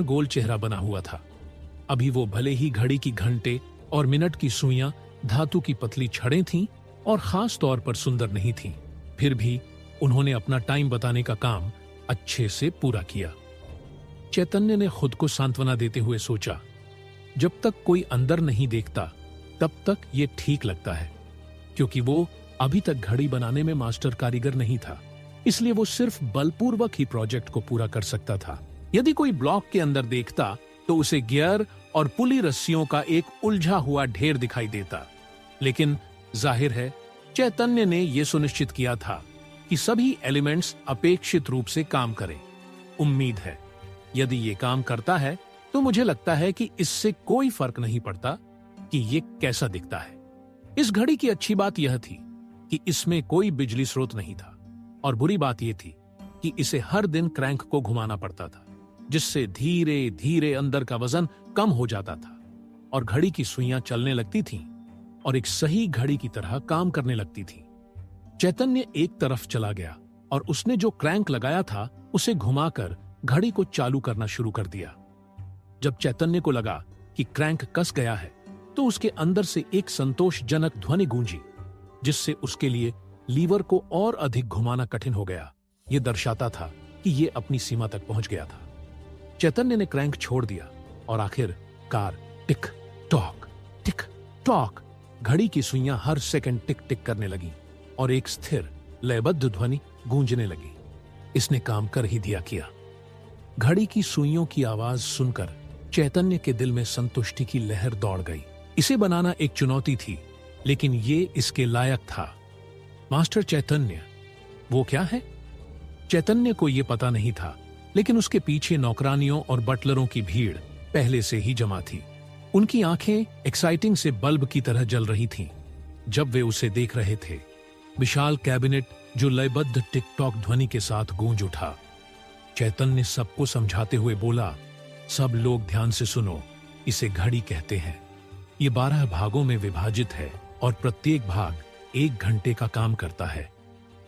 गोल चेहरा बना हुआ था। अभी वो भले ही घड़ी की घंटे और मिनट की सुइयां धातु की पतली छड़ें थीं और खास तौर पर सुंदर नहीं थीं, फिर भी उन्होंने अपना टाइम बताने का काम अच्छे से पूरा किया। चैतन्य ने खुद को सांत्वना देते हुए सोचा, जब तक कोई अंदर नहीं देखता तब तक ये ठीक लगता है, क्योंकि वो अभी तक घड़ी बनाने में मास्टर कारीगर नहीं था, इसलिए वो सिर्फ बलपूर्वक ही प्रोजेक्ट को पूरा कर सकता था। यदि कोई ब्लॉक के अंदर देखता तो उसे गियर और पुली रस्सियों का एक उलझा हुआ ढेर दिखाई देता, लेकिन जाहिर है चैतन्य ने यह सुनिश्चित किया था कि सभी एलिमेंट्स अपेक्षित रूप से काम करें। उम्मीद है यदि ये काम करता है तो मुझे लगता है कि इससे कोई फर्क नहीं पड़ता कि ये कैसा दिखता है। इस घड़ी की अच्छी बात यह थी कि इसमें कोई बिजली स्रोत नहीं था, और बुरी बात यह थी कि इसे हर दिन क्रैंक को घुमाना पड़ता था, जिससे धीरे धीरे अंदर का वजन कम हो जाता था और घड़ी की सुइयां चलने लगती थीं और एक सही घड़ी की तरह काम करने लगती थीं। चैतन्य एक तरफ चला गया और उसने जो क्रैंक लगाया था उसे घुमाकर घड़ी को चालू करना शुरू कर दिया। जब चैतन्य को लगा कि क्रैंक कस गया है तो उसके अंदर से एक संतोषजनक ध्वनि गूंजी, जिससे उसके लिए लीवर को और अधिक घुमाना कठिन हो गया। यह दर्शाता था कि यह अपनी सीमा तक पहुंच गया था। चैतन्य ने क्रैंक छोड़ दिया और आखिरकार टिक टॉक घड़ी की सुइयां हर सेकंड टिक टिक करने लगी और एक स्थिर लयबद्ध ध्वनि गूंजने लगी। इसने काम कर ही दिया किया। घड़ी की सुइयों की आवाज सुनकर चैतन्य के दिल में संतुष्टि की लहर दौड़ गई। इसे बनाना एक चुनौती थी, लेकिन ये इसके लायक था। मास्टर चैतन्य, वो क्या है? चैतन्य को यह पता नहीं था, लेकिन उसके पीछे नौकरानियों और बटलरों की भीड़ पहले से ही जमा थी। उनकी आंखें एक्साइटिंग से बल्ब की तरह जल रही थीं जब वे उसे देख रहे थे। विशाल कैबिनेट जो लयबद्ध टिक-टॉक ध्वनि के साथ गूंज उठा। चैतन्य सबको समझाते हुए बोला, सब लोग ध्यान से सुनो, इसे घड़ी कहते हैं। ये 12 भागों में विभाजित है और प्रत्येक भाग 1 घंटे का काम करता है।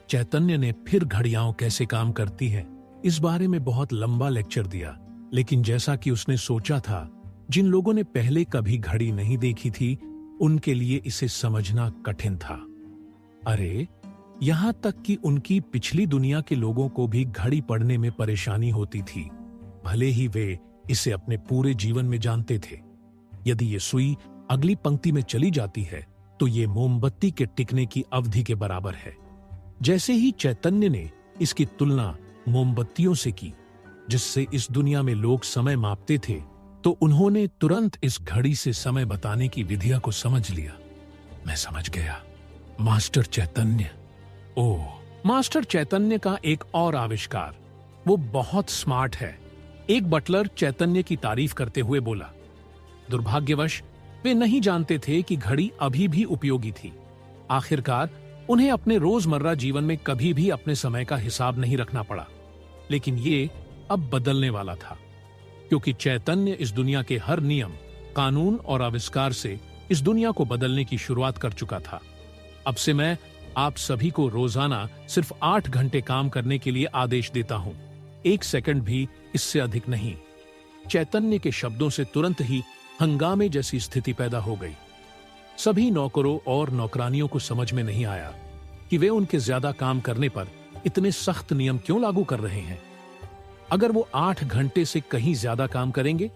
चैतन्य ने फिर घड़ियां कैसे काम करती हैं इस बारे में बहुत लंबा लेक्चर दिया, लेकिन जैसा कि उसने सोचा था, जिन लोगों ने पहले कभी घड़ी नहीं देखी थी उनके लिए इसे समझना कठिन था। अरे, यहां तक कि उनकी पिछली दुनिया के लोगों को भी घड़ी पढ़ने में परेशानी होती थी, भले ही वे इसे अपने पूरे जीवन में जानते थे। यदि ये सुई अगली पंक्ति में चली जाती है तो ये मोमबत्ती के टिकने की अवधि के बराबर है। जैसे ही चैतन्य ने इसकी तुलना मोमबत्तियों से की जिससे इस दुनिया में लोग समय मापते थे, तो उन्होंने तुरंत इस घड़ी से समय बताने की विधिया को समझ लिया। मैं समझ गया, मास्टर चैतन्य। ओह, मास्टर चैतन्य का एक और आविष्कार, वो बहुत स्मार्ट है। एक बटलर चैतन्य की तारीफ करते हुए बोला। दुर्भाग्यवश वे नहीं जानते थे कि घड़ी अभी भी उपयोगी थी। आखिरकार उन्हें अपने रोजमर्रा जीवन में कभी भी अपने समय का हिसाब नहीं रखना पड़ा, लेकिन ये अब बदलने वाला था, क्योंकि चैतन्य इस दुनिया के हर नियम, कानून और आविष्कार से इस दुनिया को बदलने की शुरुआत कर चुका था। अब से मैं आप सभी को रोजाना सिर्फ 8 घंटे काम करने के लिए आदेश देता हूं, 1 सेकंड भी इससे अधिक नहीं। चैतन्य के शब्दों से तुरंत ही हंगामे जैसी स्थिति पैदा हो गई। सभी नौकरों और नौकरानियों को समझ में नहीं आया कि वे उनके ज्यादा काम करने पर इतने सख्त नियम क्यों लागू कर रहे हैं। अगर वो 8 घंटे से कहीं ज्यादा काम करेंगे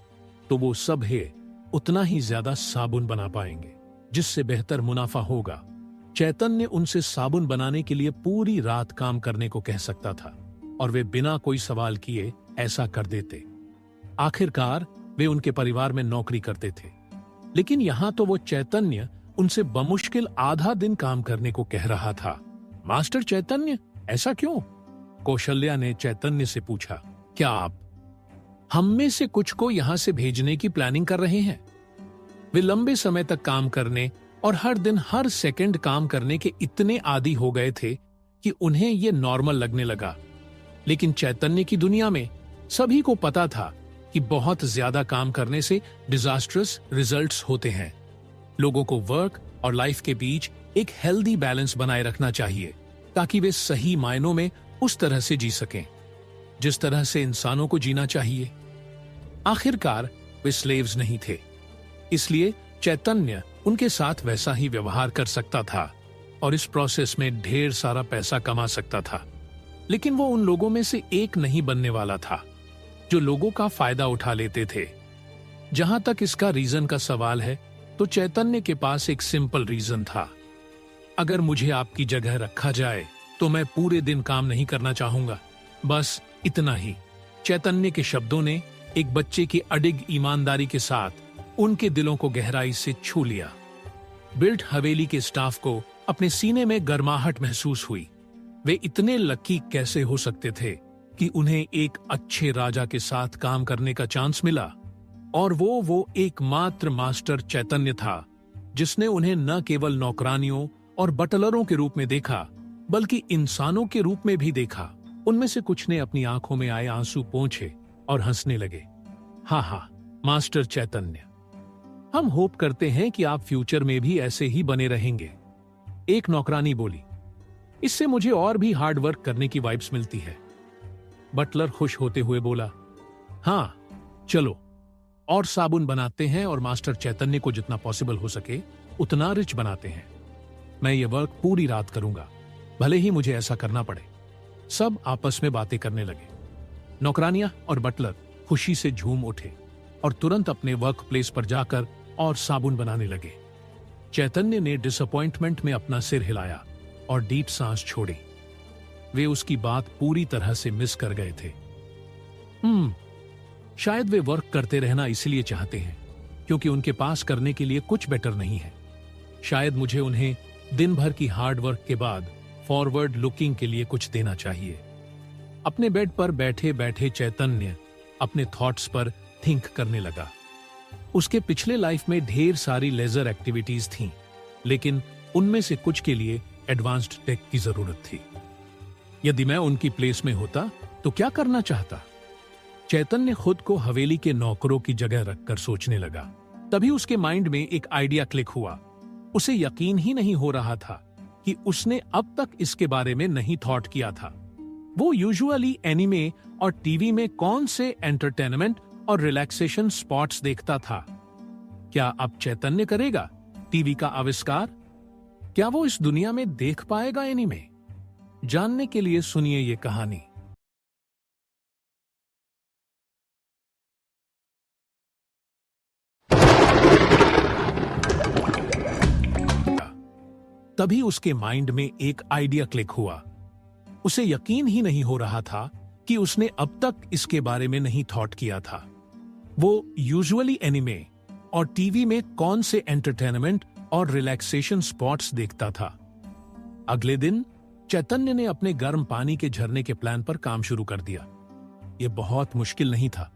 तो वो सब है उतना ही ज्यादा साबुन बना पाएंगे, जिससे बेहतर मुनाफा होगा। चैतन्य उनसे साबुन बनाने के लिए पूरी रात काम करने को कह सकता था और वे बिना कोई सवाल किए ऐसा कर देते। आखिरकार वे उनके परिवार में नौकरी करते थे, लेकिन यहां तो वो चैतन्य उनसे बमुश्किल आधा दिन काम करने को कह रहा था। मास्टर चैतन्य, ऐसा क्यों? कौशल्या ने चैतन्य से पूछा। क्या आप हम में से कुछ को यहां से भेजने की प्लानिंग कर रहे हैं? वे लंबे समय तक काम करने और हर दिन हर सेकंड काम करने के इतने आदी हो गए थे कि उन्हें यह नॉर्मल लगने लगा। लेकिन चैतन्य की दुनिया में सभी को पता था कि बहुत ज्यादा काम करने से डिजास्ट्रस रिजल्ट्स होते हैं। लोगों को वर्क और लाइफ के बीच एक हेल्दी बैलेंस बनाए रखना चाहिए, ताकि वे सही मायनों में उस तरह से जी सकें जिस तरह से इंसानों को जीना चाहिए। आखिरकार वे स्लेव्स नहीं थे, इसलिए चैतन्य उनके साथ वैसा ही व्यवहार कर सकता था और इस प्रोसेस में ढेर सारा पैसा कमा सकता था। लेकिन वो उन लोगों में से एक नहीं बनने वाला था जो लोगों का फायदा उठा लेते थे। जहां तक इसका रीजन का सवाल है, तो चैतन्य के पास एक सिंपल रीजन था। अगर मुझे आपकी जगह रखा जाए तो मैं पूरे दिन काम नहीं करना चाहूंगा, बस इतना ही। चैतन्य के शब्दों ने एक बच्चे की अडिग ईमानदारी के साथ उनके दिलों को गहराई से छू लिया। बिल्ट हवेली के स्टाफ को अपने सीने में गर्माहट महसूस हुई। वे इतने लकी कैसे हो सकते थे कि उन्हें एक अच्छे राजा के साथ काम करने का चांस मिला, और वो एकमात्र मास्टर चैतन्य था जिसने उन्हें न केवल नौकरानियों और बटलरों के रूप में देखा, बल्कि इंसानों के रूप में भी देखा। उनमें से कुछ ने अपनी आंखों में आए आंसू पोंछे और हंसने लगे। हाँ, मास्टर चैतन्य, हम होप करते हैं कि आप फ्यूचर में भी ऐसे ही बने रहेंगे। एक नौकरानी बोली, इससे मुझे और भी हार्ड वर्क करने की वाइब्स मिलती है। बटलर खुश होते हुए बोला, हाँ चलो और साबुन बनाते हैं और मास्टर चैतन्य को जितना पॉसिबल हो सके उतना रिच बनाते हैं। मैं ये वर्क पूरी रात करूंगा, भले ही मुझे ऐसा करना पड़े। सब आपस में बातें करने लगे। नौकरानियां और बटलर खुशी से झूम उठे और तुरंत अपने वर्क प्लेस पर जाकर और साबुन बनाने लगे। चैतन्य ने डिसअपॉइंटमेंट में अपना सिर हिलाया और डीप सांस छोड़ी। वे उसकी बात पूरी तरह से मिस कर गए थे। शायद वे वर्क करते रहना इसलिए चाहते हैं क्योंकि उनके पास करने के लिए कुछ बेटर नहीं है। शायद मुझे उन्हें दिन भर की हार्ड वर्क के बाद फॉरवर्ड लुकिंग के लिए कुछ देना चाहिए। अपने बेड पर बैठे बैठे चैतन्य अपने थॉट्स पर थिंक करने लगा। उसके पिछले लाइफ में ढेर सारी लेजर एक्टिविटीज थीं, लेकिन उनमें से कुछ के लिए एडवांस्ड टेक की जरूरत थी। यदि मैं उनकी प्लेस में होता तो क्या करना चाहता? चैतन्य खुद को हवेली के नौकरों की जगह रखकर सोचने लगा। तभी उसके माइंड में एक आइडिया क्लिक हुआ। उसे यकीन ही नहीं हो रहा था कि उसने अब तक इसके बारे में नहीं थॉट किया था। वो यूजुअली एनिमे और टीवी में कौन से एंटरटेनमेंट और रिलैक्सेशन स्पॉट्स देखता था। क्या अब चैतन्य करेगा टीवी का आविष्कार? क्या वो इस दुनिया में देख पाएगा एनिमे? जानने के लिए सुनिए ये कहानी। तभी उसके माइंड में एक आइडिया क्लिक हुआ। उसे यकीन ही नहीं हो रहा था कि उसने अब तक इसके बारे में नहीं थॉट किया था। वो यूजुअली एनिमे और टीवी में कौन से एंटरटेनमेंट और रिलैक्सेशन स्पॉट्स देखता था। अगले दिन चैतन्य ने अपने गर्म पानी के झरने के प्लान पर काम शुरू कर दिया। यह बहुत मुश्किल नहीं था।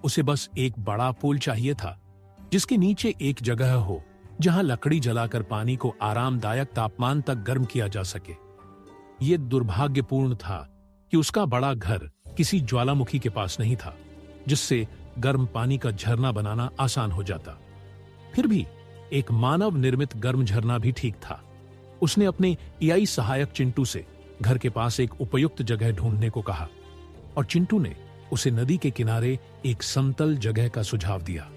उसे बस एक बड़ा पूल चाहिए था जिसके नीचे एक जगह हो जहां लकड़ी जलाकर पानी को आरामदायक तापमान तक गर्म किया जा सके। यह दुर्भाग्यपूर्ण था कि उसका बड़ा घर किसी ज्वालामुखी के पास नहीं था जिससे गर्म पानी का झरना बनाना आसान हो जाता। फिर भी एक मानव निर्मित गर्म झरना भी ठीक था। उसने अपने एआई सहायक चिंटू से घर के पास एक उपयुक्त जगह ढूंढने को कहा और चिंटू ने उसे नदी के किनारे एक समतल जगह का सुझाव दिया।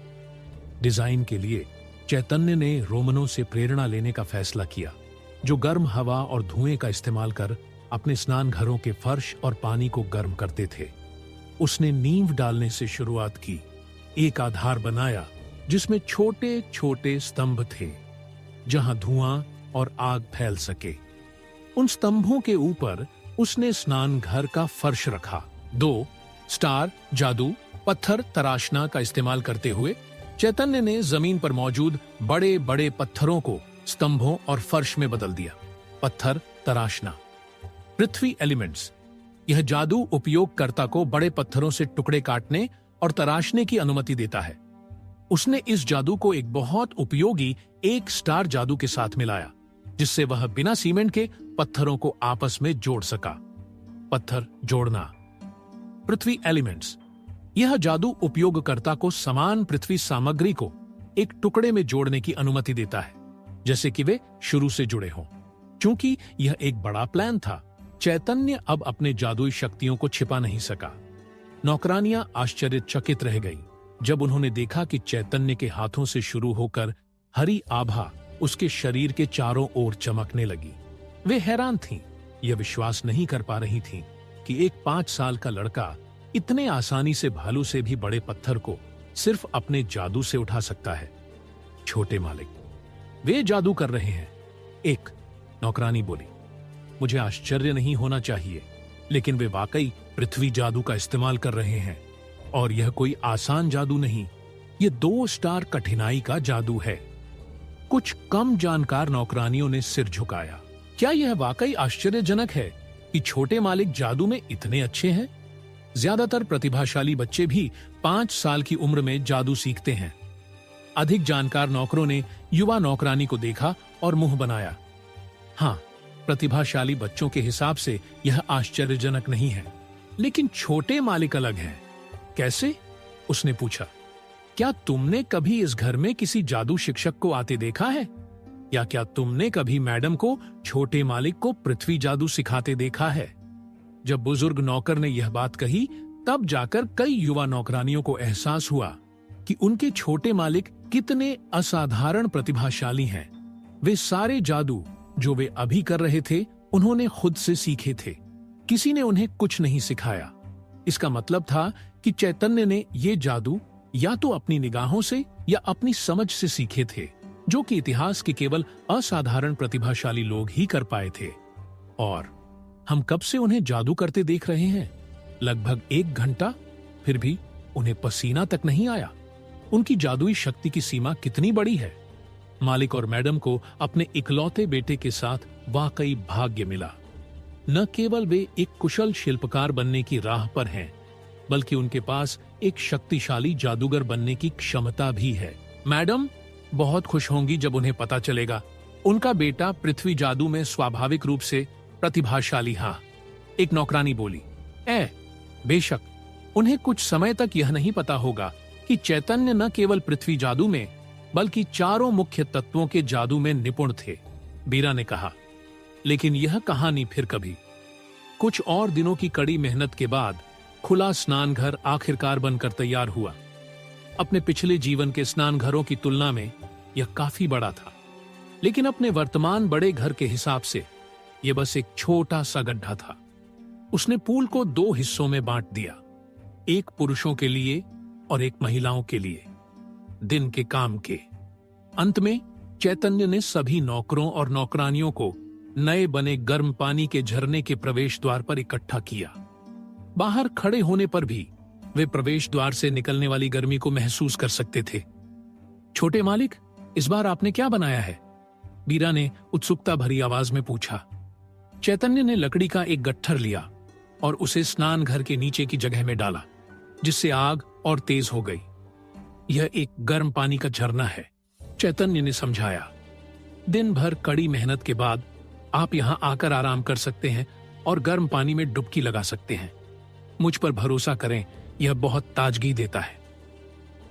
डिजाइन के लिए चैतन्य ने रोमनों से प्रेरणा लेने का फैसला किया, जो गर्म हवा और धुएं का इस्तेमाल कर अपने स्नान घरों के फर्श और पानी को गर्म करते थे। उसने नींव डालने से शुरुआत की, एक आधार बनाया जिसमें छोटे छोटे स्तंभ थे जहां धुआं और आग फैल सके। उन स्तंभों के ऊपर उसने स्नान घर का फर्श रखा। 2 स्टार जादू पत्थर तराशना का इस्तेमाल करते हुए चैतन्य ने जमीन पर मौजूद बड़े बड़े पत्थरों को स्तंभों और फर्श में बदल दिया। पत्थर तराशना। पृथ्वी एलिमेंट्स। यह जादू उपयोगकर्ता को बड़े पत्थरों से टुकड़े काटने और तराशने की अनुमति देता है। उसने इस जादू को एक बहुत उपयोगी 1 स्टार जादू के साथ मिलाया, जिससे वह बिना सीमेंट के पत्थरों को आपस में जोड़ सका। पत्थर जोड़ना। पृथ्वी एलिमेंट्स। यह जादू उपयोगकर्ता को समान पृथ्वी सामग्री को एक टुकड़े में जोड़ने की अनुमति देता है, जैसे कि वे शुरू से जुड़े हों। क्योंकि यह एक बड़ा प्लान था, चैतन्य अब अपने जादुई शक्तियों को छिपा नहीं सका। नौकरानियां आश्चर्यचकित रह गई। जब उन्होंने देखा कि चैतन्य के हाथों से शुरू होकर हरी आभा उसके शरीर के चारों ओर चमकने लगी, वे हैरान थीं। यह विश्वास नहीं कर पा रही थीं कि एक 5 साल का लड़का इतने आसानी से भालू से भी बड़े पत्थर को सिर्फ अपने जादू से उठा सकता है। छोटे मालिक, वे जादू कर रहे हैं, एक नौकरानी बोली। मुझे आश्चर्य नहीं होना चाहिए, लेकिन वे वाकई पृथ्वी जादू का इस्तेमाल कर रहे हैं, और यह कोई आसान जादू नहीं, यह 2 स्टार कठिनाई का जादू है। कुछ कम जानकार नौकरानियों ने सिर झुकाया। क्या यह वाकई आश्चर्यजनक है कि छोटे मालिक जादू में इतने अच्छे हैं? ज्यादातर प्रतिभाशाली बच्चे भी 5 साल की उम्र में जादू सीखते हैं। अधिक जानकार नौकरों ने युवा नौकरानी को देखा और मुंह बनाया। हाँ, प्रतिभाशाली बच्चों के हिसाब से यह आश्चर्यजनक नहीं है, लेकिन छोटे मालिक अलग हैं। कैसे? उसने पूछा। क्या तुमने कभी इस घर में किसी जादू शिक्षक को आते देखा है? या क्या तुमने कभी मैडम को छोटे मालिक को पृथ्वी जादू सिखाते देखा है? जब बुजुर्ग नौकर ने यह बात कही, तब जाकर कई युवा नौकरानियों को एहसास हुआ कि उनके छोटे मालिक कितने असाधारण प्रतिभाशाली हैं। वे सारे जादू जो वे अभी कर रहे थे, उन्होंने खुद से सीखे थे। किसी ने उन्हें कुछ नहीं सिखाया। इसका मतलब था कि चैतन्य ने ये जादू या तो अपनी निगाहों से या अपनी समझ से सीखे थे, जो कि इतिहास के केवल असाधारण प्रतिभाशाली लोग ही कर पाए थे। और हम कब से उन्हें जादू करते देख रहे हैं? लगभग 1 घंटा, फिर भी उन्हें पसीना तक नहीं आया। उनकी जादुई शक्ति की सीमा कितनी बड़ी है। मालिक और मैडम को अपने इकलौते बेटे के साथ वाकई भाग्य मिला। न केवल वे एक कुशल शिल्पकार बनने की राह पर हैं, बल्कि उनके पास एक शक्तिशाली जादूगर बनने की क्षमता भी है। मैडम बहुत खुश होंगी जब उन्हें पता चलेगा उनका बेटा पृथ्वी जादू में स्वाभाविक रूप से प्रतिभाशाली। हाँ, एक नौकरानी बोली। बेशक उन्हें कुछ समय तक यह नहीं पता होगा कि चैतन्य न केवल पृथ्वी जादू में, बल्कि चारों मुख्य तत्वों के जादू में निपुण थे, बीरा ने कहा। लेकिन यह कहानी फिर कभी। कुछ और दिनों की कड़ी मेहनत के बाद खुला स्नान घर आखिरकार बनकर तैयार हुआ। अपने पिछले जीवन के स्नान घरों की तुलना में यह काफी बड़ा था, लेकिन अपने वर्तमान बड़े घर के हिसाब से यह बस एक छोटा सा गड्ढा था। उसने पूल को 2 हिस्सों में बांट दिया, एक पुरुषों के लिए और एक महिलाओं के लिए, दिन के काम के। अंत में चैतन्य ने सभी नौकरों और नौकरानियों को नए बने गर्म पानी के झरने के प्रवेश द्वार पर इकट्ठा किया। बाहर खड़े होने पर भी वे प्रवेश द्वार से निकलने वाली गर्मी को महसूस कर सकते थे। छोटे मालिक, इस बार आपने क्या बनाया है? बीरा ने उत्सुकता भरी आवाज में पूछा। चैतन्य ने लकड़ी का एक गट्ठर लिया और उसे स्नान घर के नीचे की जगह में डाला, जिससे आग और तेज हो गई। यह एक गर्म पानी का झरना है, चैतन्य ने समझाया। दिन भर कड़ी मेहनत के बाद आप यहां आकर आराम कर सकते हैं और गर्म पानी में डुबकी लगा सकते हैं। मुझ पर भरोसा करें, यह बहुत ताजगी देता है।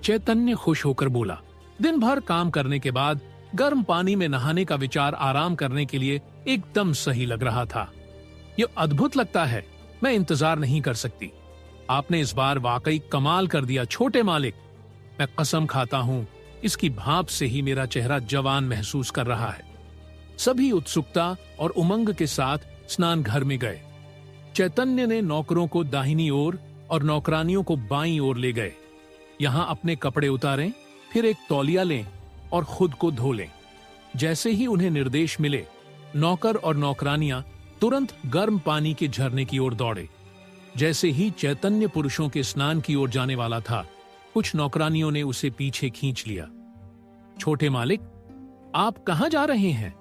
चैतन्य खुश होकर बोला। दिन भर काम करने के बाद गर्म पानी में नहाने का विचार आराम करने के लिए एकदम सही लग रहा था। यह अद्भुत लगता है, मैं इंतजार नहीं कर सकती। आपने इस बार वाकई कमाल कर दिया छोटे मालिक। मैं कसम खाता हूं, इसकी भाप से ही मेरा चेहरा जवान महसूस कर रहा है। सभी उत्सुकता और उमंग के साथ स्नान घर में गए। चैतन्य ने नौकरों को दाहिनी ओर और नौकरानियों को बाईं ओर ले गए। यहां अपने कपड़े उतारें, फिर एक तौलिया लें और खुद को धो लें। जैसे ही उन्हें निर्देश मिले, नौकर और नौकरानियां तुरंत गर्म पानी के झरने की ओर दौड़े। जैसे ही चैतन्य पुरुषों के स्नान की ओर जाने वाला था, कुछ नौकरानियों ने उसे पीछे खींच लिया। छोटे मालिक, आप कहां जा रहे हैं?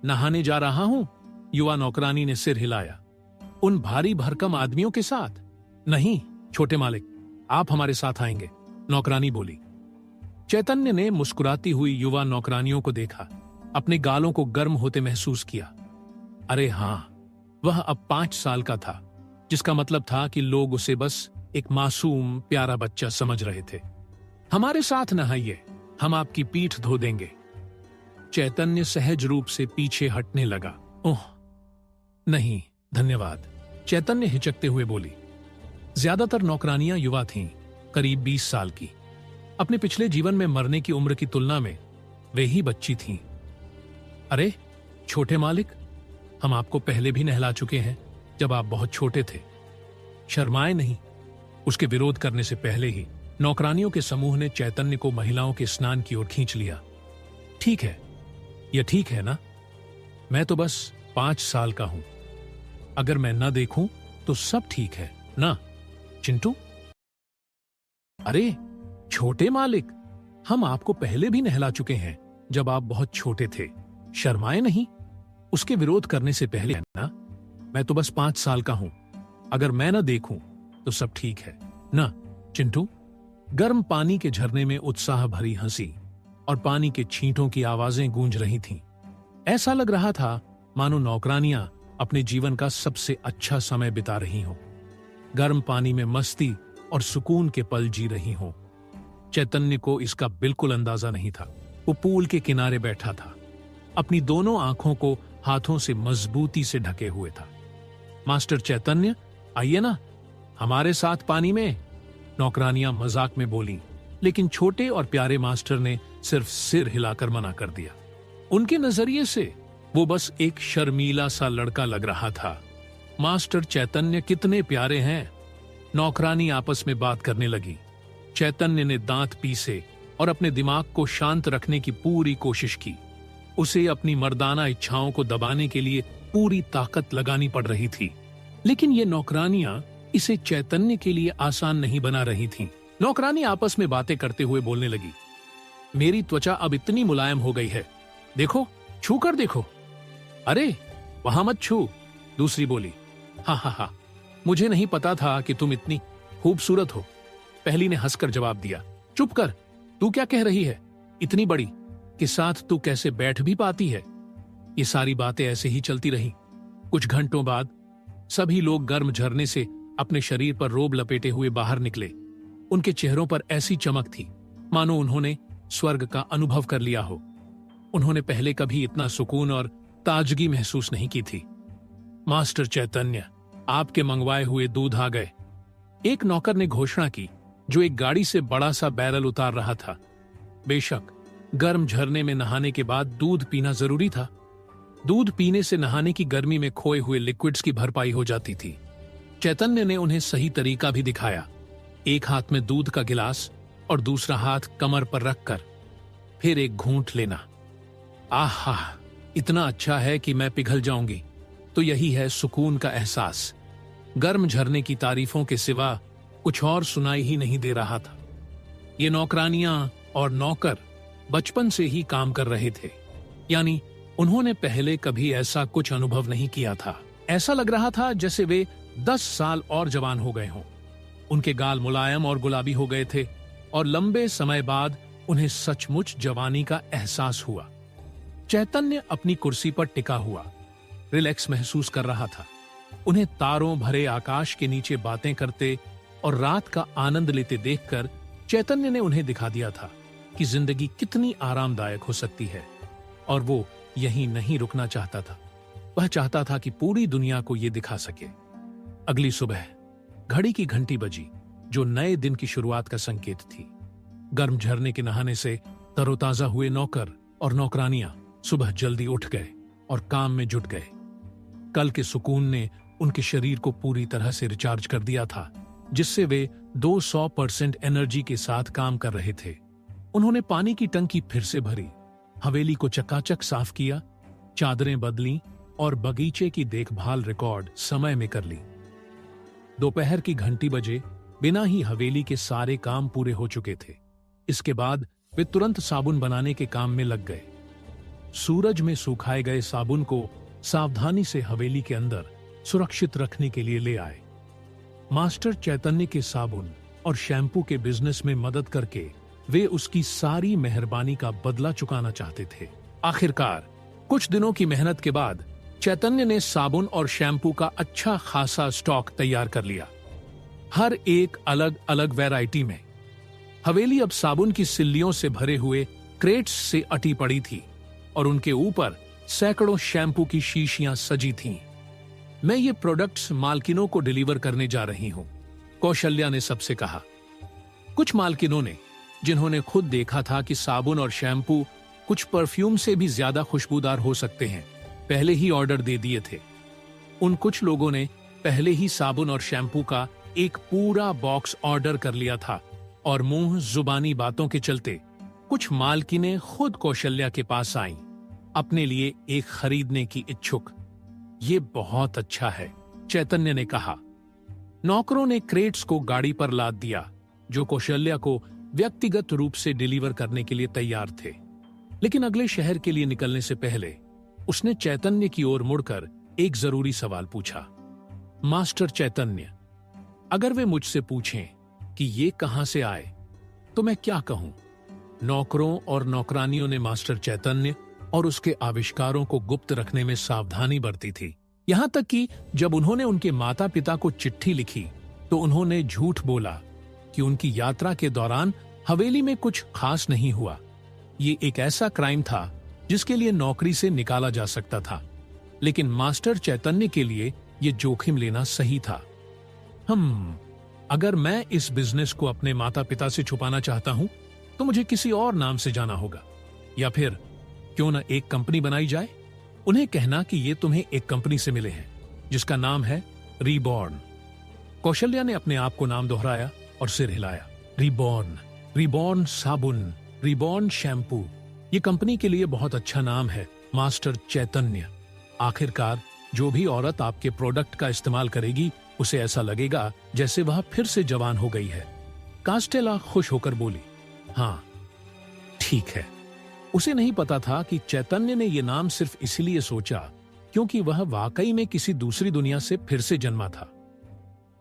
नहाने जा रहा हूं, युवा नौकरानी ने सिर हिलाया। उन भारी भरकम आदमियों के साथ? नहीं छोटे मालिक, आप हमारे साथ आएंगे, नौकरानी बोली। चैतन्य ने मुस्कुराती हुई युवा नौकरानियों को देखा, अपने गालों को गर्म होते महसूस किया। अरे हां, वह अब 5 साल का था, जिसका मतलब था कि लोग उसे बस एक मासूम प्यारा बच्चा समझ रहे थे। हमारे साथ नहाइए, हम आपकी पीठ धो देंगे। चैतन्य सहज रूप से पीछे हटने लगा। ओह नहीं धन्यवाद, चैतन्य हिचकते हुए बोली। ज्यादातर नौकरानियां युवा थीं, करीब 20 साल की। अपने पिछले जीवन में मरने की उम्र की तुलना में वे ही बच्ची थीं। अरे छोटे मालिक, हम आपको पहले भी नहला चुके हैं जब आप बहुत छोटे थे। शर्माए नहीं। उसके विरोध करने से पहले ही नौकरानियों के समूह ने चैतन्य को महिलाओं के स्नान की ओर खींच लिया। ठीक है, यह ठीक है ना? मैं तो बस 5 साल का हूं। अगर मैं न देखूं तो सब ठीक है ना, चिंटू? अरे छोटे मालिक, हम आपको पहले भी नहला चुके हैं जब आप बहुत छोटे थे। शर्माए नहीं। उसके विरोध करने से पहले ना, मैं तो बस 5 साल का हूं। अगर मैं न देखूं तो सब ठीक है ना, चिंटू? गर्म पानी के झरने में उत्साह भरी हंसी और पानी के छींटों की आवाजें गूंज रही थीं। ऐसा लग रहा था मानो नौकरानियां अपने जीवन का सबसे अच्छा समय बिता रही हों, गर्म पानी में मस्ती और सुकून के पल जी रही हों। चैतन्य को इसका बिल्कुल अंदाजा नहीं था। वो पूल के किनारे बैठा था, अपनी दोनों आंखों को हाथों से मजबूती से ढके हुए था। मास्टर चैतन्य, आइए ना हमारे साथ पानी में, नौकरानियां मजाक में बोली, लेकिन छोटे और प्यारे मास्टर ने सिर्फ सिर हिलाकर मना कर दिया। उनके नजरिए से वो बस एक शर्मीला सा लड़का लग रहा था। मास्टर चैतन्य कितने प्यारे हैं, नौकरानी आपस में बात करने लगी। चैतन्य ने दांत पीसे और अपने दिमाग को शांत रखने की पूरी कोशिश की। उसे अपनी मर्दाना इच्छाओं को दबाने के लिए पूरी ताकत लगानी पड़ रही थी, लेकिन ये नौकरानियां इसे चैतन्य के लिए आसान नहीं बना रही थीं। नौकरानी आपस में बातें करते हुए बोलने लगी, मेरी त्वचा अब इतनी मुलायम हो गई है, देखो, छू कर देखो। अरे वहां मत छू, दूसरी बोली। हा हा हा, मुझे नहीं पता था कि तुम इतनी खूबसूरत हो, पहली ने हंसकर जवाब दिया। चुप कर, तू क्या कह रही है? इतनी बड़ी के साथ तू कैसे बैठ भी पाती है? ये सारी बातें ऐसे ही चलती रही। कुछ घंटों बाद सभी लोग गर्म झरने से अपने शरीर पर रोब लपेटे हुए बाहर निकले। उनके चेहरों पर ऐसी चमक थी मानो उन्होंने स्वर्ग का अनुभव कर लिया हो। उन्होंने पहले कभी इतना सुकून और ताजगी महसूस नहीं की थी। मास्टर चैतन्य, आपके मंगवाए हुए दूध आ गए, एक नौकर ने घोषणा की, जो एक गाड़ी से बड़ा सा बैरल उतार रहा था। बेशक गर्म झरने में नहाने के बाद दूध पीना जरूरी था। दूध पीने से नहाने की गर्मी में खोए हुए लिक्विड्स की भरपाई हो जाती थी। चैतन्य ने उन्हें सही तरीका भी दिखाया। एक हाथ में दूध का गिलास और दूसरा हाथ कमर पर रखकर फिर एक घूंट लेना। आहा, इतना अच्छा है कि मैं पिघल जाऊंगी। तो यही है सुकून का एहसास। गर्म झरने की तारीफों के सिवा कुछ और सुनाई ही नहीं दे रहा था। ये नौकरानियां और नौकर बचपन से ही काम कर रहे थे, यानी उन्होंने पहले कभी ऐसा कुछ अनुभव नहीं किया था। ऐसा लग रहा था जैसे वे 10 साल और जवान हो गए हों। उनके गाल मुलायम और गुलाबी हो गए थे और लंबे समय बाद उन्हें सचमुच जवानी का एहसास हुआ। चैतन्य अपनी कुर्सी पर टिका हुआ रिलैक्स महसूस कर रहा था। उन्हें तारों भरे आकाश के नीचे बातें करते और रात का आनंद लेते देखकर चैतन्य ने उन्हें दिखा दिया था कि जिंदगी कितनी आरामदायक हो सकती है, और वो यहीं नहीं रुकना चाहता था। वह चाहता था कि पूरी दुनिया को ये दिखा सके। अगली सुबह घड़ी की घंटी बजी, जो नए दिन की शुरुआत का संकेत थी। गर्म झरने के नहाने से तरोताजा हुए नौकर और नौकरानियां सुबह जल्दी उठ गए और काम में जुट गए। कल के सुकून ने उनके शरीर को पूरी तरह से रिचार्ज कर दिया था, जिससे वे 200% एनर्जी के साथ काम कर रहे थे। उन्होंने पानी की टंकी फिर से भरी, हवेली को चकाचक साफ किया, चादरें बदली और बगीचे की देखभाल रिकॉर्ड समय में कर ली। दोपहर की घंटी बजे बिना ही हवेली के सारे काम पूरे हो चुके थे। इसके बाद वे तुरंत साबुन बनाने के काम में लग गए। सूरज में सुखाए गए साबुन को सावधानी से हवेली के अंदर सुरक्षित रखने के लिए ले आए। मास्टर चैतन्य के साबुन और शैम्पू के बिजनेस में मदद करके वे उसकी सारी मेहरबानी का बदला चुकाना चाहते थे। आखिरकार कुछ दिनों की मेहनत के बाद चैतन्य ने साबुन और शैम्पू का अच्छा खासा स्टॉक तैयार कर लिया, हर एक अलग अलग वैरायटी में। हवेली अब साबुन की सिल्लियों से भरे हुए क्रेट्स से अटी पड़ी थी और उनके ऊपर सैकड़ों शैम्पू की शीशियां सजी थीं। मैं ये प्रोडक्ट्स मालकिनों को डिलीवर करने जा रही हूं, कौशल्या ने सबसे कहा। कुछ मालकिनों ने, जिन्होंने खुद देखा था कि साबुन और शैम्पू कुछ परफ्यूम से भी ज्यादा खुशबूदार हो सकते हैं, पहले ही ऑर्डर दे दिए थे। उन कुछ लोगों ने पहले ही साबुन और शैम्पू का एक पूरा बॉक्स ऑर्डर कर लिया था और मुंह जुबानी बातों के चलते कुछ मालकिनें खुद कौशल्या के पास आईं, अपने लिए एक खरीदने की इच्छुक। ये बहुत अच्छा है, चैतन्य ने कहा। नौकरों ने क्रेट्स को गाड़ी पर लाद दिया, जो कौशल्या को व्यक्तिगत रूप से डिलीवर करने के लिए तैयार थे। लेकिन अगले शहर के लिए निकलने से पहले उसने चैतन्य की ओर मुड़कर एक जरूरी सवाल पूछा। मास्टर चैतन्य, अगर वे मुझसे पूछें कि ये कहां से आए तो मैं क्या कहूं? नौकरों और नौकरानियों ने मास्टर चैतन्य और उसके आविष्कारों को गुप्त रखने में सावधानी बरती थी। यहां तक कि जब उन्होंने उनके माता पिता को चिट्ठी लिखी तो उन्होंने झूठ बोला कि उनकी यात्रा के दौरान हवेली में कुछ खास नहीं हुआ। ये एक ऐसा क्राइम था जिसके लिए नौकरी से निकाला जा सकता था, लेकिन मास्टर चैतन्य के लिए यह जोखिम लेना सही था। अगर मैं इस बिजनेस को अपने माता पिता से छुपाना चाहता हूं तो मुझे किसी और नाम से जाना होगा, या फिर क्यों न एक कंपनी बनाई जाए। उन्हें कहना कि ये तुम्हें एक कंपनी से मिले हैं जिसका नाम है रीबॉर्न। कौशल्या ने अपने आप को नाम दोहराया और सिर हिलाया। रीबॉर्न, रीबॉर्न साबुन, रीबॉर्न शैम्पू, ये कंपनी के लिए बहुत अच्छा नाम है मास्टर चैतन्य। आखिरकार जो भी औरत आपके प्रोडक्ट का इस्तेमाल करेगी उसे ऐसा लगेगा जैसे वह फिर से जवान हो गई है। कास्टेला खुश होकर बोली, हाँ ठीक है। उसे नहीं पता था कि चैतन्य ने यह नाम सिर्फ इसलिए सोचा क्योंकि वह वाकई में किसी दूसरी दुनिया से फिर से जन्मा था।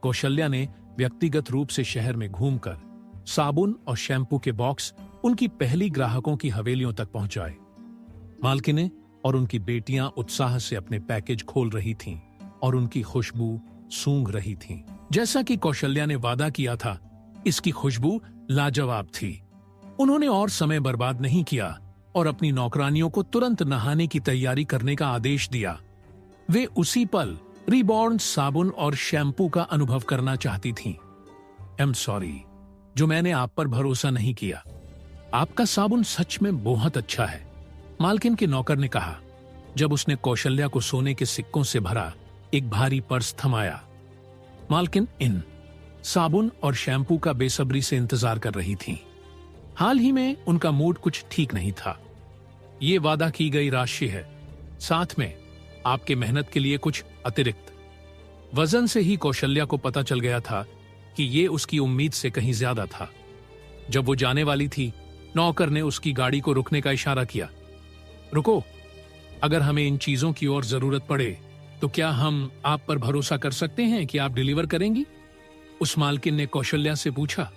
कौशल्या ने व्यक्तिगत रूप से शहर में घूमकर साबुन और शैम्पू के बॉक्स उनकी पहली ग्राहकों की हवेलियों तक पहुंचाए। मालकिनें और उनकी बेटियां उत्साह से अपने पैकेज खोल रही थीं और उनकी खुशबू सूंघ रही थीं। जैसा कि कौशल्या ने वादा किया था, इसकी खुशबू लाजवाब थी। उन्होंने और समय बर्बाद नहीं किया और अपनी नौकरानियों को तुरंत नहाने की तैयारी करने का आदेश दिया। वे उसी पल रीबॉर्न साबुन और शैम्पू का अनुभव करना चाहती थीं। I'm sorry, जो मैंने आप पर भरोसा नहीं किया। आपका साबुन सच में बहुत अच्छा है, मालकिन के नौकर ने कहा, जब उसने कौशल्या को सोने के सिक्कों से भरा एक भारी पर्स थमाया। मालकिन इन साबुन और शैम्पू का बेसब्री से इंतजार कर रही थीं। हाल ही में उनका मूड कुछ ठीक नहीं था। ये वादा की गई राशि है, साथ में आपके मेहनत के लिए कुछ अतिरिक्त। वजन से ही कौशल्या को पता चल गया था कि ये उसकी उम्मीद से कहीं ज्यादा था। जब वो जाने वाली थी, नौकर ने उसकी गाड़ी को रुकने का इशारा किया। रुको, अगर हमें इन चीजों की और जरूरत पड़े तो क्या हम आप पर भरोसा कर सकते हैं कि आप डिलीवर करेंगी? उस मालकिन ने कौशल्या से पूछा।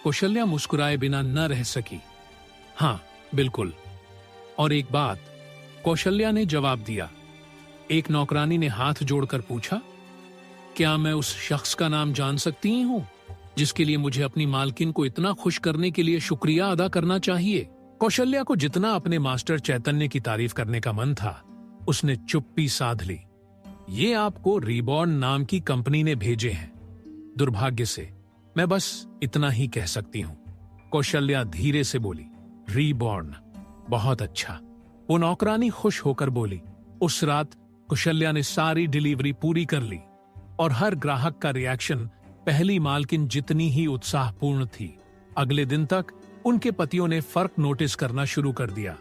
कौशल्या मुस्कुराए बिना न रह सकी। हाँ बिल्कुल। और एक बात, कौशल्या ने जवाब दिया। एक नौकरानी ने हाथ जोड़कर पूछा, क्या मैं उस शख्स का नाम जान सकती हूं जिसके लिए मुझे अपनी मालकिन को इतना खुश करने के लिए शुक्रिया अदा करना चाहिए? कौशल्या को जितना अपने मास्टर चैतन्य की तारीफ करने का मन था, उसने चुप्पी साध ली। ये आपको रीबॉर्न नाम की कंपनी ने भेजे हैं। दुर्भाग्य से मैं बस इतना ही कह सकती हूं। कौशल्या धीरे से बोली। रीबॉर्न, बहुत अच्छा। वो नौकरानी खुश होकर बोली। उस रात कौशल्या ने सारी डिलीवरी पूरी कर ली और हर ग्राहक का रिएक्शन पहली मालकिन जितनी ही उत्साहपूर्ण थी। अगले दिन तक उनके पतियों ने फर्क नोटिस करना शुरू कर दिया।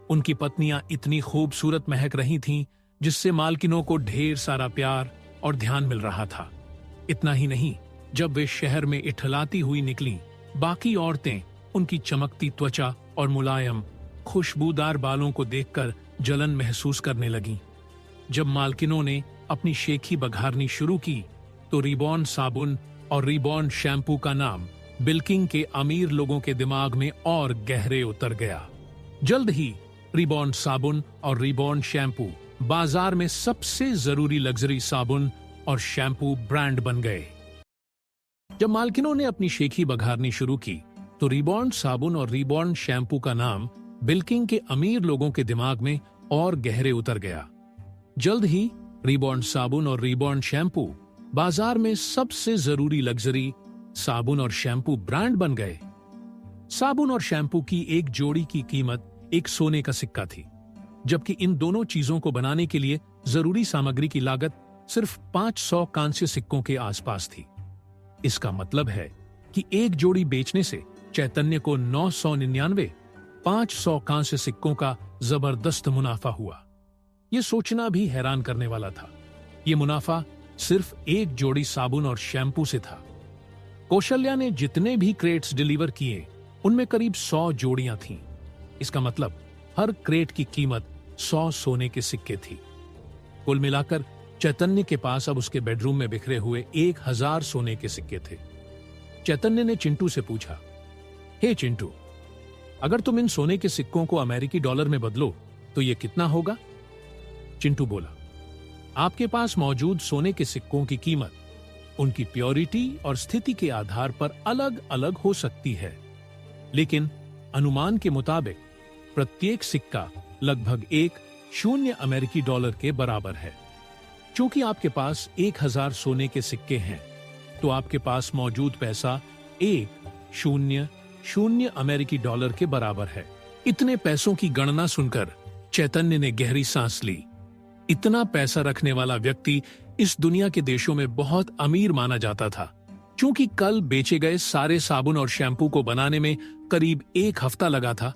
उनकी पत्नियां इतनी खूबसूरत महक रही थीं जिससे मालकिनों को ढेर सारा प्यार और ध्यान मिल रहा था। इतना ही नहीं, जब वे शहर में इठलाती हुई निकलीं, बाकी औरतें उनकी चमकती त्वचा और मुलायम खुशबूदार बालों को देखकर जलन महसूस करने लगीं। जब मालकिनों ने अपनी शेखी बघारनी शुरू की तो रीबॉर्न साबुन और रीबॉर्न शैम्पू का नाम बिल्किंग के अमीर लोगों के दिमाग में और गहरे उतर गया। जल्द ही रीबॉर्न साबुन और रीबॉर्न शैम्पू बाजार में सबसे जरूरी लग्जरी साबुन और शैम्पू ब्रांड बन गए। जब मालकिनों ने अपनी शेखी बघारनी शुरू की तो रीबॉर्न साबुन और रीबॉर्न शैम्पू का नाम बिल्किंग के अमीर लोगों के दिमाग में और गहरे उतर गया। जल्द ही रीबॉर्न साबुन और रीबॉर्न शैम्पू बाजार में सबसे जरूरी लग्जरी साबुन और शैम्पू ब्रांड बन गए। साबुन और शैम्पू की एक जोड़ी की कीमत एक सोने का सिक्का थी, जबकि इन दोनों चीजों को बनाने के लिए जरूरी सामग्री की लागत सिर्फ 500 कांस्य सिक्कों के आसपास थी। इसका मतलब है कि एक जोड़ी बेचने से चैतन्य को 999 500 कांस्य सिक्कों का जबरदस्त मुनाफा हुआ। यह सोचना भी हैरान करने वाला था। यह मुनाफा सिर्फ एक जोड़ी साबुन और शैम्पू से था। कौशल्या ने जितने भी क्रेट्स डिलीवर किए उनमें करीब 100 जोड़ियां थीं। इसका मतलब हर क्रेट की कीमत 100 सोने के सिक्के थी। कुल मिलाकर चैतन्य के पास अब उसके बेडरूम में बिखरे हुए 1000 सोने के सिक्के थे। चैतन्य ने चिंटू से पूछा, हे चिंटू, अगर तुम इन सोने के सिक्कों को अमेरिकी डॉलर में बदलो तो यह कितना होगा? चिंटू बोला, आपके पास मौजूद सोने के सिक्कों की कीमत उनकी प्योरिटी और स्थिति के आधार पर अलग अलग हो सकती है, लेकिन अनुमान के मुताबिक प्रत्येक सिक्का लगभग 1 अमेरिकी डॉलर के बराबर है। चूंकि आपके पास 1000 सोने के सिक्के हैं, तो आपके पास मौजूद पैसा 100 अमेरिकी डॉलर के बराबर है। इतने पैसों की गणना सुनकर चैतन्य ने गहरी सांस ली। इतना पैसा रखने वाला व्यक्ति इस दुनिया के देशों में बहुत अमीर माना जाता था। चूंकि कल बेचे गए सारे साबुन और शैम्पू को बनाने में करीब 1 हफ्ता लगा था,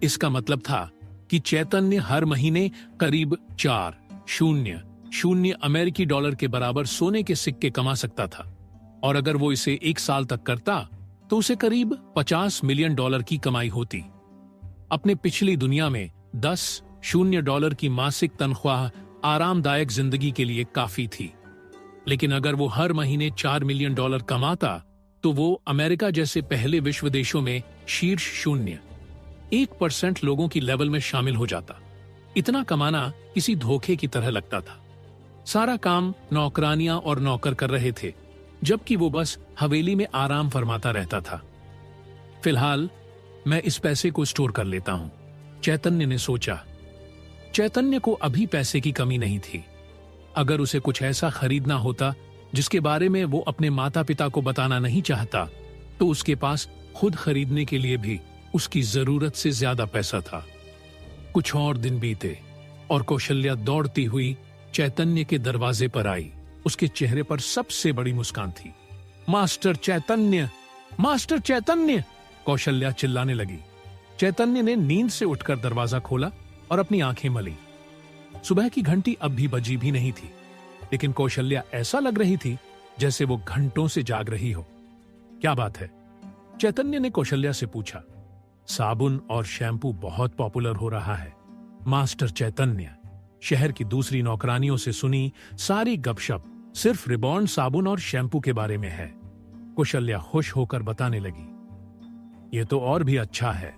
इसका मतलब था कि चैतन्य हर महीने करीब 400 अमेरिकी डॉलर के बराबर सोने के सिक्के कमा सकता था। और अगर वो इसे 1 साल तक करता तो उसे करीब 50 मिलियन डॉलर की कमाई होती। अपने पिछली दुनिया में $10 की मासिक तनख्वाह आरामदायक जिंदगी के लिए काफी थी, लेकिन अगर वो हर महीने $4 मिलियन कमाता तो वो अमेरिका जैसे पहले विश्व देशों में शीर्ष 0.1% लोगों की लेवल में शामिल हो जाता। इतना कमाना किसी धोखे की तरह लगता था। सारा काम नौकरानियां और नौकर कर रहे थे, जबकि वो बस हवेली में आराम फरमाता रहता था। फिलहाल मैं इस पैसे को स्टोर कर लेता हूं, चैतन्य ने सोचा। चैतन्य को अभी पैसे की कमी नहीं थी। अगर उसे कुछ ऐसा खरीदना होता जिसके बारे में वो अपने माता पिता को बताना नहीं चाहता, तो उसके पास खुद खरीदने के लिए भी उसकी जरूरत से ज्यादा पैसा था। कुछ और दिन बीते और कौशल्या दौड़ती हुई चैतन्य के दरवाजे पर आई। उसके चेहरे पर सबसे बड़ी मुस्कान थी। मास्टर चैतन्य, मास्टर चैतन्य, कौशल्या चिल्लाने लगी। चैतन्य ने नींद से उठकर दरवाजा खोला और अपनी आंखें मली। सुबह की घंटी अब भी बजी भी नहीं थी, लेकिन कौशल्या ऐसा लग रही थी जैसे वो घंटों से जाग रही हो। क्या बात है? चैतन्य ने कौशल्या से पूछा। साबुन और शैम्पू बहुत पॉपुलर हो रहा है। मास्टर चैतन्य शहर की दूसरी नौकरानियों से सुनी सारी गपशप सिर्फ रिबॉन्ड साबुन और शैम्पू के बारे में है। कौशल्या खुश होकर बताने लगी, ये तो और भी अच्छा है।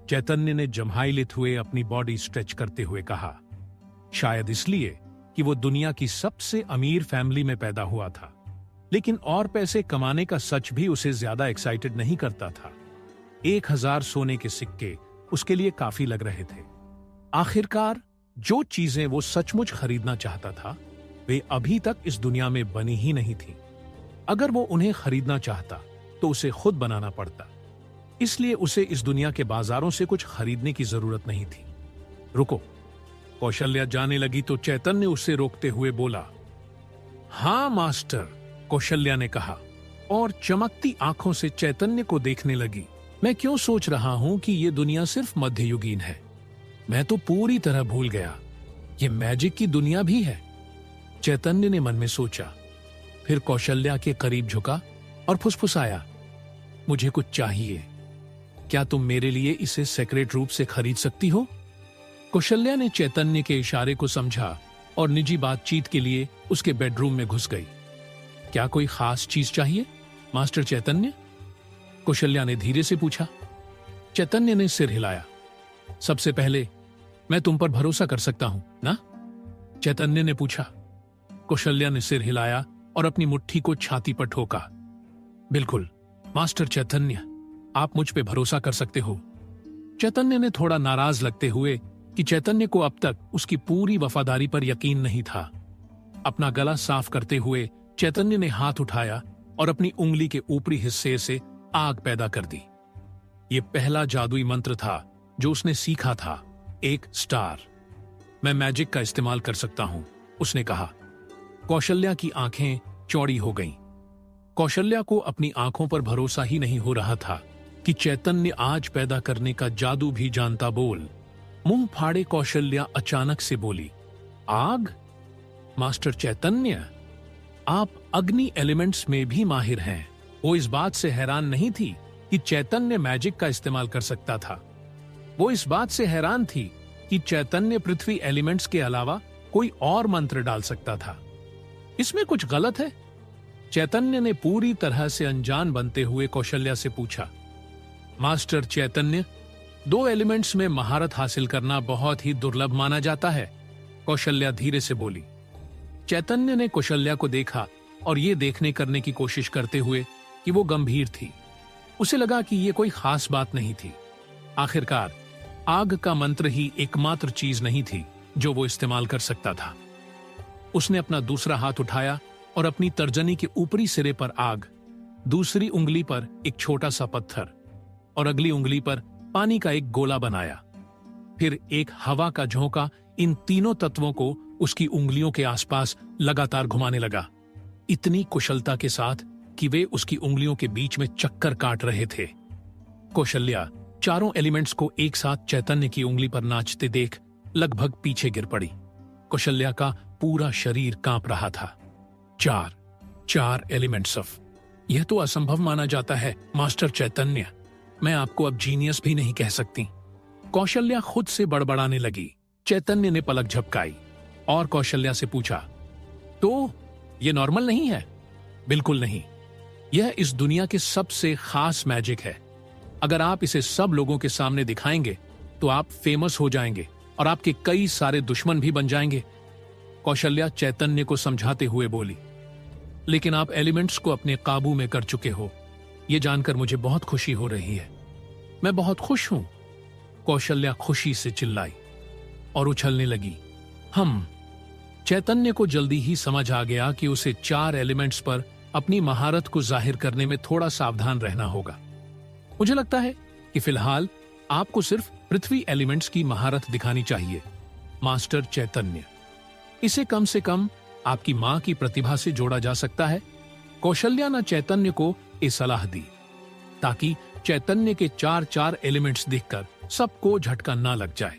चैतन्य ने जम्हाइलित हुए अपनी बॉडी स्ट्रेच करते हुए कहा, शायद इसलिए कि वो दुनिया की सबसे अमीर फैमिली में पैदा हुआ था, लेकिन और पैसे कमाने का सच भी उसे ज्यादा एक्साइटेड नहीं करता था। 1000 सोने के सिक्के उसके लिए काफी लग रहे थे। आखिरकार जो चीजें वो सचमुच खरीदना चाहता था, वे अभी तक इस दुनिया में बनी ही नहीं थी। अगर वो उन्हें खरीदना चाहता तो उसे खुद बनाना पड़ता, इसलिए उसे इस दुनिया के बाजारों से कुछ खरीदने की जरूरत नहीं थी। रुको, कौशल्या जाने लगी तो चैतन्य उसे रोकते हुए बोला। हाँ मास्टर, कौशल्या ने कहा और चमकती आंखों से चैतन्य को देखने लगी। मैं क्यों सोच रहा हूं कि ये दुनिया सिर्फ मध्ययुगीन है? मैं तो पूरी तरह भूल गया ये मैजिक की दुनिया भी है। चैतन्य ने मन में सोचा, फिर कौशल्या के करीब झुका और फुसफुसाया, मुझे कुछ चाहिए। क्या तुम मेरे लिए इसे सेक्रेट रूप से खरीद सकती हो? कौशल्या ने चैतन्य के इशारे को समझा और निजी बातचीत के लिए उसके बेडरूम में घुस गई। क्या कोई खास चीज चाहिए मास्टर चैतन्य? कौशल्या ने धीरे से पूछा। चैतन्य ने सिर हिलाया। सबसे पहले मैं तुम पर भरोसा कर सकता हूं ना? चैतन्य ने पूछा। कौशल्या ने सिर हिलाया और अपनी मुट्ठी को छाती पर ठोका। बिल्कुल मास्टर चैतन्य, आप मुझ पे भरोसा कर सकते हो। चैतन्य ने थोड़ा नाराज लगते हुए कि चैतन्य को अब तक उसकी पूरी वफादारी पर यकीन नहीं था। अपना गला साफ करते हुए चैतन्य ने हाथ उठाया और अपनी उंगली के ऊपरी हिस्से से आग पैदा कर दी। यह पहला जादुई मंत्र था जो उसने सीखा था, एक स्टार। मैं मैजिक का इस्तेमाल कर सकता हूं, उसने कहा। कौशल्या की आंखें चौड़ी हो गईं। कौशल्या को अपनी आंखों पर भरोसा ही नहीं हो रहा था कि चैतन्य आज पैदा करने का जादू भी जानता। बोल मुंह फाड़े कौशल्या अचानक से बोली, आग? मास्टर चैतन्य, आप अग्नि एलिमेंट्स में भी माहिर हैं। वो इस बात से हैरान नहीं थी कि चैतन्य मैजिक का इस्तेमाल कर सकता था। वो इस बात से हैरान थी कि चैतन्य पृथ्वी एलिमेंट्स के अलावा कोई और मंत्र डाल सकता था। इसमें कुछ गलत है? चैतन्य ने पूरी तरह से अनजान बनते हुए कौशल्या से पूछा। मास्टर चैतन्य, 2 एलिमेंट्स में महारत हासिल करना बहुत ही दुर्लभ माना जाता है, कौशल्या धीरे से बोली। चैतन्य ने कौशल्या को देखा और ये देखने करने की कोशिश करते हुए कि वो गंभीर थी। उसे लगा कि ये कोई खास बात नहीं थी। आखिरकार आग का मंत्र ही एकमात्र चीज नहीं थी जो वो इस्तेमाल कर सकता था। उसने अपना दूसरा हाथ उठाया और अपनी तर्जनी के ऊपरी सिरे पर आग, दूसरी उंगली पर एक छोटा सा पत्थर और अगली उंगली पर पानी का एक गोला बनाया। फिर एक हवा का झोंका इन तीनों तत्वों को उसकी उंगलियों के आसपास लगातार घुमाने लगा, इतनी कुशलता के साथ कि वे उसकी उंगलियों के बीच में चक्कर काट रहे थे। कौशल्या चारों एलिमेंट्स को एक साथ चैतन्य की उंगली पर नाचते देख लगभग पीछे गिर पड़ी। कौशल्या का पूरा शरीर कांप रहा था। चार एलिमेंट्स ऑफ, यह तो असंभव माना जाता है मास्टर चैतन्य। मैं आपको अब जीनियस भी नहीं कह सकती। कौशल्या खुद से बड़बड़ाने लगी। चैतन्य ने पलक झपकाई और कौशल्या से पूछा, तो यह नॉर्मल नहीं है? बिल्कुल नहीं, यह इस दुनिया के सबसे खास मैजिक है। अगर आप इसे सब लोगों के सामने दिखाएंगे तो आप फेमस हो जाएंगे और आपके कई सारे दुश्मन भी बन जाएंगे, कौशल्या चैतन्य को समझाते हुए बोली। लेकिन आप एलिमेंट्स को अपने काबू में कर चुके हो, यह जानकर मुझे बहुत खुशी हो रही है। मैं बहुत खुश हूं, कौशल्या खुशी से चिल्लाई और उछलने लगी। चैतन्य को जल्दी ही समझ आ गया कि उसे 4 एलिमेंट्स पर अपनी महारत को जाहिर करने में थोड़ा सावधान रहना होगा। मुझे लगता है कि फिलहाल आपको सिर्फ पृथ्वी एलिमेंट्स की महारत दिखानी चाहिए, मास्टर चैतन्य। इसे कम से कम आपकी मां की प्रतिभा से जोड़ा जा सकता है। कौशल्या ने चैतन्य को ये सलाह दी ताकि चैतन्य के 4 एलिमेंट्स देखकर सबको झटका ना लग जाए।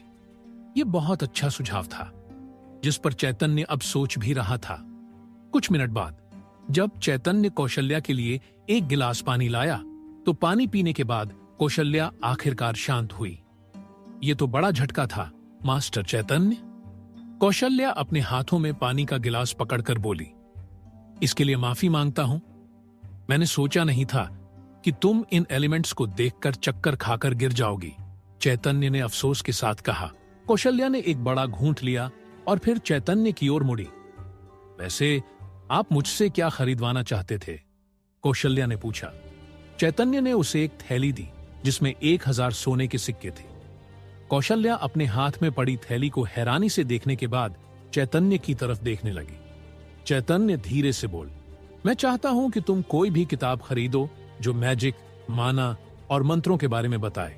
यह बहुत अच्छा सुझाव था जिस पर चैतन्य अब सोच भी रहा था। कुछ मिनट बाद जब चैतन्य कौशल्या के लिए एक गिलास पानी लाया तो पानी पीने के बाद कौशल्या आखिरकार शांत हुई। यह तो बड़ा झटका था मास्टर चैतन्य। कौशल्या अपने हाथों में पानी का गिलास पकड़कर बोली, इसके लिए माफी मांगता हूं। मैंने सोचा नहीं था कि तुम इन एलिमेंट्स को देखकर चक्कर खाकर गिर जाओगी, चैतन्य ने अफसोस के साथ कहा। कौशल्या ने एक बड़ा घूंट लिया और फिर चैतन्य की ओर मुड़ी। वैसे आप मुझसे क्या खरीदवाना चाहते थे? कौशल्या ने पूछा। चैतन्य ने उसे एक थैली दी जिसमें 1000 सोने के सिक्के थे। कौशल्या अपने हाथ में पड़ी थैली को हैरानी से देखने के बाद चैतन्य की तरफ देखने लगी। चैतन्य धीरे से बोल, मैं चाहता हूं कि तुम कोई भी किताब खरीदो जो मैजिक, माना और मंत्रों के बारे में बताए।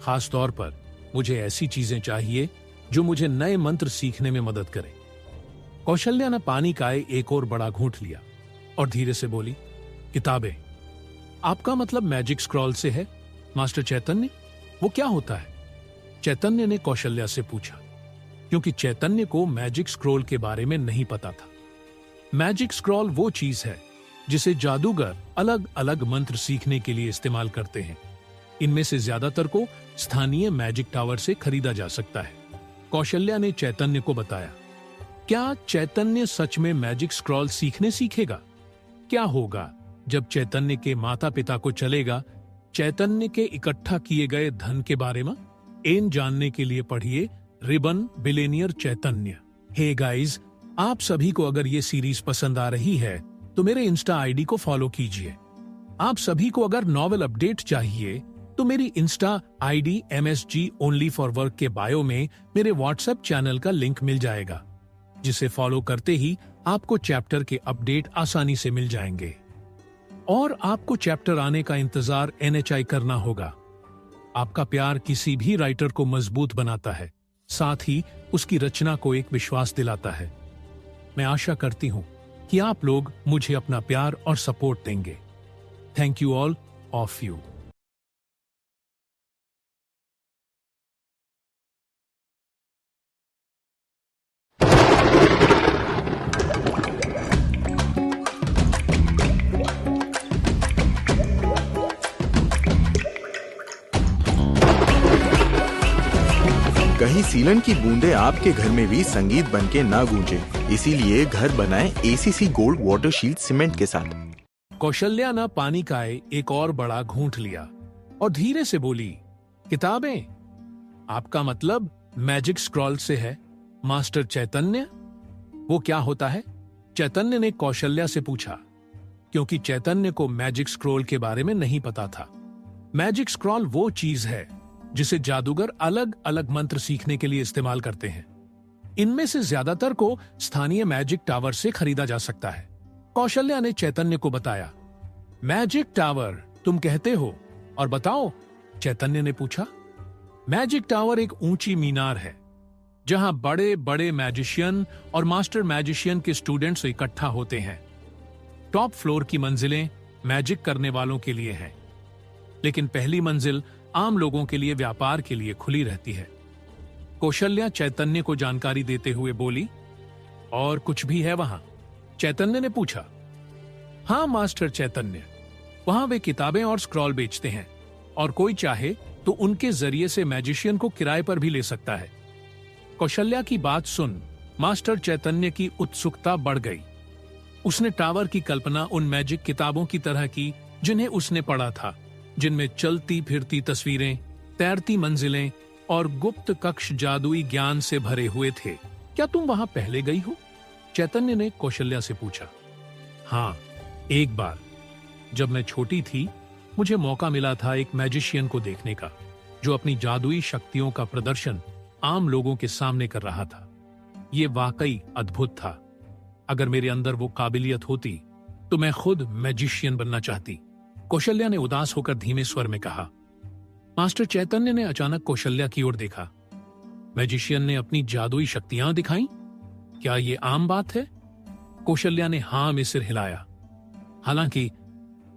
खास तौर पर मुझे ऐसी चीजें चाहिए जो मुझे नए मंत्र सीखने में मदद करे। कौशल्या ने पानी का एक और बड़ा घूंट लिया और धीरे से बोली, किताबें? आपका मतलब मैजिक स्क्रॉल से है मास्टर चैतन्य? वो क्या होता है? चैतन्य ने कौशल्या से पूछा, क्योंकि चैतन्य को मैजिक स्क्रॉल के बारे में नहीं पता था। मैजिक स्क्रॉल वो चीज है जिसे जादूगर अलग अलग मंत्र सीखने के लिए इस्तेमाल करते हैं। इनमें से ज्यादातर को स्थानीय मैजिक टावर से खरीदा जा सकता है, कौशल्या ने चैतन्य को बताया। क्या चैतन्य सच में मैजिक स्क्रॉल सीखेगा? क्या होगा जब चैतन्य के माता पिता को चलेगा चैतन्य के इकट्ठा किए गए धन के बारे में? इन जानने के लिए पढ़िए रिबन बिलियनियर चैतन्य। हे गाइस, आप सभी को अगर ये सीरीज पसंद आ रही है तो मेरे इंस्टा आईडी को फॉलो कीजिए। आप सभी को अगर नॉवेल अपडेट चाहिए तो मेरी Insta ID MSG only for work के बायो में मेरे व्हाट्सएप चैनल का लिंक मिल जाएगा, जिसे फॉलो करते ही आपको चैप्टर के अपडेट आसानी से मिल जाएंगे। और आपको चैप्टर आने का इंतजार NHI करना होगा। आपका प्यार किसी भी राइटर को मजबूत बनाता है, साथ ही उसकी रचना को एक विश्वास दिलाता है। मैं आशा करती हूं कि आप लोग मुझे अपना प्यार और सपोर्ट देंगे। Thank you all of you. कहीं सीलन की बूंदे आपके घर में भी संगीत बनके ना गूंजे, इसीलिए घर बनाएं ACC gold water shield cement के साथ। कौशल्या ने पानी का एक और बड़ा घूंट लिया और धीरे से बोली, किताबें? आपका मतलब मैजिक स्क्रॉल से है, मास्टर चैतन्य? वो क्या होता है? चैतन्य ने कौशल्या से पूछा, क्योंकि चैतन्य को मैजिक स्क्रॉल के बारे में नहीं पता था। मैजिक स्क्रॉल वो चीज है जिसे जादूगर अलग अलग मंत्र सीखने के लिए इस्तेमाल करते हैं। इनमें से ज्यादातर को स्थानीय मैजिक टावर से खरीदा जा सकता है। कौशल्या ने चैतन्य को बताया। मैजिक टावर तुम कहते हो, और बताओ, चैतन्य ने पूछा। मैजिक टावर एक ऊंची मीनार है जहां बड़े बड़े मैजिशियन और मास्टर मैजिशियन के स्टूडेंट्स इकट्ठा होते हैं। टॉप फ्लोर की मंजिलें मैजिक करने वालों के लिए हैं, लेकिन पहली मंजिल आम लोगों के लिए व्यापार के लिए खुली रहती है। कौशल्या चैतन्य को जानकारी देते हुए बोली, और कुछ भी है वहां? चैतन्य ने पूछा। हां मास्टर चैतन्य, वहां वे किताबें और स्क्रॉल बेचते हैं, और कोई चाहे तो उनके जरिए से मैजिशियन को किराए पर भी ले सकता है। कौशल्या की बात सुन मास्टर चैतन्य की उत्सुकता बढ़ गई। उसने टावर की कल्पना उन मैजिक किताबों की तरह की जिन्हें उसने पढ़ा था, जिनमें चलती फिरती तस्वीरें, तैरती मंजिलें और गुप्त कक्ष जादुई ज्ञान से भरे हुए थे। क्या तुम वहां पहले गई हो? चैतन्य ने कौशल्या से पूछा। हाँ, एक बार जब मैं छोटी थी, मुझे मौका मिला था एक मैजिशियन को देखने का, जो अपनी जादुई शक्तियों का प्रदर्शन आम लोगों के सामने कर रहा था। ये वाकई अद्भुत था। अगर मेरे अंदर वो काबिलियत होती तो मैं खुद मैजिशियन बनना चाहती। कौशल्या ने उदास होकर धीमे स्वर में कहा। मास्टर चैतन्य ने अचानक कौशल्या की ओर देखा। मैजिशियन ने अपनी जादुई शक्तियां दिखाई? क्या ये आम बात है? कौशल्या ने हां में सिर हिलाया। हालांकि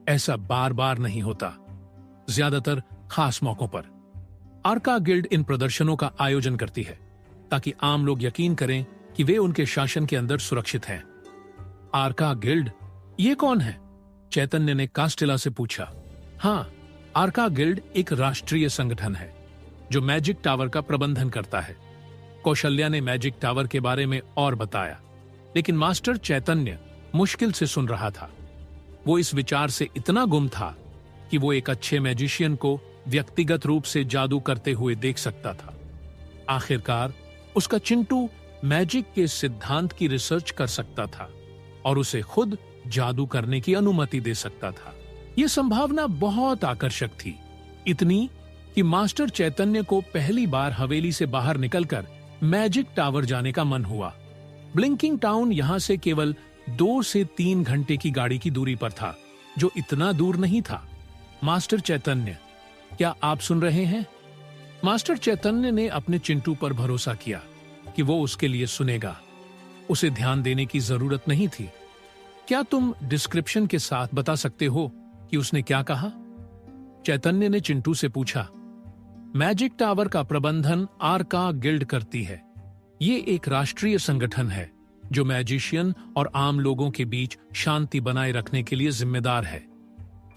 ऐसा बार बार नहीं होता, ज्यादातर खास मौकों पर। आर्का गिल्ड इन प्रदर्शनों का आयोजन करती है ताकि आम लोग यकीन करें कि वे उनके शासन के अंदर सुरक्षित हैं। आर्का गिल्ड? ये कौन है? चैतन्य ने कास्टेला से पूछा। हां, आर्का गिल्ड एक राष्ट्रीय संगठन है जो मैजिक टावर का प्रबंधन करता है। कौशल्या ने मैजिक टावर के बारे में और बताया, लेकिन मास्टर चैतन्य मुश्किल से सुन रहा था। वो इस विचार से इतना गुम था कि वो एक अच्छे मैजिशियन को व्यक्तिगत रूप से जादू करते हुए देख सकता था। आखिरकार उसका चिंटू मैजिक के सिद्धांत की रिसर्च कर सकता था और उसे खुद जादू करने की अनुमति दे सकता था। यह संभावना बहुत आकर्षक थी, इतनी कि मास्टर चैतन्य को पहली बार हवेली से बाहर निकलकर मैजिक टावर जाने का मन हुआ। ब्लिंकिंग टाउन यहां से केवल 2 से 3 घंटे की गाड़ी की दूरी पर था, जो इतना दूर नहीं था। मास्टर चैतन्य, क्या आप सुन रहे हैं? मास्टर चैतन्य ने अपने चिंटू पर भरोसा किया कि वो उसके लिए सुनेगा। उसे ध्यान देने की जरूरत नहीं थी। क्या तुम डिस्क्रिप्शन के साथ बता सकते हो कि उसने क्या कहा? चैतन्य ने चिंटू से पूछा। मैजिक टावर का प्रबंधन आर्का गिल्ड करती है। ये एक राष्ट्रीय संगठन है जो मैजिशियन और आम लोगों के बीच शांति बनाए रखने के लिए जिम्मेदार है।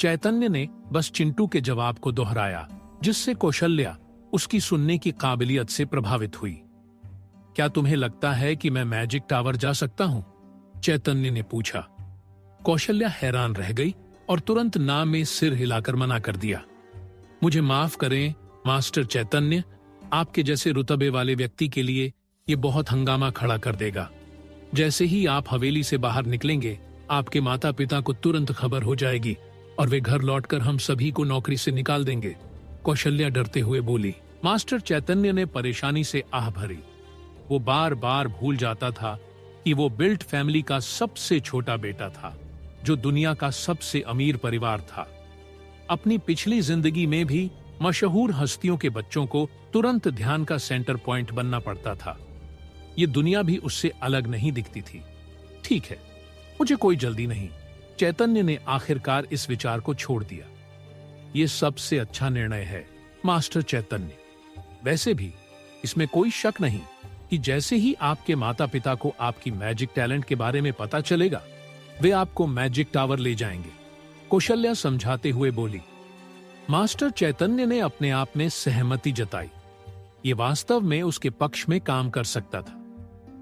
चैतन्य ने बस चिंटू के जवाब को दोहराया, जिससे कौशल्या उसकी सुनने की काबिलियत से प्रभावित हुई। क्या तुम्हें लगता है कि मैं मैजिक टावर जा सकता हूं? चैतन्य ने पूछा। कौशल्या हैरान रह गई और तुरंत ना में सिर हिलाकर मना कर दिया। मुझे माफ करें मास्टर चैतन्य, आपके जैसे रुतबे वाले व्यक्ति के लिए ये बहुत हंगामा खड़ा कर देगा। जैसे ही आप हवेली से बाहर निकलेंगे, आपके माता पिता को तुरंत खबर हो जाएगी और वे घर लौटकर हम सभी को नौकरी से निकाल देंगे। कौशल्या डरते हुए बोली। मास्टर चैतन्य ने परेशानी से आह भरी। वो बार बार भूल जाता था कि वो बिल्ट फैमिली का सबसे छोटा बेटा था। जो दुनिया का सबसे अमीर परिवार था। अपनी पिछली जिंदगी में भी मशहूर हस्तियों के बच्चों को तुरंत ध्यान का सेंटर पॉइंट बनना पड़ता था। ये दुनिया भी उससे अलग नहीं दिखती थी। ठीक है, मुझे कोई जल्दी नहीं। चैतन्य ने आखिरकार इस विचार को छोड़ दिया। ये सबसे अच्छा निर्णय है, मास्टर चैतन्य। वैसे भी इसमें कोई शक नहीं कि जैसे ही आपके माता पिता को आपकी मैजिक टैलेंट के बारे में पता चलेगा, वे आपको मैजिक टावर ले जाएंगे, कौशल्या समझाते हुए बोली। मास्टर चैतन्य ने अपने आप में सहमति जताई। ये वास्तव में उसके पक्ष में काम कर सकता था।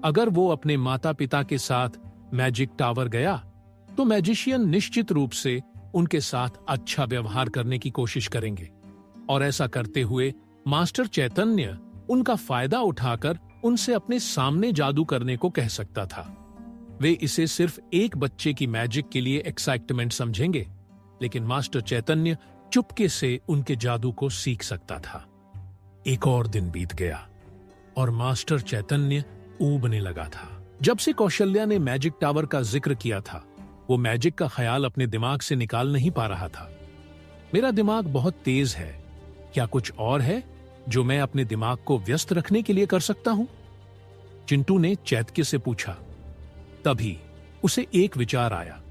अगर वो अपने माता पिता के साथ मैजिक टावर गया तो मैजिशियन निश्चित रूप से उनके साथ अच्छा व्यवहार करने की कोशिश करेंगे, और ऐसा करते हुए मास्टर चैतन्य उनका फायदा उठाकर उनसे अपने सामने जादू करने को कह सकता था। वे इसे सिर्फ एक बच्चे की मैजिक के लिए एक्साइटमेंट समझेंगे, लेकिन मास्टर चैतन्य चुपके से उनके जादू को सीख सकता था। एक और दिन बीत गया और मास्टर चैतन्य ऊबने लगा था। जब से कौशल्या ने मैजिक टावर का जिक्र किया था, वो मैजिक का ख्याल अपने दिमाग से निकाल नहीं पा रहा था। मेरा दिमाग बहुत तेज है, क्या कुछ और है जो मैं अपने दिमाग को व्यस्त रखने के लिए कर सकता हूं? चिंटू ने चैतन्य से पूछा। तभी उसे एक विचार आया।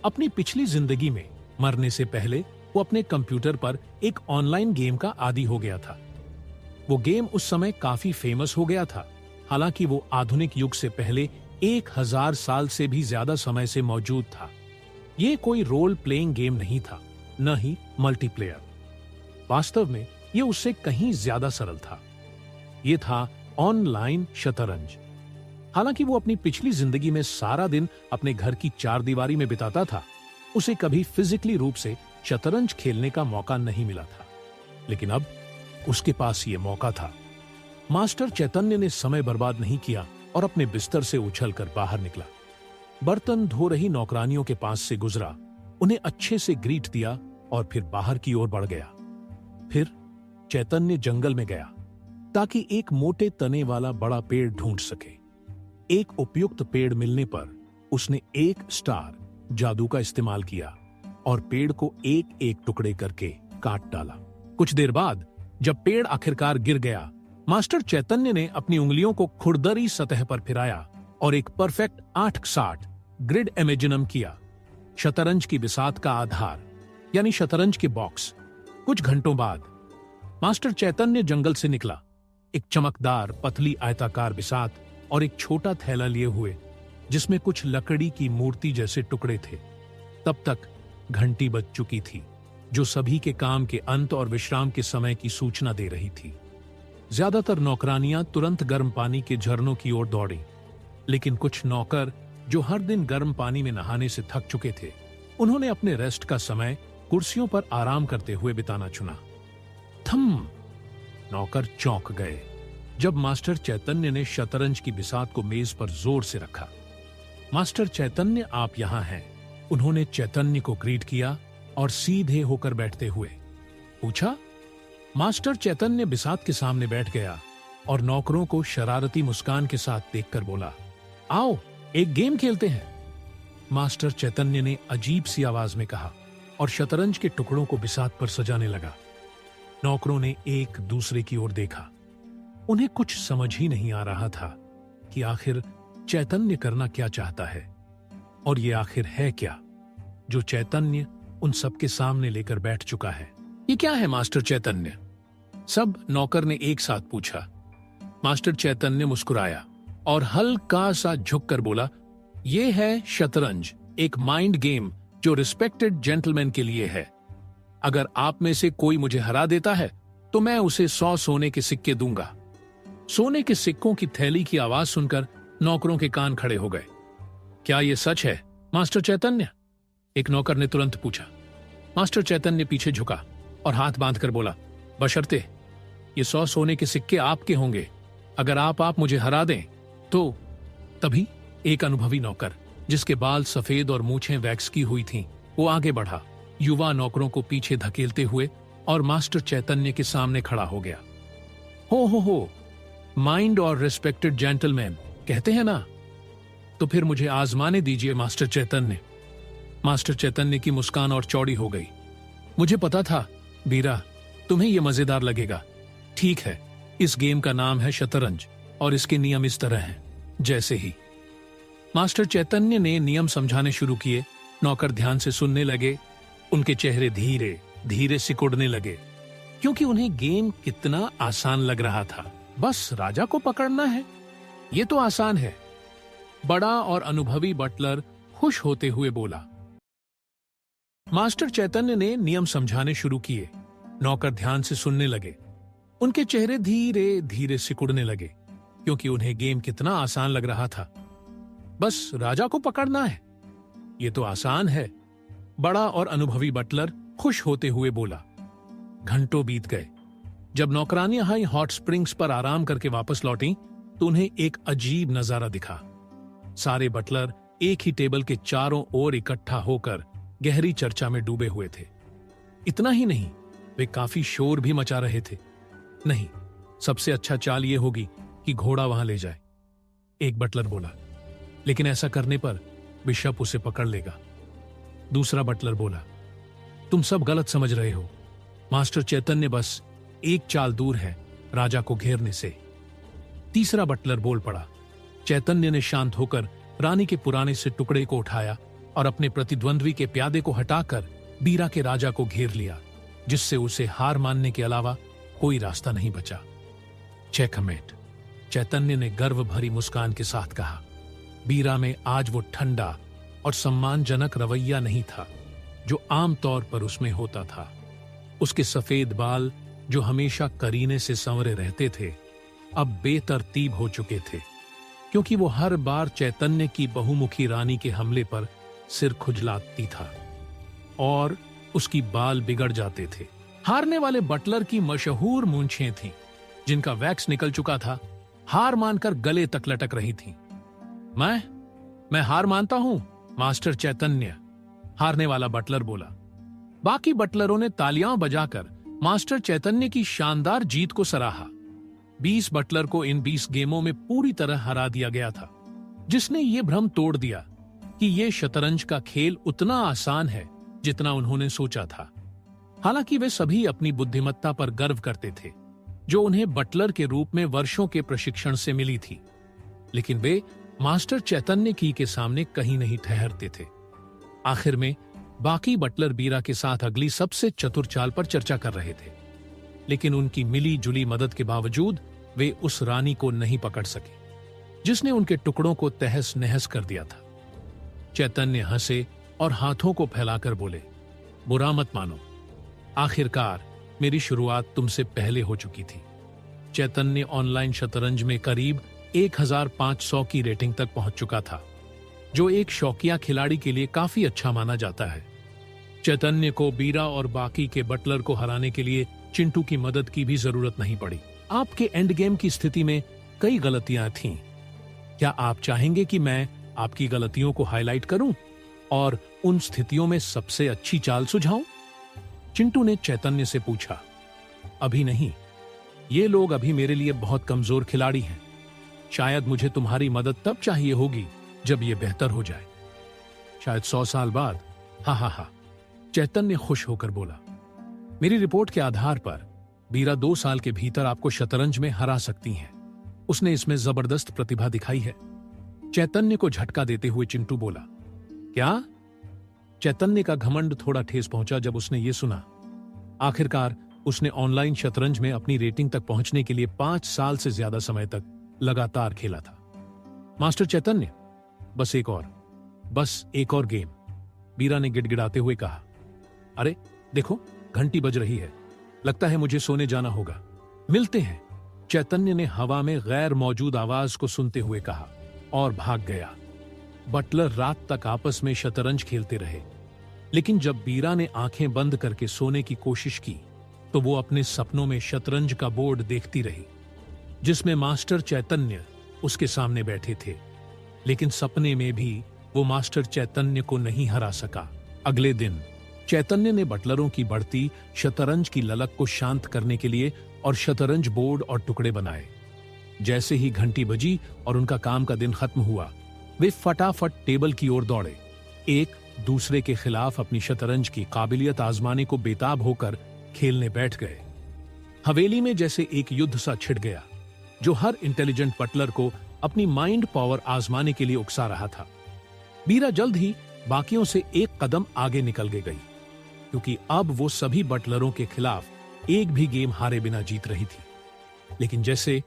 अपनी पिछली जिंदगी में मरने से पहले वो अपने कंप्यूटर पर एक ऑनलाइन गेम का आदी हो गया था। वो गेम उस समय काफी फेमस हो गया था। हालांकि वो आधुनिक युग से पहले 1000 साल से भी ज्यादा समय से मौजूद था। ये कोई रोल प्लेइंग गेम नहीं था, न ही मल्टीप्लेयर। वास्तव में ये उससे कहीं ज्यादा सरल था। ये था ऑनलाइन शतरंज। हालांकि वो अपनी पिछली जिंदगी में सारा दिन अपने घर की चारदीवारी में बिताता था, उसे कभी फिजिकली रूप से शतरंज खेलने का मौका नहीं मिला था। लेकिन अब उसके पास ये मौका था। मास्टर चैतन्य ने समय बर्बाद नहीं किया और अपने बिस्तर से उछलकर बाहर निकला। बर्तन धो रही नौकरानियों के पास से गुजरा, उन्हें अच्छे से ग्रीट दिया और फिर बाहर की ओर बढ़ गया। फिर चैतन्य जंगल में गया ताकि एक मोटे तने वाला बड़ा पेड़ ढूंढ सके। एक उपयुक्त पेड़ मिलने पर उसने एक स्टार जादू का इस्तेमाल किया और पेड़ को एक एक टुकड़े करके काट डाला। कुछ देर बाद जब पेड़ आखिरकार गिर गया, मास्टर चैतन्य ने अपनी उंगलियों को खुरदरी सतह पर फिराया और एक परफेक्ट 860 ग्रिड इमेजिनम किया, शतरंज की बिसात का आधार, यानी शतरंज के बॉक्स। कुछ घंटों बाद मास्टर चैतन्य जंगल से निकला, एक चमकदार पतली आयताकार बिसात और एक छोटा थैला लिए हुए जिसमें कुछ लकड़ी की मूर्ति जैसे टुकड़े थे। तब तक घंटी बज चुकी थी, जो सभी के काम के अंत और विश्राम के समय की सूचना दे रही थी। ज्यादातर नौकरानियां तुरंत गर्म पानी के झरनों की ओर दौड़ी, लेकिन कुछ नौकर जो हर दिन गर्म पानी में नहाने से थक चुके थे, उन्होंने अपने रेस्ट का समय कुर्सियों पर आराम करते हुए बिताना चुना। थम! नौकर चौंक गए जब मास्टर चैतन्य ने शतरंज की बिसात को मेज पर जोर से रखा। मास्टर चैतन्य, आप यहां हैं। उन्होंने चैतन्य को ग्रीट किया और सीधे होकर बैठते हुए पूछा। मास्टर चैतन्य बिसात के सामने बैठ गया और नौकरों को शरारती मुस्कान के साथ देखकर बोला, आओ एक गेम खेलते हैं। मास्टर चैतन्य ने अजीब सी आवाज में कहा और शतरंज के टुकड़ों को बिसात पर सजाने लगा। नौकरों ने एक दूसरे की ओर देखा। उन्हें कुछ समझ ही नहीं आ रहा था कि आखिर चैतन्य करना क्या चाहता है, और ये आखिर है क्या जो चैतन्य उन सबके सामने लेकर बैठ चुका है। ये क्या है मास्टर चैतन्य? सब नौकर ने एक साथ पूछा। मास्टर चैतन्य मुस्कुराया और हल्का सा झुककर बोला, ये है शतरंज, एक माइंड गेम जो रिस्पेक्टेड जेंटलमैन के लिए है। अगर आप में से कोई मुझे हरा देता है तो मैं उसे 100 सोने के सिक्के दूंगा। सोने के सिक्कों की थैली की आवाज सुनकर नौकरों के कान खड़े हो गए। क्या यह सच है मास्टर चैतन्य? एक नौकर ने तुरंत पूछा। मास्टर चैतन्य पीछे झुका और हाथ बांधकर बोला, बशर्ते ये 100 सोने के सिक्के आपके होंगे, अगर आप मुझे हरा दें तो। तभी एक अनुभवी नौकर, जिसके बाल सफेद और मूछें वैक्स की हुई थीं, वो आगे बढ़ा, युवा नौकरों को पीछे धकेलते हुए, और मास्टर चैतन्य के सामने खड़ा हो गया। हो, माइंड और रिस्पेक्टेड जेंटलमैन कहते हैं ना, तो फिर मुझे आजमाने दीजिए मास्टर चैतन्य। मास्टर चैतन्य की मुस्कान और चौड़ी हो गई। मुझे पता था बीरा, तुम्हें यह मजेदार लगेगा। ठीक है, इस गेम का नाम है शतरंज और इसके नियम इस तरह हैं। जैसे ही मास्टर चैतन्य ने नियम समझाने शुरू किए, नौकर ध्यान से सुनने लगे। उनके चेहरे धीरे धीरे सिकुड़ने लगे, क्योंकि उन्हें गेम कितना आसान लग रहा था। बस राजा को पकड़ना है, ये तो आसान है। बड़ा और अनुभवी बटलर खुश होते हुए बोला। मास्टर चैतन्य ने नियम समझाने शुरू किए। नौकर ध्यान से सुनने लगे। उनके चेहरे धीरे धीरे सिकुड़ने लगे, क्योंकि उन्हें गेम कितना आसान लग रहा था। बस राजा को पकड़ना है, ये तो आसान है। बड़ा और अनुभवी बटलर खुश होते हुए बोला। घंटों बीत गए। जब नौकरानियां हाई हॉट स्प्रिंग्स पर आराम करके वापस लौटी तो उन्हें एक अजीब नजारा दिखा। सारे बटलर एक ही टेबल के चारों ओर इकट्ठा होकर गहरी चर्चा में डूबे हुए थे। इतना ही नहीं, वे काफी शोर भी मचा रहे थे। नहीं, सबसे अच्छा चाल यह होगी कि घोड़ा वहां ले जाए, एक बटलर बोला। लेकिन ऐसा करने पर बिशप उसे पकड़ लेगा। दूसरा बटलर बोला, तुम सब गलत समझ रहे हो। मास्टर चैतन्य बस एक चाल दूर है राजा को घेरने से। तीसरा बटलर बोल पड़ा। चैतन्य ने शांत होकर रानी के पुराने से टुकड़े को उठाया और अपने प्रतिद्वंद्वी के प्यादे को हटाकर बीरा के राजा को घेर लिया, जिससे उसे हार मानने के अलावा कोई रास्ता नहीं बचा। चेकमेट, चैतन्य ने गर्व भरी मुस्कान के साथ कहा। बीरा में आज वो ठंडा और सम्मानजनक रवैया नहीं था जो आमतौर पर उसमें होता था। उसके सफेद बाल, जो हमेशा करीने से संवरे रहते थे, अब बेतरतीब हो चुके थे, क्योंकि वो हर बार चैतन्य की बहुमुखी रानी के हमले पर सिर खुजलाती था और उसकी बाल बिगड़ जाते थे। हारने वाले बटलर की मशहूर मूंछें थीं, जिनका वैक्स निकल चुका था, हार मानकर गले तक लटक रही थीं। मैं हार मानता हूं, मास्टर चैतन्य, हारने वाला बटलर बोला। बाकी बटलरों ने तालियां बजाकर मास्टर चैतन्य की शानदार जीत को सराहा। 20 बटलर को इन 20 गेमों में पूरी तरह हरा दिया गया था, जिसने ये भ्रम तोड़ दिया कि ये शतरंज का खेल उतना आसान है जितना उन्होंने सोचा था। हालांकि वे सभी अपनी बुद्धिमत्ता पर गर्व करते थे, जो उन्हें बटलर के रूप में वर्षों के प्रशिक्षण से मिली थी, लेकिन वे मास्टर चैतन्य की के सामने कहीं नहीं ठहरते थे। आखिर में बाकी बटलर बीरा के साथ अगली सबसे चतुर चाल पर चर्चा कर रहे थे, लेकिन उनकी मिली जुली मदद के बावजूद वे उस रानी को नहीं पकड़ सके, जिसने उनके टुकड़ों को तहस नहस कर दिया था। चैतन्य हंसे और हाथों को फैलाकर बोले, बुरा मत मानो, आखिरकार मेरी शुरुआत तुमसे पहले हो चुकी थी। चैतन्य ऑनलाइन शतरंज में करीब 1500 की रेटिंग तक पहुंच चुका था, जो एक शौकिया खिलाड़ी के लिए काफी अच्छा माना जाता है। चैतन्य को बीरा और बाकी के बटलर को हराने के लिए चिंटू की मदद की भी जरूरत नहीं पड़ी। आपके एंड गेम की स्थिति में कई गलतियां थीं। क्या आप चाहेंगे कि मैं आपकी गलतियों को हाईलाइट करूं और उन स्थितियों में सबसे अच्छी चाल सुझाऊं? चिंटू ने चैतन्य से पूछा। अभी नहीं, ये लोग अभी मेरे लिए बहुत कमजोर खिलाड़ी हैं। शायद मुझे तुम्हारी मदद तब चाहिए होगी जब ये बेहतर हो जाए, शायद 100 साल बाद। हा, चैतन्य खुश होकर बोला। मेरी रिपोर्ट के आधार पर बीरा 2 साल के भीतर आपको शतरंज में हरा सकती हैं। उसने इसमें जबरदस्त प्रतिभा दिखाई है। चैतन्य को झटका देते हुए चिंटू बोला। क्या? चैतन्य का घमंड थोड़ा ठेस पहुंचा जब उसने ये सुना। आखिरकार उसने ऑनलाइन शतरंज में अपनी रेटिंग तक पहुंचने के लिए 5 साल से ज्यादा समय तक लगातार खेला था। मास्टर चैतन्य, बस एक और गेम, बीरा ने गिड़गिड़ाते हुए कहा। अरे देखो, घंटी बज रही है, लगता है मुझे सोने जाना होगा। मिलते हैं, चैतन्य ने हवा में गैर मौजूद आवाज को सुनते हुए कहा और भाग गया। बटलर रात तक आपस में शतरंज खेलते रहे, लेकिन जब बीरा ने आंखें बंद करके सोने की कोशिश की तो वो अपने सपनों में शतरंज का बोर्ड देखती रही, जिसमें मास्टर चैतन्य उसके सामने बैठे थे। लेकिन सपने में भी वो मास्टर चैतन्य को नहीं हरा सका। अगले दिन चैतन्य ने बटलरों की बढ़ती शतरंज की ललक को शांत करने के लिए और शतरंज बोर्ड और टुकड़े बनाए। जैसे ही घंटी बजी और उनका काम का दिन खत्म हुआ, वे फटाफट टेबल की ओर दौड़े। 1, दूसरे के खिलाफ अपनी शतरंज की काबिलियत आजमाने को बेताब होकर खेलने बैठ गए। हवेली में जैसे एक युद्ध सा छिड़ गया जो हर इंटेलिजेंट बटलर को अपनी माइंड पावर आजमाने के लिए उकसा रहा था। बीरा जल्द ही बाकियों से एक कदम आगे निकल के गई, क्योंकि अब वो सभी बटलरों के खिलाफ एक भी गेम हारे बिना जीत रही थी। लेकिन जैसे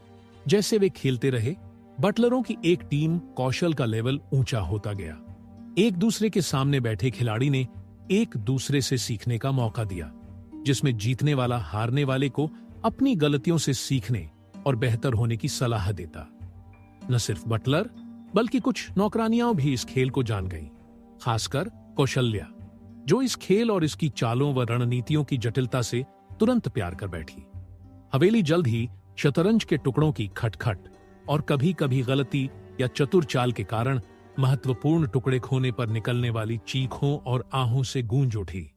जैसे वे खेलते रहे, बटलरों की एक टीम कौशल का लेवल ऊंचा होता गया। एक दूसरे के सामने बैठे खिलाड़ी ने एक दूसरे से सीखने का मौका दिया, जिसमें जीतने वाला हारने वाले को अपनी गलतियों से सीखने और बेहतर होने की सलाह देता। न सिर्फ बटलर बल्कि कुछ नौकरानियां भी इस खेल को जान गईं, खासकर कौशल्या, जो इस खेल और इसकी चालों व रणनीतियों की जटिलता से तुरंत प्यार कर बैठी। हवेली जल्द ही शतरंज के टुकड़ों की खटखट और कभी कभी गलती या चतुर चाल के कारण महत्वपूर्ण टुकड़े खोने पर निकलने वाली चीखों और आहों से गूंज उठी।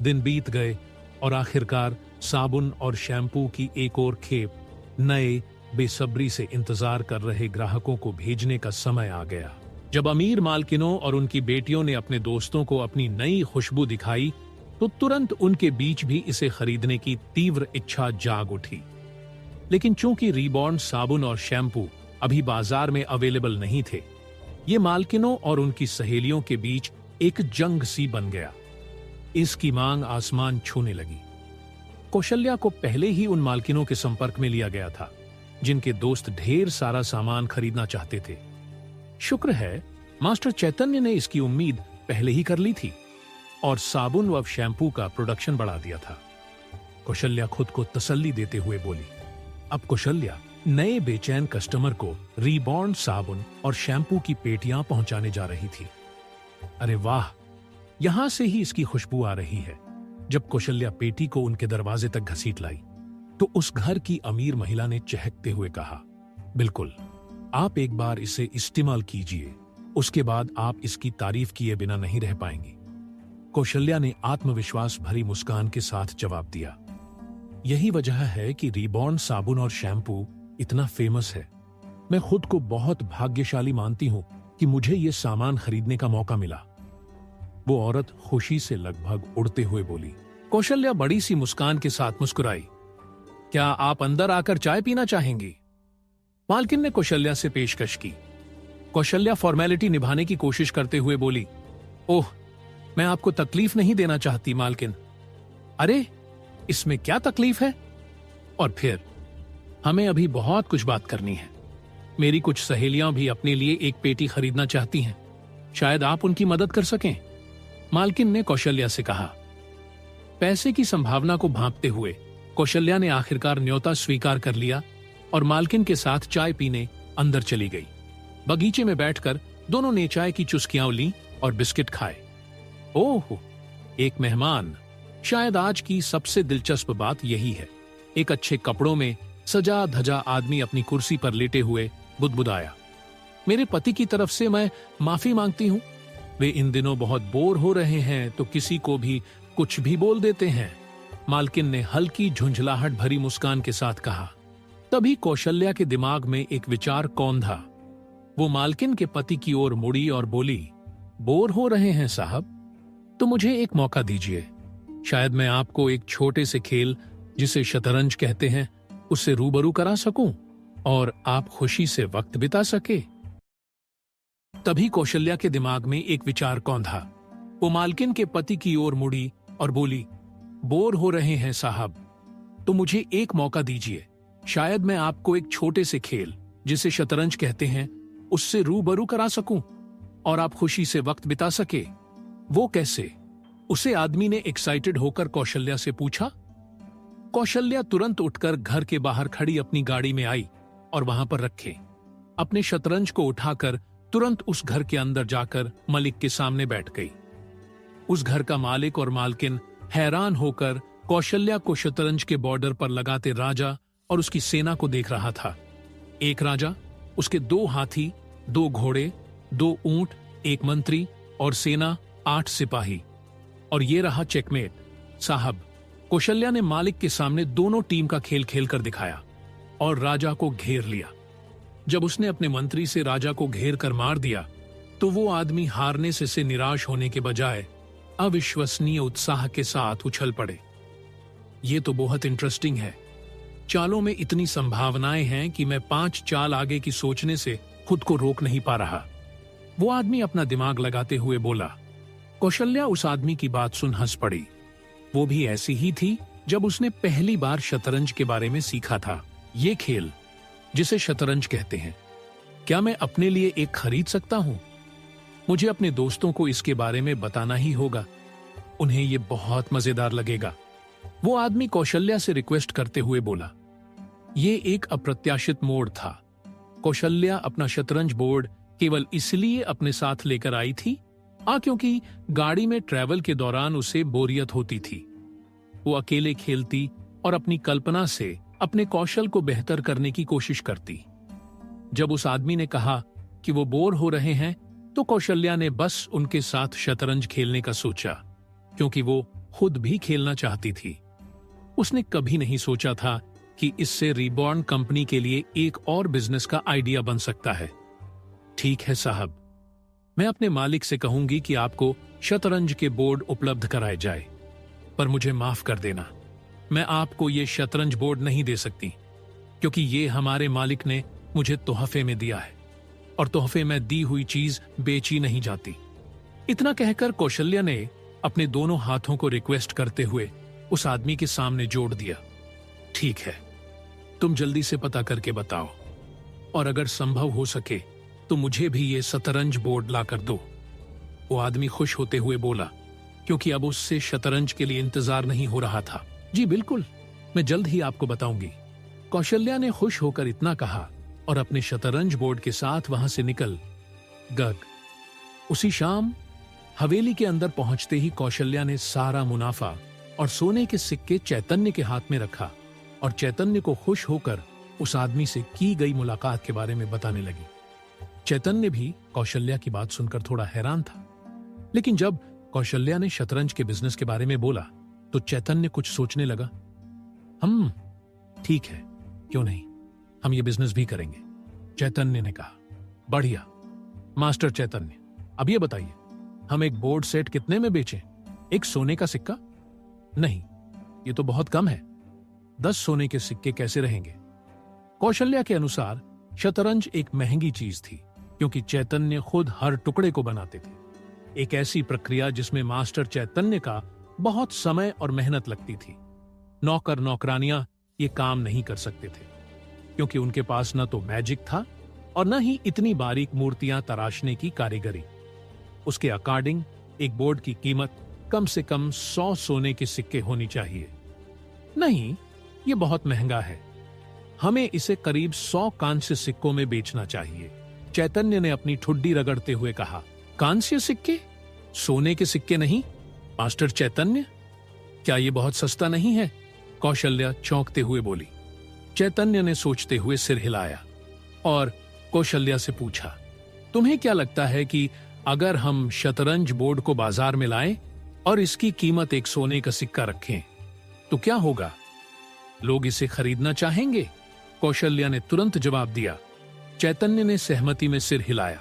दिन बीत गए और आखिरकार साबुन और शैम्पू की एक और खेप नए बेसब्री से इंतजार कर रहे ग्राहकों को भेजने का समय आ गया। जब अमीर मालकिनों और उनकी बेटियों ने अपने दोस्तों को अपनी नई खुशबू दिखाई, तो तुरंत उनके बीच भी इसे खरीदने की तीव्र इच्छा जाग उठी। लेकिन चूंकि रीबॉर्न साबुन और शैम्पू अभी बाजार में अवेलेबल नहीं थे, ये मालकिनों और उनकी सहेलियों के बीच एक जंग सी बन गया। इसकी मांग आसमान छूने लगी। कौशल्या को पहले ही उन मालकिनों के संपर्क में लिया गया था जिनके दोस्त ढेर सारा सामान खरीदना चाहते थे। शुक्र है मास्टर चैतन्य ने इसकी उम्मीद पहले ही कर ली थी और साबुन व शैम्पू का प्रोडक्शन बढ़ा दिया था। कौशल्या खुद को तसल्ली देते हुए बोली, अब कौशल्या नए बेचैन कस्टमर को रीबॉर्न साबुन और शैम्पू की पेटियां पहुंचाने जा रही थी। अरे वाह, यहां से ही इसकी खुशबू आ रही है। जब कौशल्या पेटी को उनके दरवाजे तक घसीट लाई, तो उस घर की अमीर महिला ने चहकते हुए कहा, बिल्कुल, आप एक बार इसे इस्तेमाल कीजिए, उसके बाद आप इसकी तारीफ किए बिना नहीं रह पाएंगी। कौशल्या ने आत्मविश्वास भरी मुस्कान के साथ जवाब दिया, यही वजह है कि रीबॉर्न साबुन और शैम्पू इतना फेमस है। मैं खुद को बहुत भाग्यशाली मानती हूं कि मुझे ये सामान खरीदने का मौका मिला। वो औरत खुशी से लगभग उड़ते हुए बोली। कौशल्या बड़ी सी मुस्कान के साथ मुस्कुराई, क्या आप अंदर आकर चाय पीना चाहेंगी? मालकिन ने कौशल्या से पेशकश की। कौशल्या फॉर्मेलिटी निभाने की कोशिश करते हुए बोली, ओह, मैं आपको तकलीफ नहीं देना चाहती मालकिन। अरे, इसमें क्या तकलीफ है? और फिर हमें अभी बहुत कुछ बात करनी है। मेरी कुछ सहेलियां भी अपने लिए एक पेटी खरीदना चाहती हैं, शायद आप उनकी मदद कर सकें। मालकिन ने कौशल्या से कहा। पैसे की संभावना को भांपते हुए कौशल्या ने आखिरकार न्योता स्वीकार कर लिया और मालकिन के साथ चाय पीने अंदर चली गई। बगीचे में बैठकर दोनों ने चाय की चुस्कियां ली और बिस्किट खाए। ओह, एक मेहमान। शायद आज की सबसे दिलचस्प बात यही है। एक अच्छे कपड़ों में सजा धजा आदमी अपनी कुर्सी पर लेटे हुए बुदबुदाया, मेरे पति की तरफ से मैं माफी मांगती हूं। वे इन दिनों बहुत बोर हो रहे हैं तो किसी को भी कुछ भी बोल देते हैं। मालकिन ने हल्की झुंझलाहट भरी मुस्कान के साथ कहा। तभी कौशल्या के दिमाग में एक विचार कौंधा। वो मालकिन के पति की ओर मुड़ी और बोली, बोर हो रहे हैं साहब, तो मुझे एक मौका दीजिए। शायद मैं आपको एक छोटे से खेल जिसे शतरंज कहते हैं उससे रूबरू करा सकूं और आप खुशी से वक्त बिता सके। तभी कौशल्या के दिमाग में एक विचार कौंधा। वो मालकिन के पति की ओर मुड़ी और बोली, बोर हो रहे हैं साहब, तो मुझे एक मौका दीजिए। शायद मैं आपको एक छोटे से खेल जिसे शतरंज कहते हैं उससे रूबरू करा सकूं और आप खुशी से वक्त बिता सके। वो कैसे? उसे आदमी ने एक्साइटेड होकर कौशल्या से पूछा। कौशल्या तुरंत उठकर घर के बाहर खड़ी अपनी गाड़ी में आई और वहां पर रखे अपने शतरंज को उठाकर तुरंत उस घर के अंदर जाकर मलिक के सामने बैठ गई। उस घर का मालिक और मालकिन हैरान होकर कौशल्या को शतरंज के बॉर्डर पर लगाते राजा और उसकी सेना को देख रहा था। एक राजा, उसके 2 हाथी, 2 घोड़े, 2 ऊंट, 1 मंत्री और सेना 8 सिपाही। और ये रहा चेकमेट। साहब, कौशल्या ने मालिक के सामने दोनों टीम का खेल खेल कर दिखाया और राजा को घेर लिया। जब उसने अपने मंत्री से राजा को घेर कर मार दिया तो वो आदमी हारने से निराश होने के बजाय अविश्वसनीय उत्साह के साथ उछल पड़े। ये तो बहुत इंटरेस्टिंग है। चालों में इतनी संभावनाएं हैं कि मैं 5 चाल आगे की सोचने से खुद को रोक नहीं पा रहा। वो आदमी अपना दिमाग लगाते हुए बोला। कौशल्या उस आदमी की बात सुन हंस पड़ी। वो भी ऐसी ही थी जब उसने पहली बार शतरंज के बारे में सीखा था। ये खेल जिसे शतरंज कहते हैं, क्या मैं अपने लिए एक खरीद सकता हूं? मुझे अपने दोस्तों को इसके बारे में बताना ही होगा। उन्हें ये बहुत मजेदार लगेगा। वो आदमी कौशल्या से रिक्वेस्ट करते हुए बोला। ये एक अप्रत्याशित मोड़ था। कौशल्या अपना शतरंज बोर्ड केवल इसलिए अपने साथ लेकर आई थी क्योंकि गाड़ी में ट्रैवल के दौरान उसे बोरियत होती थी। वो अकेले खेलती और अपनी कल्पना से अपने कौशल को बेहतर करने की कोशिश करती। जब उस आदमी ने कहा कि वो बोर हो रहे हैं, तो कौशल्या ने बस उनके साथ शतरंज खेलने का सोचा, क्योंकि वो खुद भी खेलना चाहती थी। उसने कभी नहीं सोचा था कि इससे रीबॉर्न कंपनी के लिए एक और बिजनेस का आइडिया बन सकता है। ठीक है साहब, मैं अपने मालिक से कहूंगी कि आपको शतरंज के बोर्ड उपलब्ध कराए जाए, पर मुझे माफ कर देना, मैं आपको ये शतरंज बोर्ड नहीं दे सकती, क्योंकि ये हमारे मालिक ने मुझे तोहफे में दिया है और तोहफे में दी हुई चीज बेची नहीं जाती। इतना कहकर कौशल्या ने अपने दोनों हाथों को रिक्वेस्ट करते हुए उस आदमी के सामने जोड़ दिया। ठीक है, तुम जल्दी से पता करके बताओ, और अगर संभव हो सके तो मुझे भी ये शतरंज बोर्ड ला कर दो। वो आदमी खुश होते हुए बोला, क्योंकि अब उससे शतरंज के लिए इंतजार नहीं हो रहा था। जी बिल्कुल, मैं जल्द ही आपको बताऊंगी। कौशल्या ने खुश होकर इतना कहा और अपने शतरंज बोर्ड के साथ वहां से निकल गग। उसी शाम हवेली के अंदर पहुंचते ही कौशल्या ने सारा मुनाफा और सोने के सिक्के चैतन्य के हाथ में रखा और चैतन्य को खुश होकर उस आदमी से की गई मुलाकात के बारे में बताने लगी। चैतन्य भी कौशल्या की बात सुनकर थोड़ा हैरान था, लेकिन जब कौशल्या ने शतरंज के बिजनेस के बारे में बोला तो चैतन्य कुछ सोचने लगा। ठीक है, क्यों नहीं, हम ये बिजनेस भी करेंगे, चैतन्य ने कहा। बढ़िया मास्टर चैतन्य, अब ये बताइए, हम एक बोर्ड सेट कितने में बेचें? एक सोने का सिक्का? नहीं, ये तो बहुत कम है। 10 सोने के सिक्के कैसे रहेंगे? कौशल्या के अनुसार शतरंज एक महंगी चीज थी, क्योंकि चैतन्य खुद हर टुकड़े को बनाते थे। एक ऐसी प्रक्रिया जिसमें मास्टर चैतन्य का बहुत समय और मेहनत लगती थी। नौकर नौकरानियां ये काम नहीं कर सकते थे, क्योंकि उनके पास न तो मैजिक था और न ही इतनी बारीक मूर्तियां तराशने की कारीगरी। उसके अकॉर्डिंग एक बोर्ड की कीमत कम से कम 100 सोने के सिक्के होनी चाहिए। नहीं, ये बहुत महंगा है, हमें इसे करीब 100 कांस्य सिक्कों में बेचना चाहिए, चैतन्य ने अपनी ठुड्डी रगड़ते हुए कहा। कांस्य सिक्के? सोने के सिक्के नहीं? मास्टर चैतन्य, क्या ये बहुत सस्ता नहीं है? कौशल्या चौंकते हुए बोली। चैतन्य ने सोचते हुए सिर हिलाया और कौशल्या से पूछा, तुम्हें क्या लगता है कि अगर हम शतरंज बोर्ड को बाजार में लाएं और इसकी कीमत एक सोने का सिक्का रखें तो क्या होगा? लोग इसे खरीदना चाहेंगे? कौशल्या ने तुरंत जवाब दिया। चैतन्य ने सहमति में सिर हिलाया।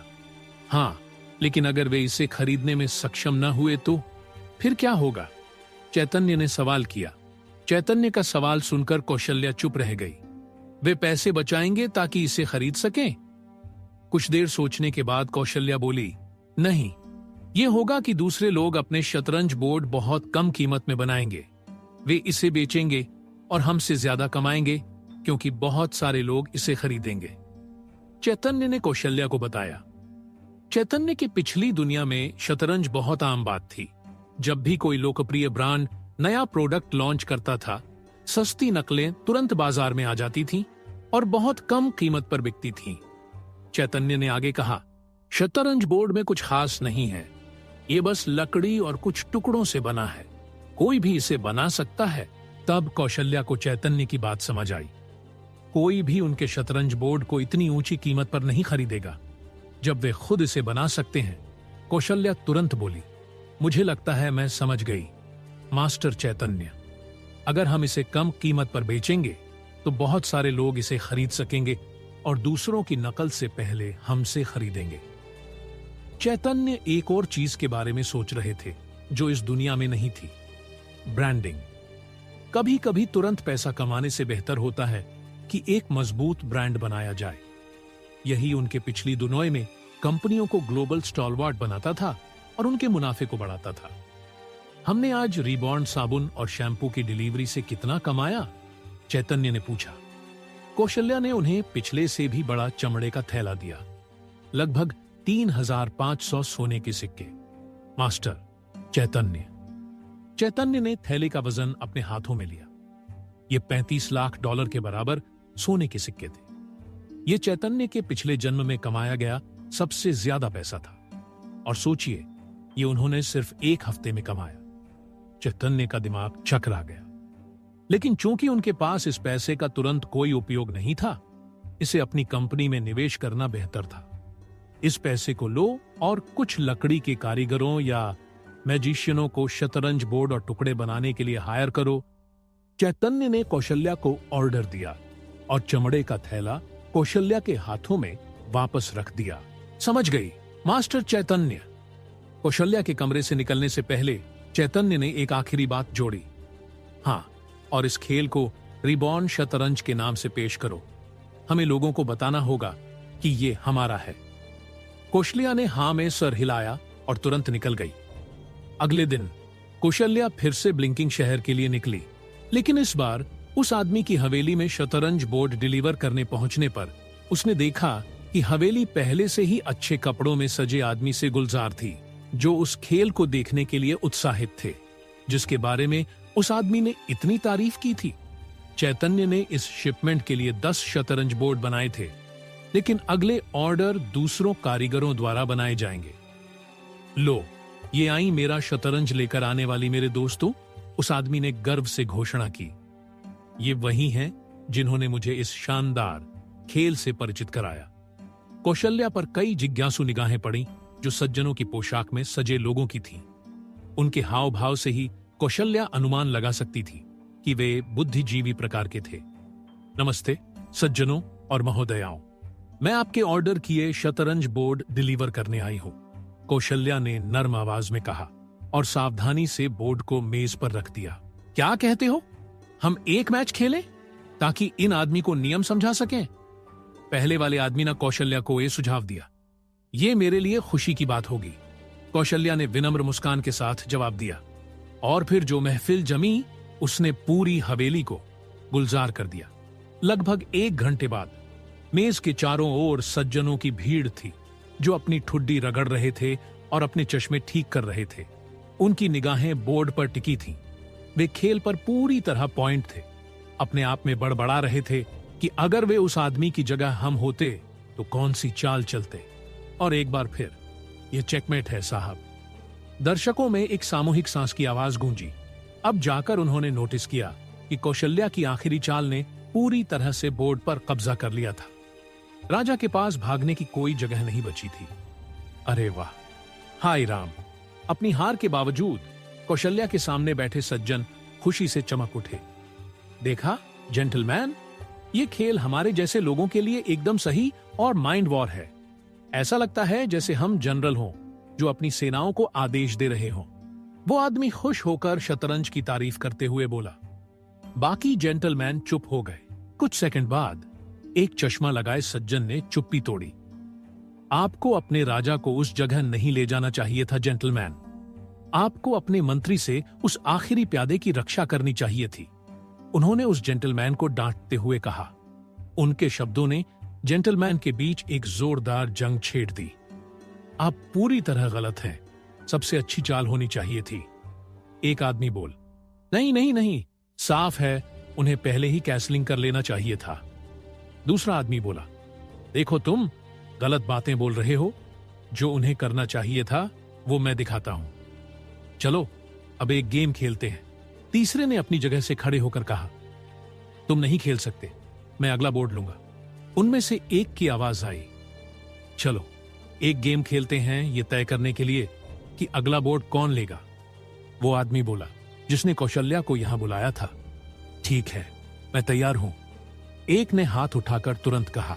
हाँ, लेकिन अगर वे इसे खरीदने में सक्षम न हुए तो फिर क्या होगा? चैतन्य ने सवाल किया। चैतन्य का सवाल सुनकर कौशल्या चुप रह गई। वे पैसे बचाएंगे ताकि इसे खरीद सकें? कुछ देर सोचने के बाद कौशल्या बोली, नहीं, यह होगा कि दूसरे लोग अपने शतरंज बोर्ड बहुत कम कीमत में बनाएंगे। वे इसे बेचेंगे और हमसे ज्यादा कमाएंगे, क्योंकि बहुत सारे लोग इसे खरीदेंगे, चैतन्य ने कौशल्या को बताया। चैतन्य की पिछली दुनिया में शतरंज बहुत आम बात थी। जब भी कोई लोकप्रिय ब्रांड नया प्रोडक्ट लॉन्च करता था, सस्ती नकलें तुरंत बाजार में आ जाती थीं और बहुत कम कीमत पर बिकती थीं। चैतन्य ने आगे कहा, शतरंज बोर्ड में कुछ खास नहीं है, ये बस लकड़ी और कुछ टुकड़ों से बना है, कोई भी इसे बना सकता है। तब कौशल्या को चैतन्य की बात समझ आई। कोई भी उनके शतरंज बोर्ड को इतनी ऊंची कीमत पर नहीं खरीदेगा जब वे खुद इसे बना सकते हैं। कौशल्या तुरंत बोली, मुझे लगता है मैं समझ गई मास्टर चैतन्य, अगर हम इसे कम कीमत पर बेचेंगे तो बहुत सारे लोग इसे खरीद सकेंगे और दूसरों की नकल से पहले हमसे खरीदेंगे। चैतन्य एक और चीज के बारे में सोच रहे थे जो इस दुनिया में नहीं थी, ब्रांडिंग। कभी कभी तुरंत पैसा कमाने से बेहतर होता है कि एक मजबूत ब्रांड बनाया जाए। यही उनके पिछली दुनिया में कंपनियों को ग्लोबल स्टॉलवर्ट बनाता था और उनके मुनाफे को बढ़ाता था। हमने आज रीबॉर्न साबुन और शैम्पू की डिलीवरी से कितना कमाया? चैतन्य ने पूछा। कौशल्या ने उन्हें पिछले से भी बड़ा चमड़े का थैला दिया, लगभग 3,500 सोने के सिक्के। मास्टर, चैतन्य ने थैले का वजन अपने हाथों में लिया। ये $35 लाख के बराबर सोने के सिक्के थे। ये चैतन्य के पिछले जन्म में कमाया गया सबसे ज्यादा पैसा था। और सोचिए, ये उन्होंने सिर्फ एक हफ्ते में कमाया। चैतन्य का दिमाग चकरा गया। लेकिन चूंकि उनके पास इस पैसे का तुरंत कोई उपयोग नहीं था, इसे अपनी कंपनी में निवेश करना बेहतर था। इस पैसे को लो और कुछ लकड़ी के कारीगरों या मैजिशियनों को शतरंज बोर्ड और टुकड़े बनाने के लिए हायर करो। चैतन्य ने कौशल्या को ऑर्डर दिया और चमड़े का थैला कौशल्या के हाथों में वापस रख दिया। समझ गई मास्टर चैतन्य। कौशल्या के कमरे से निकलने से पहले चैतन्य ने एक आखिरी बात जोड़ी। हाँ, और इस खेल को रिबॉर्न शतरंज के नाम से पेश करो। हमें लोगों को बताना होगा कि ये हमारा है। कौशल्या ने हाँ में सर हिलाया और तुरंत निकल गई। अगले दिन कौशल्या फिर से ब्लिंकिंग शहर के लिए निकली, लेकिन इस बार उस आदमी की हवेली में शतरंज बोर्ड डिलीवर करने पहुंचने पर उसने देखा कि हवेली पहले से ही अच्छे कपड़ों में सजे आदमी से गुलजार थी, जो उस खेल को देखने के लिए उत्साहित थे, जिसके बारे में उस आदमी ने इतनी तारीफ की थी। चैतन्य ने इस शिपमेंट के लिए 10 शतरंज बोर्ड बनाए थे, लेकिन अगले ऑर्डर दूसरों कारीगरों द्वारा बनाए जाएंगे। लो, ये आई मेरा शतरंज लेकर आने वाली मेरे दोस्तों, उस आदमी ने गर्व से घोषणा की। ये वही हैं जिन्होंने मुझे इस शानदार खेल से परिचित कराया। कौशल्या पर कई जिज्ञासु निगाहें पड़ी जो सज्जनों की पोशाक में सजे लोगों की थीं। उनके हाव भाव से ही कौशल्या अनुमान लगा सकती थी कि वे बुद्धिजीवी प्रकार के थे। नमस्ते सज्जनों और महोदयाओं, मैं आपके ऑर्डर किए शतरंज बोर्ड डिलीवर करने आई हूं, कौशल्या ने नर्म आवाज में कहा और सावधानी से बोर्ड को मेज पर रख दिया। क्या कहते हो? हम एक मैच खेलें ताकि इन आदमी को नियम समझा सकें? पहले वाले आदमी ने कौशल्या को यह सुझाव दिया। यह मेरे लिए खुशी की बात होगी, कौशल्या ने विनम्र मुस्कान के साथ जवाब दिया। और फिर जो महफिल जमी, उसने पूरी हवेली को गुलजार कर दिया। लगभग 1 घंटे बाद मेज के चारों ओर सज्जनों की भीड़ थी, जो अपनी ठुड्डी रगड़ रहे थे और अपने चश्मे ठीक कर रहे थे। उनकी निगाहें बोर्ड पर टिकी थीं। वे खेल पर पूरी तरह पॉइंट थे। अपने आप में बड़बड़ा रहे थे कि अगर वे उस आदमी की जगह हम होते तो कौन सी चाल चलते। और एक बार फिर, यह चेकमेट है साहब। दर्शकों में एक सामूहिक सांस की आवाज गूंजी। अब जाकर उन्होंने नोटिस किया कि कौशल्या की आखिरी चाल ने पूरी तरह से बोर्ड पर कब्जा कर लिया था। राजा के पास भागने की कोई जगह नहीं बची थी। अरे वाह, हाय राम! अपनी हार के बावजूद कौशल्या के सामने बैठे सज्जन खुशी से चमक उठे। देखा जेंटलमैन, ये खेल हमारे जैसे लोगों के लिए एकदम सही और माइंड वॉर है। ऐसा लगता है जैसे हम जनरल हों जो अपनी सेनाओं को आदेश दे रहे हों। वो आदमी खुश होकर शतरंज की तारीफ करते हुए बोला। बाकी जेंटलमैन चुप हो गए। कुछ सेकंड बाद एक चश्मा लगाए सज्जन ने चुप्पी तोड़ी। आपको अपने राजा को उस जगह नहीं ले जाना चाहिए था जेंटलमैन। आपको अपने मंत्री से उस आखिरी प्यादे की रक्षा करनी चाहिए थी, उन्होंने उस जेंटलमैन को डांटते हुए कहा। उनके शब्दों ने जेंटलमैन के बीच एक जोरदार जंग छेड़ दी। आप पूरी तरह गलत हैं, सबसे अच्छी चाल होनी चाहिए थी। एक आदमी बोल, नहीं नहीं नहीं, साफ है उन्हें पहले ही कैसलिंग कर लेना चाहिए था। दूसरा आदमी बोला, देखो तुम गलत बातें बोल रहे हो, जो उन्हें करना चाहिए था वो मैं दिखाता हूं। चलो अब एक गेम खेलते हैं। तीसरे ने अपनी जगह से खड़े होकर कहा, तुम नहीं खेल सकते, मैं अगला बोर्ड लूंगा। उनमें से एक की आवाज आई, चलो एक गेम खेलते हैं ये तय करने के लिए कि अगला बोर्ड कौन लेगा। वो आदमी बोला जिसने कौशल्या को यहां बुलाया था। ठीक है, मैं तैयार हूं, एक ने हाथ उठाकर तुरंत कहा।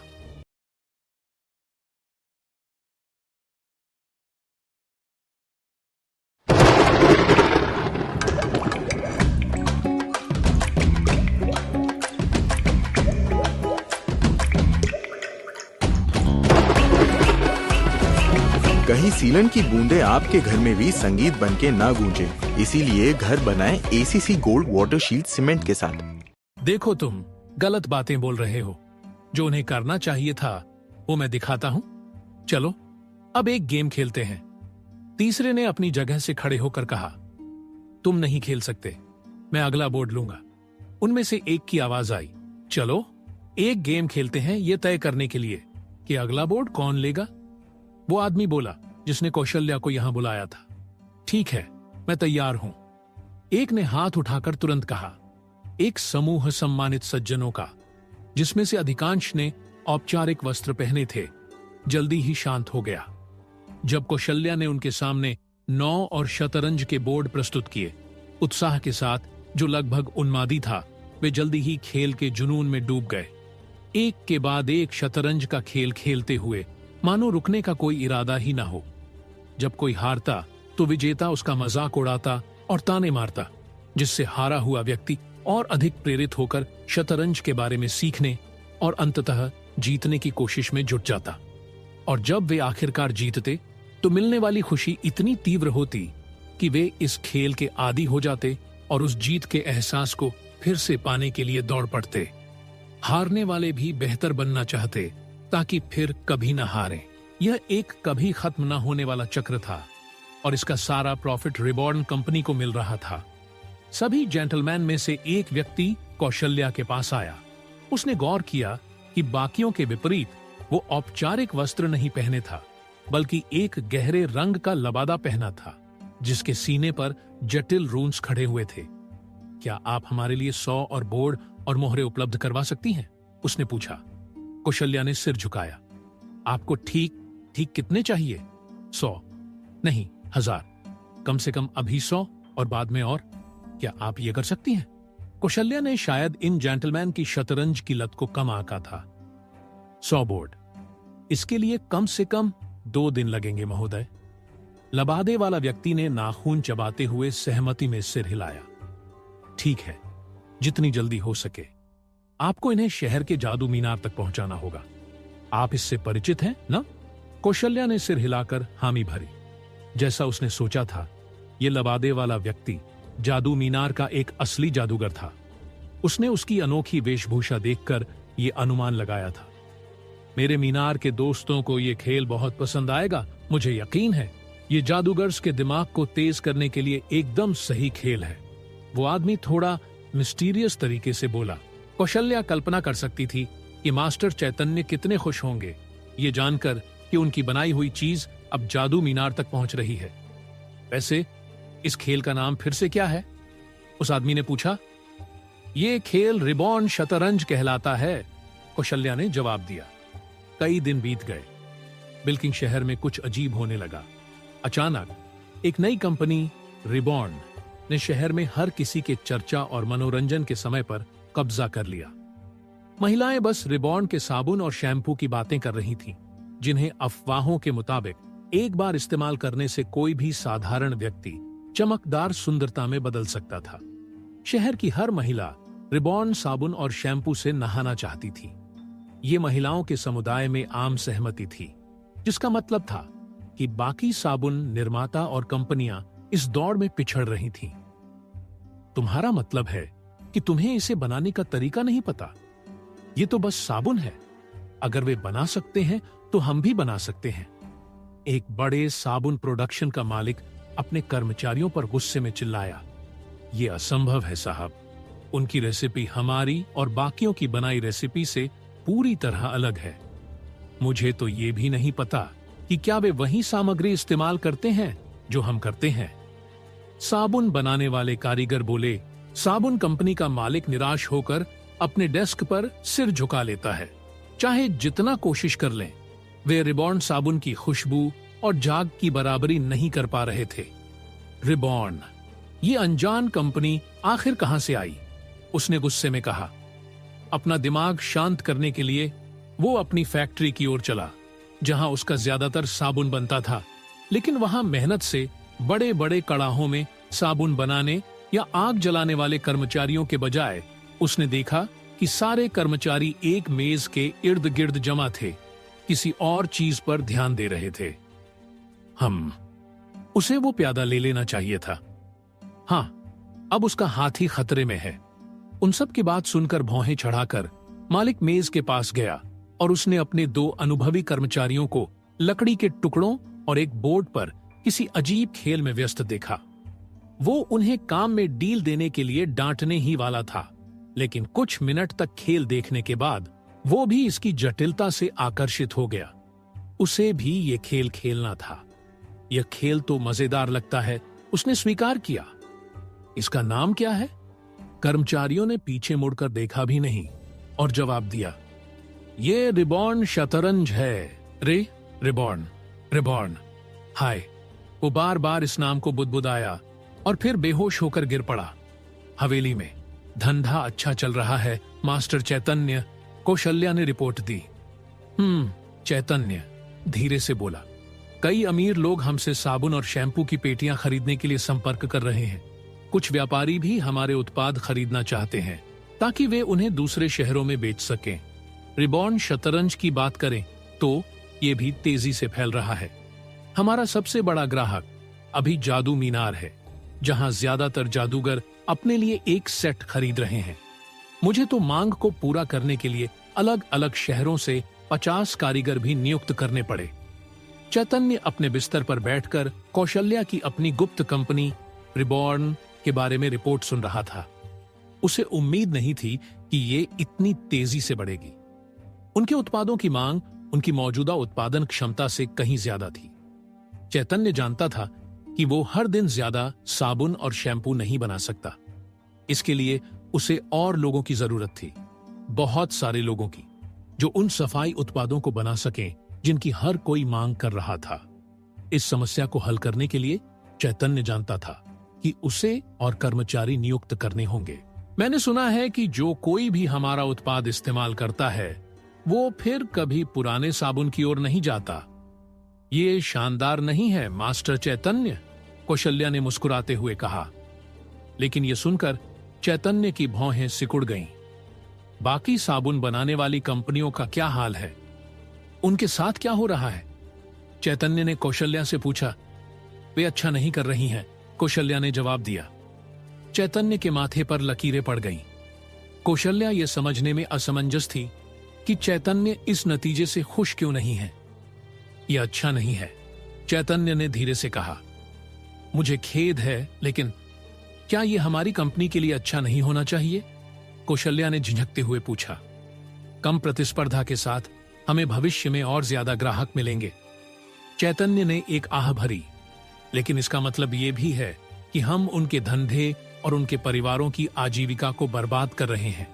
कहीं सीलन की बूंदें आपके घर में भी संगीत बनके ना गूंजे, इसीलिए घर बनाएं ACC gold water shield cement के साथ। देखो तुम गलत बातें बोल रहे हो। जो उन्हें करना चाहिए था वो मैं दिखाता हूं। चलो अब एक गेम खेलते हैं। तीसरे ने अपनी जगह से खड़े होकर कहा, तुम नहीं खेल सकते, मैं अगला बोर्ड लूंगा। उनमें से एक की आवाज आई, चलो एक गेम खेलते हैं ये तय करने के लिए कि अगला बोर्ड कौन लेगा। वो आदमी बोला जिसने कौशल्या को यहां बुलाया था, ठीक है मैं तैयार हूं। एक ने हाथ उठाकर तुरंत कहा। एक समूह सम्मानित सज्जनों का, जिसमें से अधिकांश ने औपचारिक वस्त्र पहने थे, जल्दी ही शांत हो गया जब कौशल्या ने उनके सामने 9 और शतरंज के बोर्ड प्रस्तुत किए। उत्साह के साथ जो लगभग उन्मादी था, वे जल्दी ही खेल के जुनून में डूब गए। एक के बाद एक शतरंज का खेल खेलते हुए मानो रुकने का कोई इरादा ही ना हो। जब कोई हारता तो विजेता उसका मजाक उड़ाता और ताने मारता, जिससे हारा हुआ व्यक्ति और अधिक प्रेरित होकर शतरंज के बारे में सीखने और अंततः जीतने की कोशिश में जुट जाता। और जब वे आखिरकार जीतते तो मिलने वाली खुशी इतनी तीव्र होती कि वे इस खेल के आदी हो जाते और उस जीत के एहसास को फिर से पाने के लिए दौड़ पड़ते। हारने वाले भी बेहतर बनना चाहते ताकि फिर कभी न हारें। यह एक कभी खत्म न होने वाला चक्र था और इसका सारा प्रॉफिट रिबॉर्न कंपनी को मिल रहा था। सभी जेंटलमैन में से एक व्यक्ति कौशल्या के पास आया। उसने गौर किया कि बाकियों के विपरीत वो औपचारिक वस्त्र नहीं पहने था, बल्कि एक गहरे रंग का लबादा पहना था, जिसके सीने पर जटिल रून्स खड़े हुए थे। क्या आप हमारे लिए 100 और बोर्ड और मोहरे उपलब्ध करवा सकती हैं? उसने पूछा। कौशल्या ने सिर झुकाया। आपको ठीक कितने चाहिए? 100 नहीं 1000। कम से कम अभी 100 और बाद में और। क्या आप ये कर सकती हैं? कौशल्या ने शायद इन जेंटलमैन की शतरंज की लत को कम आंका था। 100 बोर्ड, इसके लिए कम से कम 2 दिन लगेंगे महोदय। लबादे वाला व्यक्ति ने नाखून चबाते हुए सहमति में सिर हिलाया। ठीक है, जितनी जल्दी हो सके। आपको इन्हें शहर के जादू मीनार तक पहुंचाना होगा। आप इससे परिचित हैं ना? कौशल्या ने सिर हिलाकर हामी भरी। जैसा उसने सोचा था, यह लबादे वाला व्यक्ति जादू मीनार का एक असली जादूगर था। उसने उसकी अनोखी वेशभूषा देखकर यह अनुमान लगाया था। मेरे मीनार के दोस्तों को यह खेल बहुत पसंद आएगा, मुझे यकीन है। यह जादूगर्स के दिमाग को तेज करने के लिए एकदम सही खेल है। वो आदमी थोड़ा मिस्टीरियस तरीके से बोला। कौशल्या कल्पना कर सकती थी कि मास्टर चैतन्य कितने खुश होंगे ये जानकर कि उनकी बनाई हुई चीज अब जादू मीनार तक पहुंच रही है। वैसे इस खेल का नाम फिर से क्या है? उस आदमी ने पूछा। ये खेल रिबॉर्न शतरंज कहलाता है, कौशल्या ने जवाब दिया। कई दिन बीत गए। बिल्किंग शहर में कुछ अजीब होने लगा। अचानक एक नई कंपनी रिबॉर्न ने शहर में हर किसी के चर्चा और मनोरंजन के समय पर कब्जा कर लिया। महिलाएं बस रिबॉर्न के साबुन और शैम्पू की बातें कर रही थीं, जिन्हें अफवाहों के मुताबिक एक बार इस्तेमाल करने से कोई भी साधारण व्यक्ति चमकदार सुंदरता में बदल सकता था। शहर की हर महिला रिबॉर्न साबुन और शैम्पू से नहाना चाहती थी। ये महिलाओं के समुदाय में आम सहमति थी, जिसका मतलब था कि बाकी साबुन निर्माता और कंपनियां इस दौड़ में पिछड़ रही थीं। तुम्हारा मतलब है कि तुम्हें इसे बनाने का तरीका नहीं पता? ये तो बस साबुन है। अगर वे बना सकते हैं तो हम भी बना सकते हैं। एक बड़े साबुन प्रोडक्शन का मालिक अपने कर्मचारियों पर गुस्से में चिल्लाया। यह असंभव है साहब। उनकी रेसिपी हमारी और बाकियों की बनाई रेसिपी से पूरी तरह अलग है। मुझे तो ये भी नहीं पता कि क्या वे वही सामग्री इस्तेमाल करते हैं जो हम करते हैं। साबुन बनाने वाले कारीगर बोले। साबुन कंपनी का मालिक निराश होकर अपने डेस्क पर सिर झुका लेता है। चाहे जितना कोशिश कर लें, वे रिबॉर्न साबुन की खुशबू और झाग की बराबरी नहीं कर पा रहे थे। रिबॉर्न, ये अनजान कंपनी आखिर कहां से आई? उसने गुस्से में कहा। अपना दिमाग शांत करने के लिए वो अपनी फैक्ट्री की ओर चला, जहां उसका ज्यादातर साबुन बनता था। लेकिन वहां मेहनत से बड़े बड़े कड़ाहों में साबुन बनाने या आग जलाने वाले कर्मचारियों के बजाय उसने देखा कि सारे कर्मचारी एक मेज के इर्द गिर्द जमा थे, किसी और चीज पर ध्यान दे रहे थे। उसे वो प्यादा ले लेना चाहिए था। हाँ, अब उसका हाथ ही खतरे में है। उन सब की बात सुनकर भौहें चढ़ाकर मालिक मेज के पास गया और उसने अपने 2 अनुभवी कर्मचारियों को लकड़ी के टुकड़ों और एक बोर्ड पर किसी अजीब खेल में व्यस्त देखा। वो उन्हें काम में डील देने के लिए डांटने ही वाला था, लेकिन कुछ मिनट तक खेल देखने के बाद वो भी इसकी जटिलता से आकर्षित हो गया। उसे भी ये खेल खेलना था। यह खेल तो मजेदार लगता है, उसने स्वीकार किया। इसका नाम क्या है? कर्मचारियों ने पीछे मुड़कर देखा भी नहीं और जवाब दिया, ये रिबॉर्न शतरंज है। रिबॉर्न। हाय। वो बार बार इस नाम को बुदबुदाया और फिर बेहोश होकर गिर पड़ा। हवेली में धंधा अच्छा चल रहा है मास्टर चैतन्य, कौशल्या ने रिपोर्ट दी। चैतन्य धीरे से बोला, कई अमीर लोग हमसे साबुन और शैम्पू की पेटियां खरीदने के लिए संपर्क कर रहे हैं। कुछ व्यापारी भी हमारे उत्पाद खरीदना चाहते हैं ताकि वे उन्हें दूसरे शहरों में बेच सकें। रिबॉर्न शतरंज की बात करें तो ये भी तेजी से फैल रहा है। हमारा सबसे बड़ा ग्राहक अभी जादू मीनार है, जहां ज्यादातर जादूगर अपने लिए एक सेट खरीद रहे हैं। मुझे तो मांग को पूरा करने के लिए अलग अलग शहरों से 50 कारीगर भी नियुक्त करने पड़े। चैतन्य अपने बिस्तर पर बैठकर कौशल्या की अपनी गुप्त कंपनी रिबॉर्न के बारे में रिपोर्ट सुन रहा था। उसे उम्मीद नहीं थी कि ये इतनी तेजी से बढ़ेगी। उनके उत्पादों की मांग उनकी मौजूदा उत्पादन क्षमता से कहीं ज्यादा थी। चैतन्य जानता था कि वो हर दिन ज्यादा साबुन और शैम्पू नहीं बना सकता। इसके लिए उसे और लोगों की जरूरत थी, बहुत सारे लोगों की, जो उन सफाई उत्पादों को बना सकें जिनकी हर कोई मांग कर रहा था। इस समस्या को हल करने के लिए चैतन्य जानता था कि उसे और कर्मचारी नियुक्त करने होंगे। मैंने सुना है कि जो कोई भी हमारा उत्पाद इस्तेमाल करता है वो फिर कभी पुराने साबुन की ओर नहीं जाता। ये शानदार नहीं है मास्टर चैतन्य, कौशल्या ने मुस्कुराते हुए कहा। लेकिन यह सुनकर चैतन्य की भौहें सिकुड़ गईं। बाकी साबुन बनाने वाली कंपनियों का क्या हाल है? उनके साथ क्या हो रहा है? चैतन्य ने कौशल्या से पूछा। वे अच्छा नहीं कर रही हैं, कौशल्या ने जवाब दिया। चैतन्य के माथे पर लकीरें पड़ गईं। कौशल्या यह समझने में असमंजस थी कि चैतन्य इस नतीजे से खुश क्यों नहीं है। यह अच्छा नहीं है, चैतन्य ने धीरे से कहा। मुझे खेद है, लेकिन क्या यह हमारी कंपनी के लिए अच्छा नहीं होना चाहिए? कौशल्या ने झिझकते हुए पूछा। कम प्रतिस्पर्धा के साथ हमें भविष्य में और ज्यादा ग्राहक मिलेंगे। चैतन्य ने एक आह भरी। लेकिन इसका मतलब यह भी है कि हम उनके धंधे और उनके परिवारों की आजीविका को बर्बाद कर रहे हैं।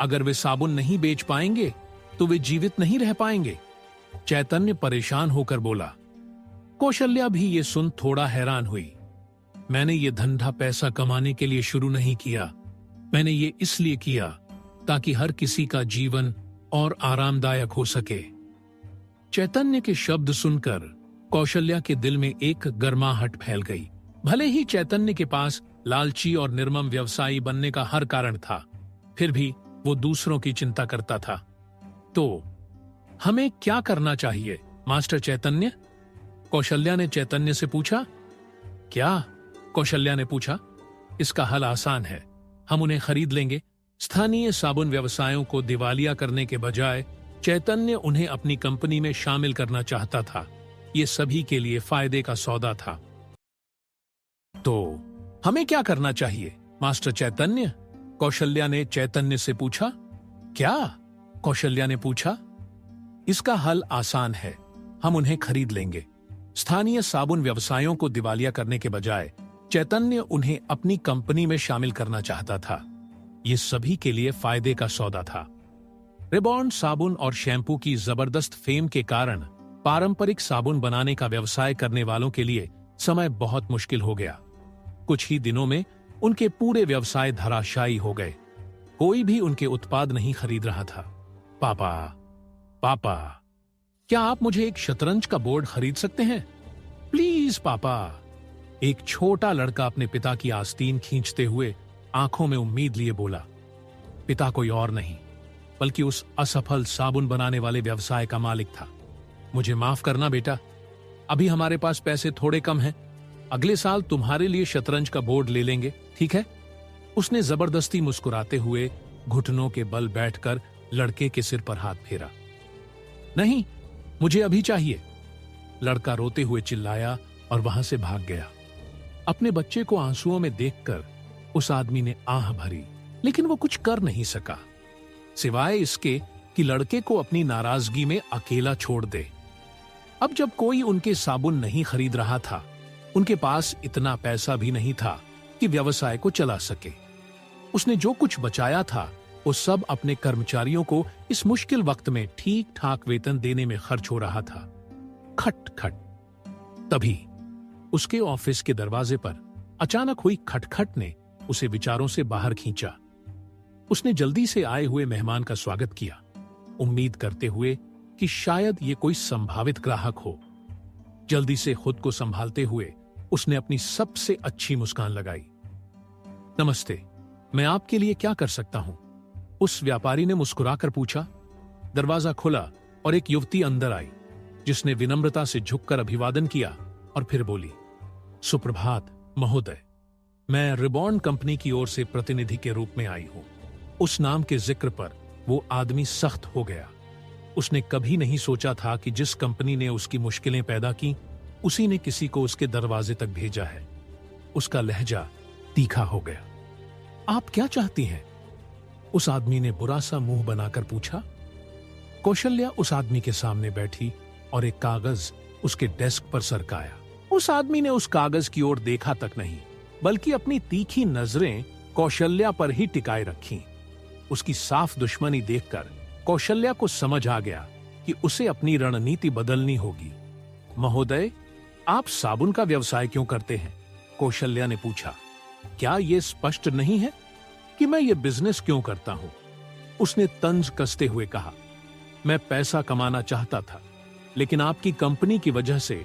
अगर वे साबुन नहीं बेच पाएंगे तो वे जीवित नहीं रह पाएंगे। चैतन्य परेशान होकर बोला। कौशल्या भी ये सुन थोड़ा हैरान हुई। मैंने ये धंधा पैसा कमाने के लिए शुरू नहीं किया, मैंने ये इसलिए किया ताकि हर किसी का जीवन और आरामदायक हो सके। चैतन्य के शब्द सुनकर कौशल्या के दिल में एक गर्माहट फैल गई। भले ही चैतन्य के पास लालची और निर्मम व्यवसायी बनने का हर कारण था, फिर भी वो दूसरों की चिंता करता था। तो हमें क्या करना चाहिए मास्टर चैतन्य? कौशल्या ने चैतन्य से पूछा। क्या? कौशल्या ने पूछा। इसका हल आसान है, हम उन्हें खरीद लेंगे। स्थानीय साबुन व्यवसायों को दिवालिया करने के बजाय चैतन्य उन्हें अपनी कंपनी में शामिल करना चाहता था। ये सभी के लिए फायदे का सौदा था। तो हमें क्या करना चाहिए मास्टर चैतन्य? कौशल्या ने चैतन्य से पूछा। क्या? कौशल्या ने पूछा। इसका हल आसान है, हम उन्हें खरीद लेंगे। स्थानीय साबुन व्यवसायों को दिवालिया करने के बजाय चैतन्य उन्हें अपनी कंपनी में शामिल करना चाहता था। ये सभी के लिए फायदे का सौदा था। रिबॉर्न साबुन और शैम्पू की जबरदस्त फेम के कारण पारंपरिक साबुन बनाने का व्यवसाय करने वालों के लिए समय बहुत मुश्किल हो गया। कुछ ही दिनों में उनके पूरे व्यवसाय धराशायी हो गए। कोई भी उनके उत्पाद नहीं खरीद रहा था। पापा, क्या आप मुझे एक शतरंज का बोर्ड खरीद सकते हैं? प्लीज पापा। एक छोटा लड़का अपने पिता की आस्तीन खींचते हुए आंखों में उम्मीद लिए बोला। पिता कोई और नहीं बल्कि उस असफल साबुन बनाने वाले व्यवसाय का मालिक था। मुझे माफ करना बेटा, अभी हमारे पास पैसे थोड़े कम हैं। अगले साल तुम्हारे लिए शतरंज का बोर्ड ले लेंगे, ठीक है? उसने जबरदस्ती मुस्कुराते हुए घुटनों के बल बैठकर लड़के के सिर पर हाथ फेरा। नहीं, मुझे अभी चाहिए, लड़का रोते हुए चिल्लाया और वहां से भाग गया। अपने बच्चे को आंसुओं में देखकर उस आदमी ने आह भरी, लेकिन वो कुछ कर नहीं सका सिवाय इसके कि लड़के को अपनी नाराजगी में अकेला छोड़ दे। अब जब कोई उनके साबुन नहीं खरीद रहा था, उनके पास इतना पैसा भी नहीं था कि व्यवसाय को चला सके। उसने जो कुछ बचाया था वो सब अपने कर्मचारियों को इस मुश्किल वक्त में ठीक ठाक वेतन देने में खर्च हो रहा था। खट खट। तभी उसके ऑफिस के दरवाजे पर अचानक हुई खटखट ने उसे विचारों से बाहर खींचा। उसने जल्दी से आए हुए मेहमान का स्वागत किया, उम्मीद करते हुए कि शायद ये कोई संभावित ग्राहक हो। जल्दी से खुद को संभालते हुए उसने अपनी सबसे अच्छी मुस्कान लगाई। नमस्ते, मैं आपके लिए क्या कर सकता हूं? उस व्यापारी ने मुस्कुराकर पूछा। दरवाजा खुला और एक युवती अंदर आई, जिसने विनम्रता से झुककर अभिवादन किया और फिर बोली, सुप्रभात महोदय, मैं रिबॉर्न कंपनी की ओर से प्रतिनिधि के रूप में आई हूं। उस नाम के जिक्र पर वो आदमी सख्त हो गया। उसने कभी नहीं सोचा था कि जिस कंपनी ने उसकी मुश्किलें पैदा की, उसी ने किसी को उसके दरवाजे तक भेजा है। उसका लहजा तीखा हो गया। आप क्या चाहती हैं? उस आदमी ने बुरा सा मुंह बनाकर पूछा। कौशल्या उस आदमी के सामने बैठी और एक कागज उसके डेस्क पर सरकाया। उस आदमी ने उस कागज की ओर देखा तक नहीं, बल्कि अपनी तीखी नजरें कौशल्या पर ही टिकाए रखीं। उसकी साफ दुश्मनी देखकर कौशल्या को समझ आ गया कि उसे अपनी रणनीति बदलनी होगी। महोदय, आप साबुन का व्यवसाय क्यों करते हैं? कौशल्या ने पूछा। क्या यह स्पष्ट नहीं है कि मैं ये बिजनेस क्यों करता हूं? उसने तंज कसते हुए कहा। मैं पैसा कमाना चाहता था, लेकिन आपकी कंपनी की वजह से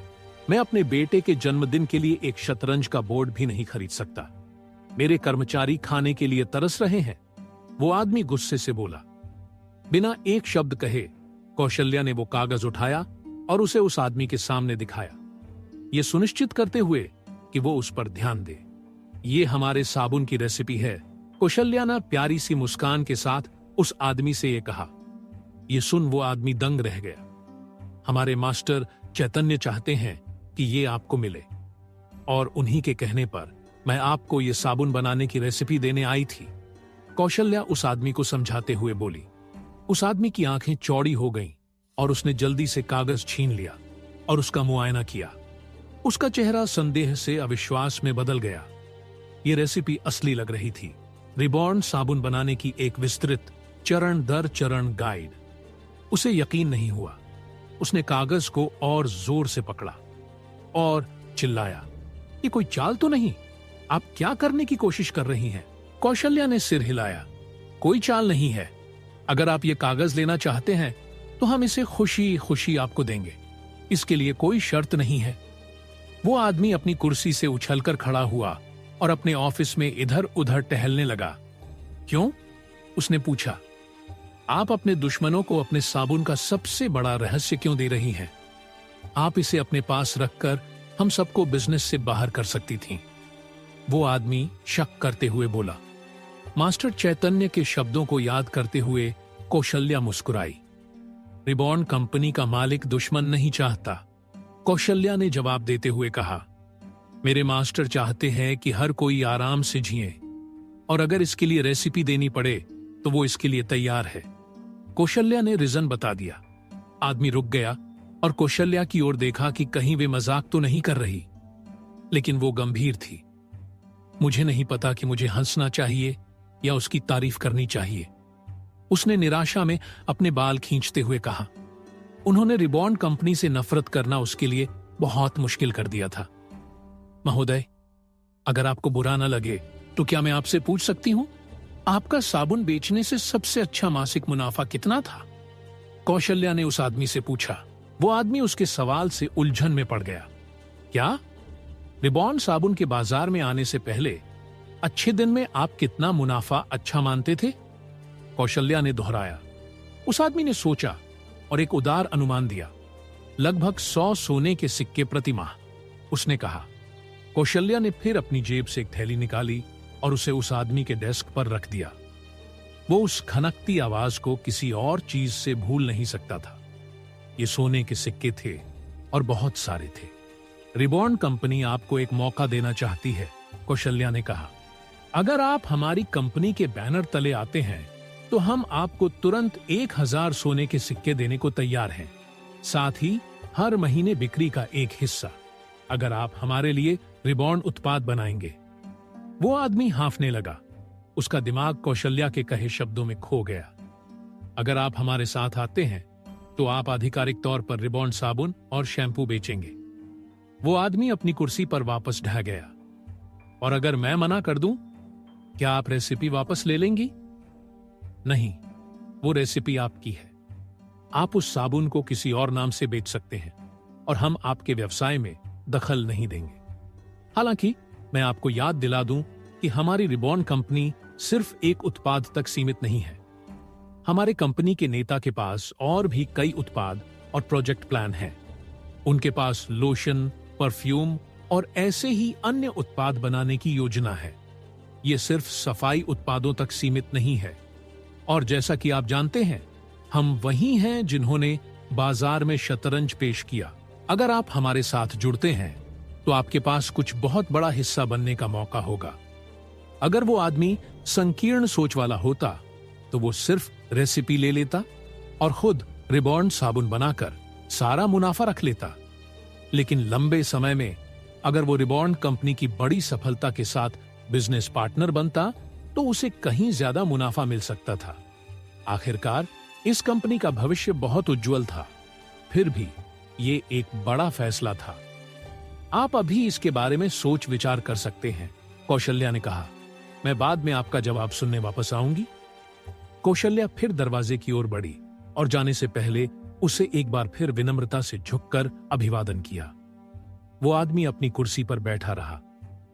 मैं अपने बेटे के जन्मदिन के लिए एक शतरंज का बोर्ड भी नहीं खरीद सकता। मेरे कर्मचारी खाने के लिए तरस रहे हैं। वो आदमी गुस्से से बोला। बिना एक शब्द कहे कौशल्या ने वो कागज उठाया और उसे उस आदमी के सामने दिखाया, ये सुनिश्चित करते हुए कि वो उस पर ध्यान दे। ये हमारे साबुन की रेसिपी है। कौशल्या ने प्यारी सी मुस्कान के साथ उस आदमी से ये कहा। ये सुन वो आदमी दंग रह गया। हमारे मास्टर चैतन्य चाहते हैं कि ये आपको मिले, और उन्हीं के कहने पर मैं आपको ये साबुन बनाने की रेसिपी देने आई थी। कौशल्या उस आदमी को समझाते हुए बोली। उस आदमी की आंखें चौड़ी हो गईं और उसने जल्दी से कागज छीन लिया और उसका मुआयना किया। उसका चेहरा संदेह से अविश्वास में बदल गया। ये रेसिपी असली लग रही थी। रिबॉर्न साबुन बनाने की एक विस्तृत चरण दर चरण गाइड। उसे यकीन नहीं हुआ। उसने कागज को और जोर से पकड़ा और चिल्लाया, ये कोई चाल तो नहीं? आप क्या करने की कोशिश कर रही हैं? कौशल्या ने सिर हिलाया। कोई चाल नहीं है। अगर आप ये कागज लेना चाहते हैं तो हम इसे खुशी खुशी आपको देंगे। इसके लिए कोई शर्त नहीं है। वो आदमी अपनी कुर्सी से उछलकर खड़ा हुआ और अपने ऑफिस में इधर उधर टहलने लगा। क्यों? उसने पूछा। आप अपने दुश्मनों को अपने साबुन का सबसे बड़ा रहस्य क्यों दे रही हैं? आप इसे अपने पास रखकर हम सबको बिजनेस से बाहर कर सकती थीं। वो आदमी शक करते हुए बोला। मास्टर चैतन्य के शब्दों को याद करते हुए कौशल्या मुस्कुराई। रिबॉर्न कंपनी का मालिक दुश्मन नहीं चाहता, कौशल्या ने जवाब देते हुए कहा। मेरे मास्टर चाहते हैं कि हर कोई आराम से जिए, और अगर इसके लिए रेसिपी देनी पड़े तो वो इसके लिए तैयार है। कौशल्या ने रीजन बता दिया। आदमी रुक गया और कौशल्या की ओर देखा कि कहीं वे मजाक तो नहीं कर रही, लेकिन वो गंभीर थी। मुझे नहीं पता कि मुझे हंसना चाहिए या उसकी तारीफ करनी चाहिए, उसने निराशा में अपने बाल खींचते हुए कहा। उन्होंने रिबॉर्न कंपनी से नफरत करना उसके लिए बहुत मुश्किल कर दिया था। महोदय, अगर आपको बुरा न लगे तो क्या मैं आपसे पूछ सकती हूं, आपका साबुन बेचने से सबसे अच्छा मासिक मुनाफा कितना था? कौशल्या ने उस आदमी से पूछा। वो आदमी उसके सवाल से उलझन में पड़ गया। क्या? रिबॉर्न साबुन के बाजार में आने से पहले अच्छे दिन में आप कितना मुनाफा अच्छा मानते थे? कौशल्या ने दोहराया। उस आदमी ने सोचा और एक उदार अनुमान दिया। लगभग 100 सोने के सिक्के प्रति माह, उसने कहा। कौशल्या ने फिर अपनी जेब से एक थैली निकाली और उसे उस आदमी के डेस्क पर रख दिया। वो उस खनकती आवाज को किसी और चीज से भूल नहीं सकता था। ये सोने के सिक्के थे और बहुत सारे थे। रिबॉर्न कंपनी आपको एक मौका देना चाहती है, कौशल्या ने कहा। अगर आप हमारी कंपनी के बैनर तले आते हैं तो हम आपको तुरंत 1000 सोने के सिक्के देने को तैयार हैं, साथ ही हर महीने बिक्री का एक हिस्सा, अगर आप हमारे लिए रिबॉर्न उत्पाद बनाएंगे। वो आदमी हांफने लगा। उसका दिमाग कौशल्या के कहे शब्दों में खो गया। अगर आप हमारे साथ आते हैं तो आप आधिकारिक तौर पर रिबॉर्न साबुन और शैम्पू बेचेंगे। वो आदमी अपनी कुर्सी पर वापस ढह गया। और अगर मैं मना कर दूं, क्या आप रेसिपी वापस ले लेंगी? नहीं, वो रेसिपी आपकी है। आप उस साबुन को किसी और नाम से बेच सकते हैं और हम आपके व्यवसाय में दखल नहीं देंगे। हालांकि मैं आपको याद दिला दूं कि हमारी रिबॉर्न कंपनी सिर्फ एक उत्पाद तक सीमित नहीं है। हमारे कंपनी के नेता के पास और भी कई उत्पाद और प्रोजेक्ट प्लान हैं। उनके पास लोशन, परफ्यूम और ऐसे ही अन्य उत्पाद बनाने की योजना है। ये सिर्फ सफाई उत्पादों तक सीमित नहीं है। और जैसा कि आप जानते हैं, हम वही हैं जिन्होंने बाजार में शतरंज पेश किया। अगर आप हमारे साथ जुड़ते हैं तो आपके पास कुछ बहुत बड़ा हिस्सा बनने का मौका होगा। अगर वो आदमी संकीर्ण सोच वाला होता तो वो सिर्फ रेसिपी ले लेता और खुद रिबॉर्न साबुन बनाकर सारा मुनाफा रख लेता। लेकिन लंबे समय में अगर वो रिबॉर्न कंपनी की बड़ी सफलता के साथ बिजनेस पार्टनर बनता तो उसे कहीं ज्यादा मुनाफा मिल सकता था। आखिरकार इस कंपनी का भविष्य बहुत उज्जवल था। फिर भी ये एक बड़ा फैसला था। आप अभी इसके बारे में सोच विचार कर सकते हैं, कौशल्या ने कहा। मैं बाद में आपका जवाब सुनने वापस आऊंगी। कौशल्या फिर दरवाजे की ओर बढ़ी और जाने से पहले उसे एक बार फिर विनम्रता से झुककर अभिवादन किया। वो आदमी अपनी कुर्सी पर बैठा रहा,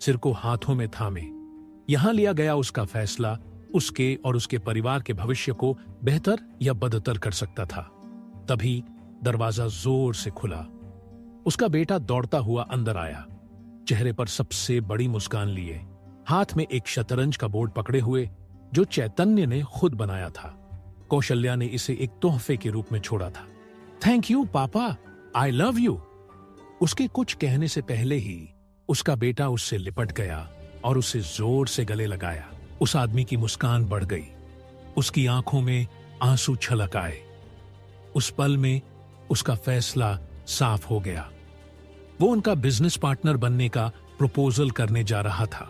सिर को हाथों में थामे। यहां लिया गया उसका फैसला उसके और उसके परिवार के भविष्य को बेहतर या बदतर कर सकता था। तभी दरवाजा जोर से खुला। उसका बेटा दौड़ता हुआ अंदर आया, चेहरे पर सबसे बड़ी मुस्कान लिए, हाथ में एक शतरंज का बोर्ड पकड़े हुए जो चैतन्य ने खुद बनाया था। कौशल्या ने इसे एक तोहफे के रूप में छोड़ा था। थैंक यू पापा, आई लव यू। उसके कुछ कहने से पहले ही उसका बेटा उससे लिपट गया और उसे जोर से गले लगाया। उस आदमी की मुस्कान बढ़ गई, उसकी आंखों में आंसू छलक आए। उस पल में उसका फैसला साफ हो गया। वो उनका बिजनेस पार्टनर बनने का प्रपोजल करने जा रहा था।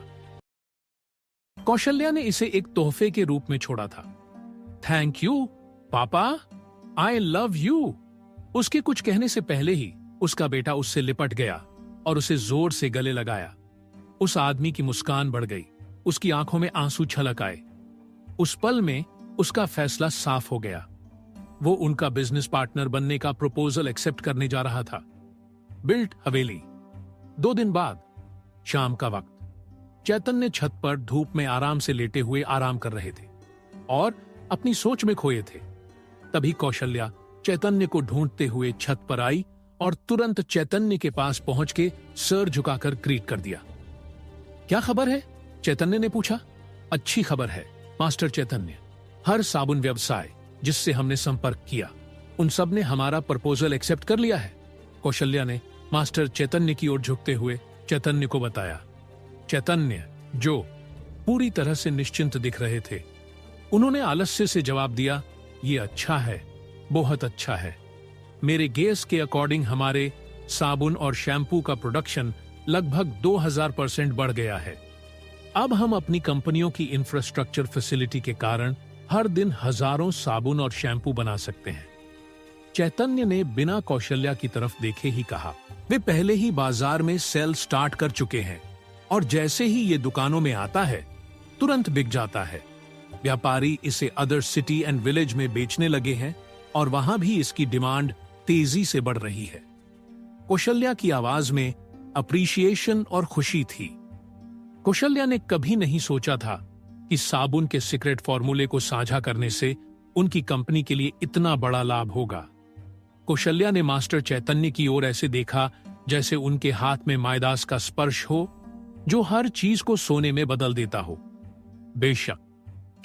कौशल्या ने इसे एक तोहफे के रूप में छोड़ा था। थैंक यू पापा, आई लव यू। उसके कुछ कहने से पहले ही उसका बेटा उससे लिपट गया और उसे जोर से गले लगाया। उस आदमी की मुस्कान बढ़ गई, उसकी आंखों में आंसू छलक आए। उस पल में उसका फैसला साफ हो गया। वो उनका बिजनेस पार्टनर बनने का प्रपोजल एक्सेप्ट करने जा रहा था। बिल्ट हवेली। 2 दिन बाद शाम का वक्त, चैतन्य छत पर धूप में आराम से लेटे हुए आराम कर रहे थे और अपनी सोच में खोए थे। तभी कौशल्या चैतन्य को ढूंढते हुए छत पर आई और तुरंत चैतन्य के पास पहुंच के सर झुकाकर ग्रीट कर दिया। क्या खबर है? चैतन्य ने पूछा। अच्छी खबर है मास्टर चैतन्य। हर साबुन व्यवसाय जिससे हमने संपर्क किया, उन सब ने हमारा प्रपोजल एक्सेप्ट कर लिया है, कौशल्या ने मास्टर चैतन्य की ओर झुकते हुए चैतन्य को बताया। चैतन्य, जो पूरी तरह से निश्चिंत दिख रहे थे, उन्होंने आलस्य से जवाब दिया, ये अच्छा है, बहुत अच्छा है। मेरे गेस के अकॉर्डिंग हमारे साबुन और शैम्पू का प्रोडक्शन लगभग 2000% बढ़ गया है। अब हम अपनी कंपनियों की इंफ्रास्ट्रक्चर फैसिलिटी के कारण हर दिन हजारों साबुन और शैम्पू बना सकते हैं। चैतन्य ने बिना कौशल्या की तरफ देखे ही कहा। वे पहले ही बाजार में सेल स्टार्ट कर चुके हैं और जैसे ही ये दुकानों में आता है तुरंत बिक जाता है। व्यापारी इसे अदर सिटी एंड विलेज में बेचने लगे हैं और वहां भी इसकी डिमांड तेजी से बढ़ रही है। कौशल्या की आवाज में अप्रिशिएशन और खुशी थी। कौशल्या ने कभी नहीं सोचा था कि साबुन के सीक्रेट फॉर्मूले को साझा करने से उनकी कंपनी के लिए इतना बड़ा लाभ होगा। कौशल्या ने मास्टर चैतन्य की ओर ऐसे देखा जैसे उनके हाथ में मायदास का स्पर्श हो, जो हर चीज को सोने में बदल देता हो। बेशक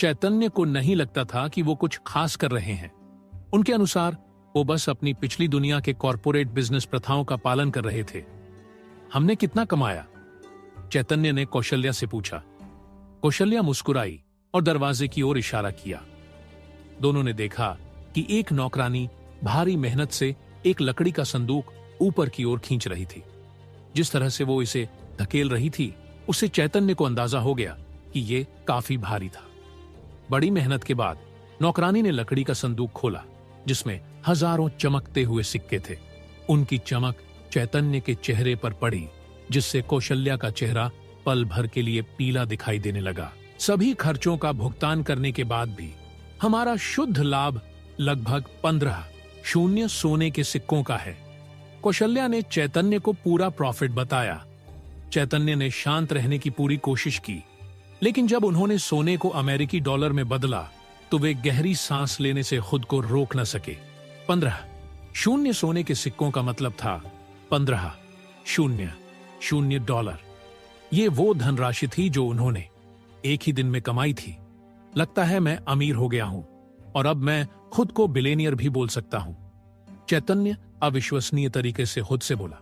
चैतन्य को नहीं लगता था कि वो कुछ खास कर रहे हैं। उनके अनुसार वो बस अपनी पिछली दुनिया के कॉरपोरेट बिजनेस प्रथाओं का पालन कर रहे थे। हमने कितना कमाया? चैतन्य ने कौशल्या से पूछा। कौशल्या मुस्कुराई और दरवाजे की ओर इशारा किया। दोनों ने देखा कि एक नौकरानी भारी मेहनत से एक लकड़ी का संदूक ऊपर की ओर खींच रही थी। जिस तरह से वो इसे धकेल रही थी, उससे चैतन्य को अंदाजा हो गया कि ये काफी भारी था। बड़ी मेहनत के बाद नौकरानी ने लकड़ी का संदूक खोला, जिसमें हजारों चमकते हुए सिक्के थे। उनकी चमक चैतन्य के चेहरे पर पड़ी, जिससे कौशल्या का चेहरा पल भर के लिए पीला दिखाई देने लगा। सभी खर्चों का भुगतान करने के बाद भी हमारा शुद्ध लाभ लगभग 15 शून्य सोने के सिक्कों का है। कौशल्या ने चैतन्य को पूरा प्रॉफिट बताया। चैतन्य ने शांत रहने की पूरी कोशिश की, लेकिन जब उन्होंने सोने को अमेरिकी डॉलर में बदला तो वे गहरी सांस लेने से खुद को रोक न सके। 15 शून्य सोने के सिक्कों का मतलब था 15 शून्य शून्य डॉलर। ये वो धनराशि थी जो उन्होंने एक ही दिन में कमाई थी। लगता है मैं अमीर हो गया हूं और अब मैं खुद को बिलेनियर भी बोल सकता हूं। चैतन्य अविश्वसनीय तरीके से खुद से बोला।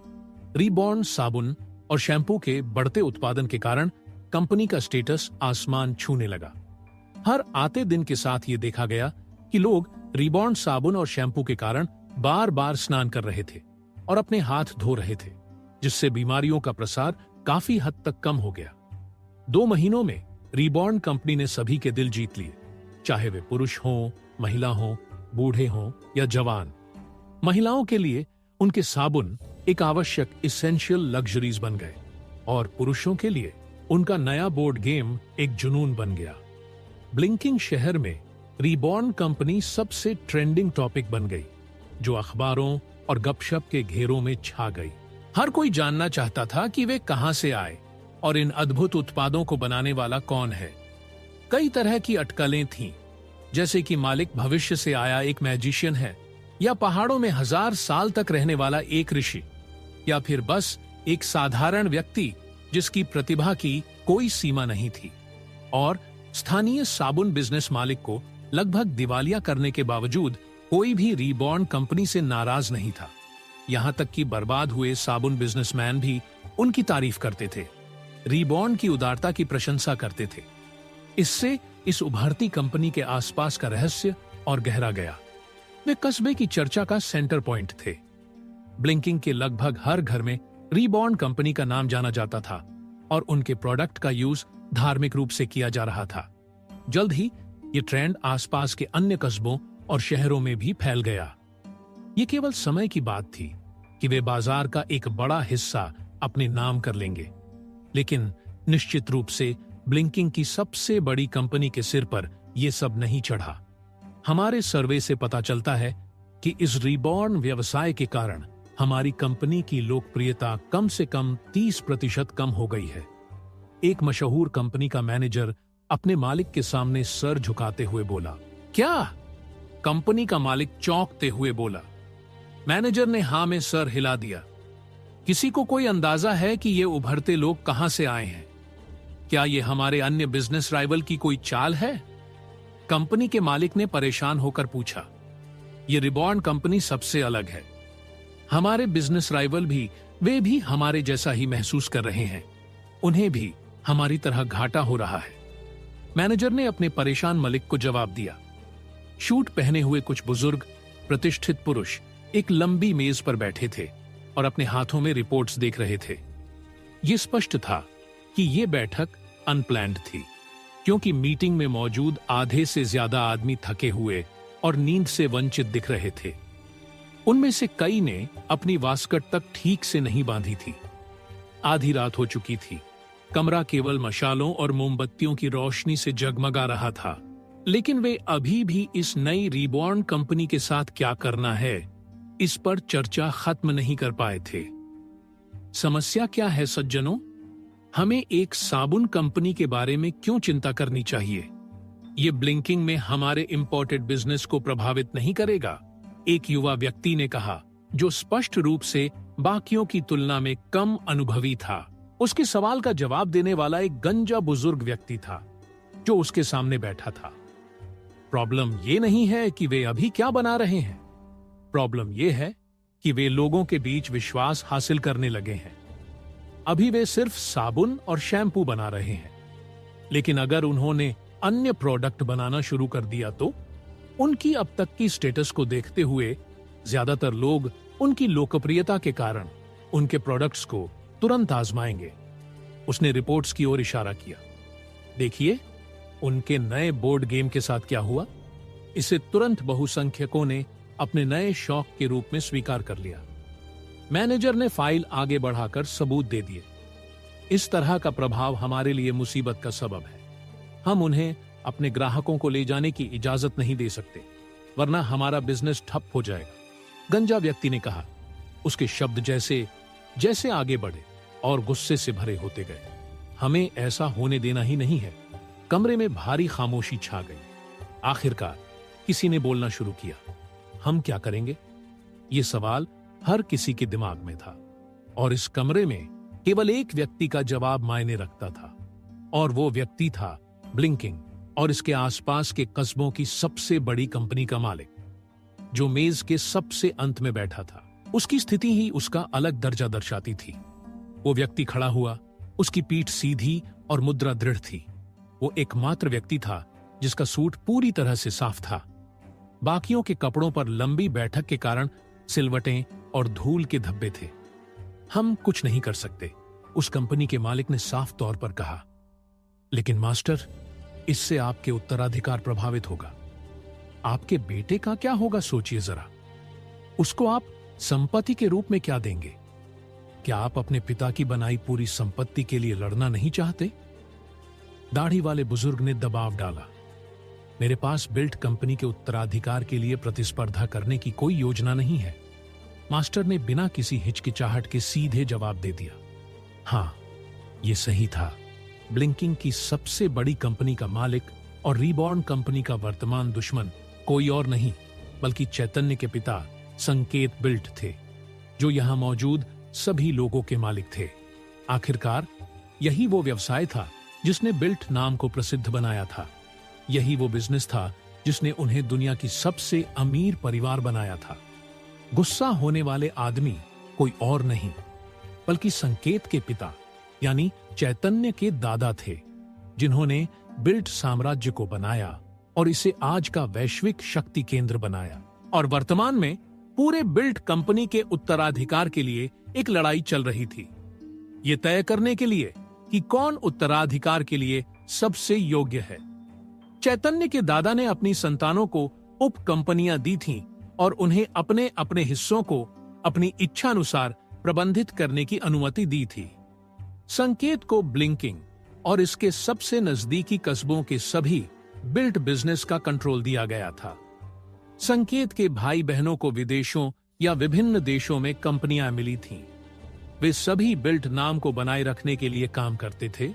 रीबॉर्न साबुन और शैम्पू के बढ़ते उत्पादन के कारण कंपनी का स्टेटस आसमान छूने लगा। हर आते दिन के साथ ये देखा गया कि लोग रीबॉर्न साबुन और शैम्पू के कारण बार बार स्नान कर रहे थे और अपने हाथ धो रहे थे, जिससे बीमारियों का प्रसार काफी हद तक कम हो गया। 2 महीनों में रीबॉर्न कंपनी ने सभी के दिल जीत लिए, चाहे वे पुरुष हों, महिला हों, बूढ़े हों या जवान। महिलाओं के लिए उनके साबुन एक आवश्यक इसेंशियल लग्जरीज बन गए और पुरुषों के लिए उनका नया बोर्ड गेम एक जुनून बन गया। ब्लिंकिंग शहर में रीबॉर्न कंपनी सबसे ट्रेंडिंग टॉपिक बन गई, जो अखबारों और गपशप के घेरों में छा गई। हर कोई जानना चाहता था कि वे कहां से आए और इन अद्भुत उत्पादों को बनाने वाला कौन है। कई तरह की अटकलें थीं, जैसे कि मालिक भविष्य से आया एक मैजिशियन है, या पहाड़ों में 1000 साल तक रहने वाला एक ऋषि, या फिर बस एक साधारण व्यक्ति जिसकी प्रतिभा की कोई सीमा नहीं थी। और स्थानीय साबुन बिजनेस मालिक को लगभग दिवालिया करने के बावजूद कोई भी रीबॉर्न कंपनी से नाराज नहीं था। यहां तक कि बर्बाद हुए साबुन बिजनेसमैन भी उनकी तारीफ करते थे, रीबॉर्न की उदारता की प्रशंसा करते थे। इससे इस उभरती कंपनी के आसपास का रहस्य और गहरा गया। वे कस्बे की चर्चा का सेंटर पॉइंट थे। ब्लिंकिंग के लगभग हर घर में रीबॉर्न कंपनी का नाम जाना जाता था और उनके प्रोडक्ट का यूज धार्मिक रूप से किया जा रहा था। जल्द ही ये ट्रेंड आसपास के अन्य कस्बों और शहरों में भी फैल गया। ये केवल समय की बात थी कि वे बाजार का एक बड़ा हिस्सा अपने नाम कर लेंगे। लेकिन निश्चित रूप से ब्लिंकिंग की सबसे बड़ी कंपनी के सिर पर यह सब नहीं चढ़ा। हमारे सर्वे से पता चलता है कि इस रीबॉर्न व्यवसाय के कारण हमारी कंपनी की लोकप्रियता कम से कम 30% कम हो गई है। एक मशहूर कंपनी का मैनेजर अपने मालिक के सामने सर झुकाते हुए बोला। क्या? कंपनी का मालिक चौंकते हुए बोला। मैनेजर ने हां में सर हिला दिया। किसी को कोई अंदाजा है कि ये उभरते लोग कहां से आए हैं? क्या ये हमारे अन्य बिजनेस राइवल की कोई चाल है? कंपनी के मालिक ने परेशान होकर पूछा। ये रीबॉर्न कंपनी सबसे अलग है। हमारे बिजनेस राइवल भी, वे भी हमारे जैसा ही महसूस कर रहे हैं। उन्हें भी हमारी तरह घाटा हो रहा है। मैनेजर ने अपने परेशान मालिक को जवाब दिया। शूट पहने हुए कुछ बुजुर्ग प्रतिष्ठित पुरुष एक लंबी मेज पर बैठे थे और अपने हाथों में रिपोर्ट्स देख रहे थे। यह स्पष्ट था कि यह बैठक अनप्लैन्ड थी, क्योंकि मीटिंग में मौजूद आधे से ज्यादा आदमी थके हुए और नींद से वंचित दिख रहे थे। उनमें से कई ने अपनी वास्कट तक ठीक से नहीं बांधी थी। आधी रात हो चुकी थी। कमरा केवल मशालों और मोमबत्तियों की रोशनी से जगमगा रहा था। लेकिन वे अभी भी इस नई रीबॉर्न कंपनी के साथ क्या करना है, इस पर चर्चा खत्म नहीं कर पाए थे। समस्या क्या है सज्जनों? हमें एक साबुन कंपनी के बारे में क्यों चिंता करनी चाहिए? ये ब्लिंकिंग में हमारे इंपोर्टेड बिजनेस को प्रभावित नहीं करेगा। एक युवा व्यक्ति ने कहा, जो स्पष्ट रूप से बाकियों की तुलना में कम अनुभवी था। उसके सवाल का जवाब देने वाला एक गंजा बुजुर्ग व्यक्ति था जो उसके सामने बैठा था। प्रॉब्लम ये नहीं है कि वे अभी क्या बना रहे हैं, प्रॉब्लम ये है कि वे लोगों के बीच विश्वास हासिल करने लगे हैं। अभी वे सिर्फ साबुन और शैम्पू बना रहे हैं, लेकिन अगर उन्होंने अन्य प्रोडक्ट बनाना शुरू कर दिया तो उनकी अब तक की स्टेटस को देखते हुए ज्यादातर लोग उनकी लोकप्रियता के कारण उनके प्रोडक्ट्स को तुरंत आजमाएंगे। उसने रिपोर्ट्स की ओर इशारा किया। देखिए, उनके नए बोर्ड गेम के साथ क्या हुआ। इसे तुरंत बहुसंख्यकों ने अपने नए शौक के रूप में स्वीकार कर लिया। मैनेजर ने फाइल आगे बढ़ाकर सबूत दे दिए। इस तरह का प्रभाव हमारे लिए मुसीबत का सबब है। हम उन्हें अपने ग्राहकों को ले जाने की इजाजत नहीं दे सकते, वरना हमारा बिजनेस ठप हो जाएगा, गंजा व्यक्ति ने कहा। उसके शब्द जैसे जैसे आगे बढ़े और गुस्से से भरे होते गए। हमें ऐसा होने देना ही नहीं है। कमरे में भारी खामोशी छा गई। आखिरकार किसी ने बोलना शुरू किया, हम क्या करेंगे? ये सवाल हर किसी के दिमाग में था और इस कमरे में केवल एक व्यक्ति का जवाब मायने रखता था, और वो व्यक्ति था ब्लिंकिंग और इसके आसपास के कस्बों की सबसे बड़ी कंपनी का मालिक, जो मेज के सबसे अंत में बैठा था। उसकी स्थिति ही उसका अलग दर्जा दर्शाती थी। वो व्यक्ति खड़ा हुआ, उसकी पीठ सीधी और मुद्रा दृढ़ थी। वो एकमात्र व्यक्ति था जिसका सूट पूरी तरह से साफ था। बाकियों के कपड़ों पर लंबी बैठक के कारण सिलवटें और धूल के धब्बे थे। हम कुछ नहीं कर सकते, उस कंपनी के मालिक ने साफ तौर पर कहा। लेकिन मास्टर, इससे आपके उत्तराधिकार प्रभावित होगा। आपके बेटे का क्या होगा, सोचिए जरा। उसको आप संपत्ति के रूप में क्या देंगे? क्या आप अपने पिता की बनाई पूरी संपत्ति के लिए लड़ना नहीं चाहते? दाढ़ी वाले बुजुर्ग ने दबाव डाला। मेरे पास बिल्ट कंपनी के उत्तराधिकार के लिए प्रतिस्पर्धा करने की कोई योजना नहीं है। मास्टर ने बिना किसी हिचकिचाहट के सीधे जवाब दे दिया। हाँ, ये सही था। ब्लिंकिंग की सबसे बड़ी कंपनी का मालिक और रीबॉर्न कंपनी का वर्तमान दुश्मन कोई और नहीं बल्कि चैतन्य के पिता संकेत बिल्ट थे, जो यहां मौजूद सभी लोगों के मालिक थे। आखिरकार यही वो व्यवसाय था जिसने बिल्ट नाम को प्रसिद्ध बनाया था। यही वो बिजनेस था जिसने उन्हें दुनिया की सबसे अमीर परिवार बनाया था। गुस्सा होने वाले आदमी कोई और नहीं बल्कि संकेत के पिता यानी चैतन्य के दादा थे, जिन्होंने बिल्ट साम्राज्य को बनाया और इसे आज का वैश्विक शक्ति केंद्र बनाया। और वर्तमान में पूरे बिल्ट कंपनी के उत्तराधिकार के लिए एक लड़ाई चल रही थी, ये तय करने के लिए कि कौन उत्तराधिकार के लिए सबसे योग्य है। चैतन्य के दादा ने अपनी संतानों को उप कंपनियां दी थीं और उन्हें अपने अपने हिस्सों को अपनी इच्छानुसार प्रबंधित करने की अनुमति दी थी। संकेत को ब्लिंकिंग और इसके सबसे नजदीकी कस्बों के सभी बिल्ट बिजनेस का कंट्रोल दिया गया था। संकेत के भाई बहनों को विदेशों या विभिन्न देशों में कंपनियां मिली थीं। वे सभी बिल्ट नाम को बनाए रखने के लिए काम करते थे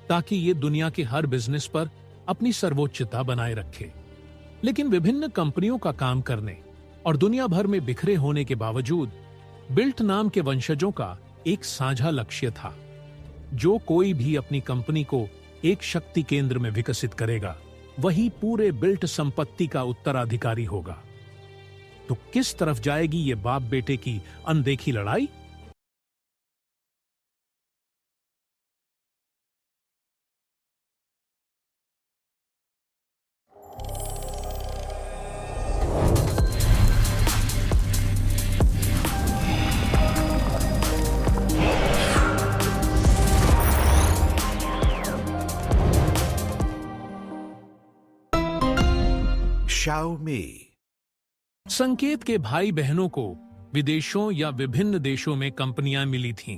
ताकि ये दुनिया के हर बिजनेस पर अपनी सर्वोच्चता बनाए रखे। लेकिन विभिन्न कंपनियों का काम करने और दुनिया भर में बिखरे होने के बावजूद बिल्ट नाम के वंशजों का एक साझा लक्ष्य था। जो कोई भी अपनी कंपनी को एक शक्ति केंद्र में विकसित करेगा, वही पूरे बिल्ट संपत्ति का उत्तराधिकारी होगा। तो किस तरफ जाएगी ये बाप बेटे की अनदेखी लड़ाई? Xiaomi. संकेत के भाई बहनों को विदेशों या विभिन्न देशों में कंपनियां मिली थीं।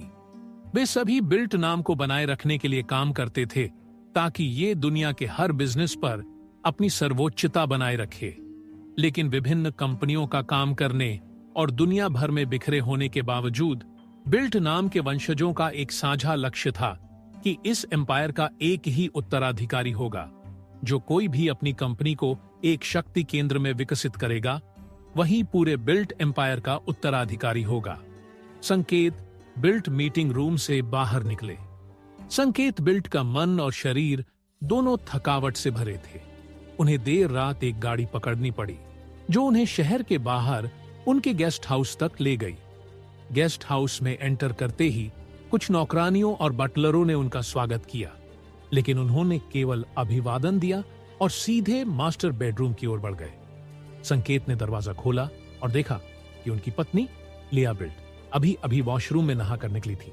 वे सभी बिल्ट नाम को बनाए रखने के लिए काम करते थे ताकि ये दुनिया के हर बिजनेस पर अपनी सर्वोच्चता बनाए रखे। लेकिन विभिन्न कंपनियों का काम करने और दुनिया भर में बिखरे होने के बावजूद बिल्ट नाम के वंशजों का एक साझा लक्ष्य था कि इस एम्पायर का एक ही उत्तराधिकारी होगा। जो कोई भी अपनी कंपनी को एक शक्ति केंद्र में विकसित करेगा, वही पूरे बिल्ट एम्पायर का उत्तराधिकारी होगा। संकेत बिल्ट मीटिंग रूम से बाहर निकले। संकेत बिल्ट का मन और शरीर दोनों थकावट से भरे थे। उन्हें देर रात एक गाड़ी पकड़नी पड़ी जो उन्हें शहर के बाहर उनके गेस्ट हाउस तक ले गई। गेस्ट हाउस में एंटर करते ही कुछ नौकरानियों और बटलरों ने उनका स्वागत किया, लेकिन उन्होंने केवल अभिवादन दिया और सीधे मास्टर बेडरूम की ओर बढ़ गए। संकेत ने दरवाजा खोला और देखा कि उनकी पत्नी लिया बिल्ट अभी अभी वॉशरूम में नहा कर निकली थी।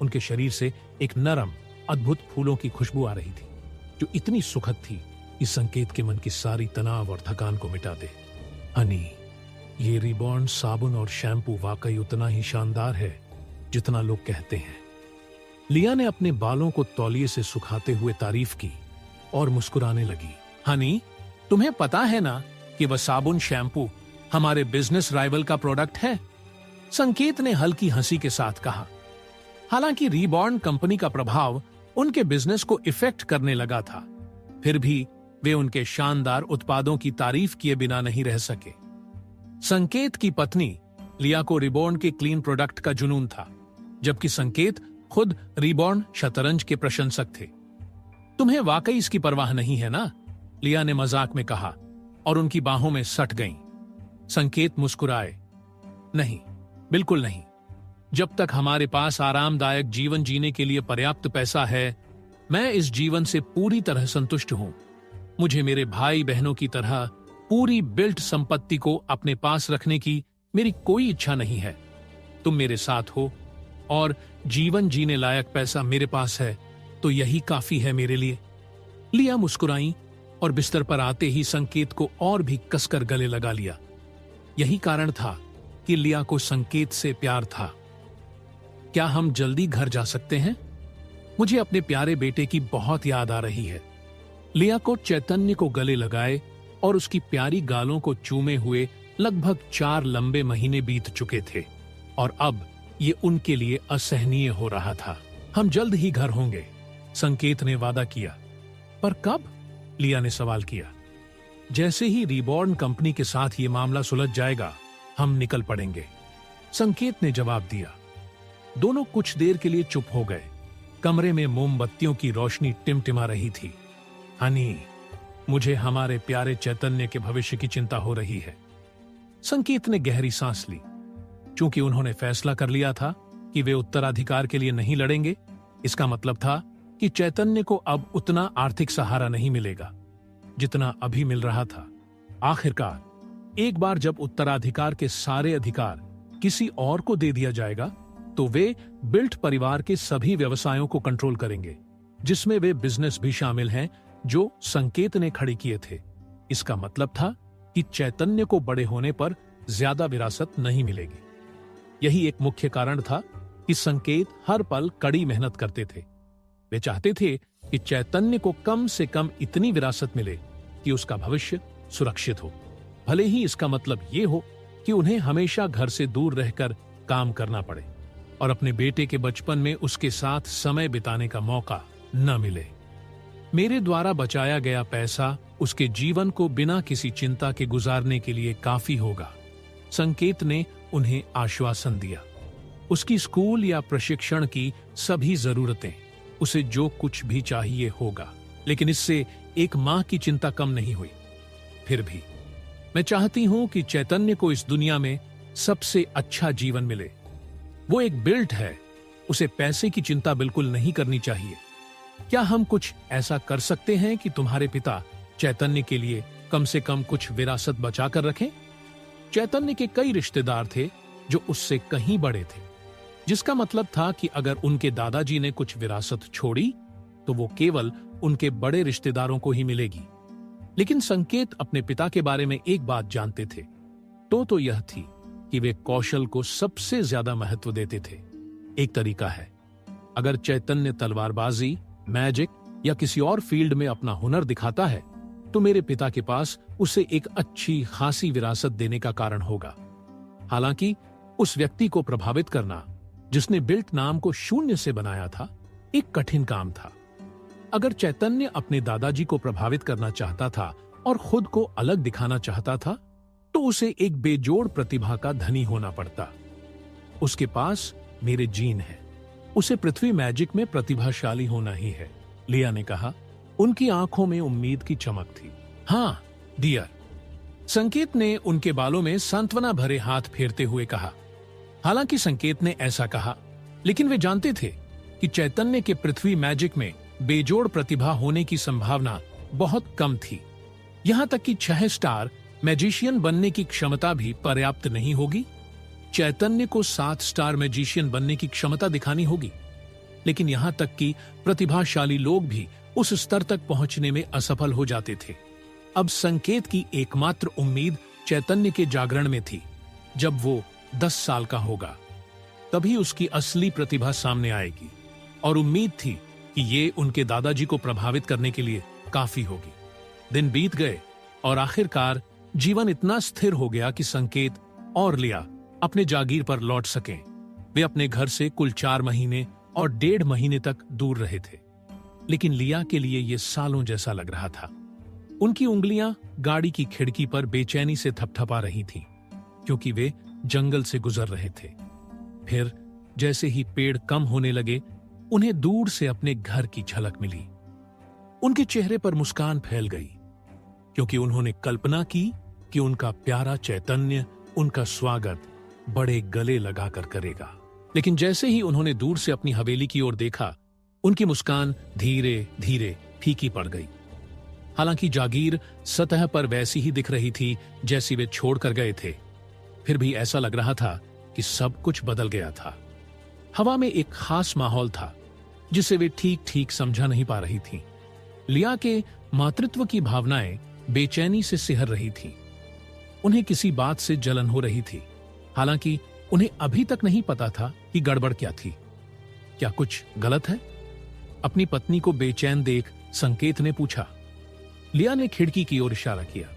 उनके शरीर से एक नरम अद्भुत फूलों की खुशबू आ रही थी जो इतनी सुखद थी कि संकेत के मन की सारी तनाव और थकान को मिटा दे। हनी, ये रिबॉर्न साबुन और शैम्पू वाकई उतना ही शानदार है जितना लोग कहते हैं। लिया ने अपने बालों को तौलिए से सुखाते हुए तारीफ की और मुस्कुराने लगी। हनी, तुम्हें पता है ना कि वह साबुन शैम्पू हमारे बिजनेस राइवल का प्रोडक्ट है? संकेत ने हल्की हंसी के साथ कहा। हालांकि रीबॉर्न कंपनी का प्रभाव उनके बिजनेस को इफेक्ट करने लगा था, फिर भी वे उनके शानदार उत्पादों की तारीफ किए बिना नहीं रह सके। संकेत की पत्नी लिया को रिबॉर्न के क्लीन प्रोडक्ट का जुनून था, जबकि संकेत खुद रिबॉर्न शतरंज के प्रशंसक थे। तुम्हें वाकई इसकी परवाह नहीं है ना? लिया ने मजाक में कहा और उनकी बाहों में सट गईं। संकेत मुस्कुराए। नहीं, बिल्कुल नहीं। जब तक हमारे पास आरामदायक जीवन जीने के लिए पर्याप्त पैसा है, मैं इस जीवन से पूरी तरह संतुष्ट हूं। मुझे मेरे भाई बहनों की तरह पूरी बिल्ट संपत्ति को अपने पास रखने की मेरी कोई इच्छा नहीं है। तुम मेरे साथ हो और जीवन जीने लायक पैसा मेरे पास है, तो यही काफी है मेरे लिए। लिया मुस्कुराई और बिस्तर पर आते ही संकेत को और भी कसकर गले लगा लिया। यही कारण था कि लिया को संकेत से प्यार था। क्या हम जल्दी घर जा सकते हैं? मुझे अपने प्यारे बेटे की बहुत याद आ रही है। लिया को चैतन्य को गले लगाए और उसकी प्यारी गालों को चूमे हुए लगभग 4 लंबे महीने बीत चुके थे और अब ये उनके लिए असहनीय हो रहा था। हम जल्द ही घर होंगे, संकेत ने वादा किया। पर कब? लिया ने सवाल किया। जैसे ही रीबॉर्न कंपनी के साथ ये मामला सुलझ जाएगा, हम निकल पड़ेंगे, संकेत ने जवाब दिया। दोनों कुछ देर के लिए चुप हो गए। कमरे में मोमबत्तियों की रोशनी टिमटिमा रही थी। हनी, मुझे हमारे प्यारे चैतन्य के भविष्य की चिंता हो रही है। संकेत ने गहरी सांस ली। चूंकि उन्होंने फैसला कर लिया था कि वे उत्तराधिकार के लिए नहीं लड़ेंगे, इसका मतलब था कि चैतन्य को अब उतना आर्थिक सहारा नहीं मिलेगा जितना अभी मिल रहा था। आखिरकार एक बार जब उत्तराधिकार के सारे अधिकार किसी और को दे दिया जाएगा, तो वे बिल्ट परिवार के सभी व्यवसायों को कंट्रोल करेंगे, जिसमें वे बिजनेस भी शामिल हैं जो संकेत ने खड़े किए थे। इसका मतलब था कि चैतन्य को बड़े होने पर ज्यादा विरासत नहीं मिलेगी। यही एक मुख्य कारण था कि संकेत हर पल कड़ी मेहनत करते थे। वे चाहते थे कि चैतन्य को कम से कम इतनी विरासत मिले कि उसका भविष्य सुरक्षित हो, भले ही इसका मतलब ये हो कि उन्हें हमेशा घर से दूर रहकर काम करना पड़े और अपने बेटे के बचपन में उसके साथ समय बिताने का मौका न मिले। मेरे द्वारा बचाया गया पैसा उसके जीवन को बिना किसी चिंता के गुजारने के लिए काफी होगा, संकेत ने उन्हें आश्वासन दिया। उसकी स्कूल या प्रशिक्षण की सभी जरूरतें, उसे जो कुछ भी चाहिए होगा, लेकिन इससे एक मां की चिंता कम नहीं हुई। फिर भी मैं चाहती हूं कि चैतन्य को इस दुनिया में सबसे अच्छा जीवन मिले। वो एक बिल्ट है, उसे पैसे की चिंता बिल्कुल नहीं करनी चाहिए। क्या हम कुछ ऐसा कर सकते हैं कि तुम्हारे पिता चैतन्य के लिए कम से कम कुछ विरासत बचा कर रखें? चैतन्य के कई रिश्तेदार थे जो उससे कहीं बड़े थे, जिसका मतलब था कि अगर उनके दादाजी ने कुछ विरासत छोड़ी तो वो केवल उनके बड़े रिश्तेदारों को ही मिलेगी। लेकिन संकेत अपने पिता के बारे में एक बात जानते थे, तो यह थी कि वे कौशल को सबसे ज्यादा महत्व देते थे। एक तरीका है, अगर चैतन्य तलवारबाजी, मैजिक या किसी और फील्ड में अपना हुनर दिखाता है, तो मेरे पिता के पास उसे एक अच्छी खासी विरासत देने का कारण होगा। हालांकि उस व्यक्ति को प्रभावित करना जिसने बिल्ट नाम को शून्य से बनाया था, एक कठिन काम था। अगर चैतन्य अपने दादाजी को प्रभावित करना चाहता था और खुद को अलग दिखाना चाहता था, तो तो उसे एक बेजोड़ प्रतिभा का धनी होना पड़ता। उसके पास मेरे जीन है, उसे पृथ्वी मैजिक में प्रतिभाशाली होना ही है, लिया ने कहा। उनकी आंखों में उम्मीद की चमक थी। हाँ डियर, संकेत ने उनके बालों में सांत्वना भरे हाथ फेरते हुए कहा। हालांकि संकेत ने ऐसा कहा, लेकिन वे जानते थे कि चैतन्य के पृथ्वी मैजिक में बेजोड़ प्रतिभा होने की संभावना बहुत कम थी। यहां तक कि 6 स्टार मैजिशियन बनने की क्षमता भी पर्याप्त नहीं होगी। चैतन्य को 7 स्टार मैजिशियन बनने की क्षमता दिखानी होगी। लेकिन यहां तक कि प्रतिभाशाली लोग भी उस स्तर तक पहुंचने में असफल हो जाते थे। अब संकेत की एकमात्र उम्मीद चैतन्य के जागरण में थी। जब वो 10 साल का होगा तभी उसकी असली प्रतिभा सामने आएगी, और उम्मीद थी कि ये उनके दादाजी को प्रभावित करने के लिए काफी होगी। दिन बीत गए और आखिरकार जीवन इतना स्थिर हो गया कि संकेत और लिया अपने जागीर पर लौट सकें। वे अपने घर से कुल 4 महीने और 1.5 महीने तक दूर रहे थे, लेकिन लिया के लिए यह सालों जैसा लग रहा था। उनकी उंगलियां गाड़ी की खिड़की पर बेचैनी से थपथपा रही थीं, क्योंकि वे जंगल से गुजर रहे थे। फिर जैसे ही पेड़ कम होने लगे, उन्हें दूर से अपने घर की झलक मिली। उनके चेहरे पर मुस्कान फैल गई, क्योंकि उन्होंने कल्पना की कि उनका प्यारा चैतन्य उनका स्वागत बड़े गले लगाकर करेगा। लेकिन जैसे ही उन्होंने दूर से अपनी हवेली की ओर देखा, उनकी मुस्कान धीरे धीरे फीकी पड़ गई। हालांकि जागीर सतह पर वैसी ही दिख रही थी जैसी वे छोड़कर गए थे, फिर भी ऐसा लग रहा था कि सब कुछ बदल गया था। हवा में एक खास माहौल था जिसे वे ठीक ठीक समझा नहीं पा रही थीं। लिया के मातृत्व की भावनाएं बेचैनी से सिहर रही थीं। उन्हें किसी बात से जलन हो रही थी। हालांकि उन्हें अभी तक नहीं पता था कि गड़बड़ क्या थी। क्या कुछ गलत है? अपनी पत्नी को बेचैन देख संकेत ने पूछा। लिया ने खिड़की की ओर इशारा किया।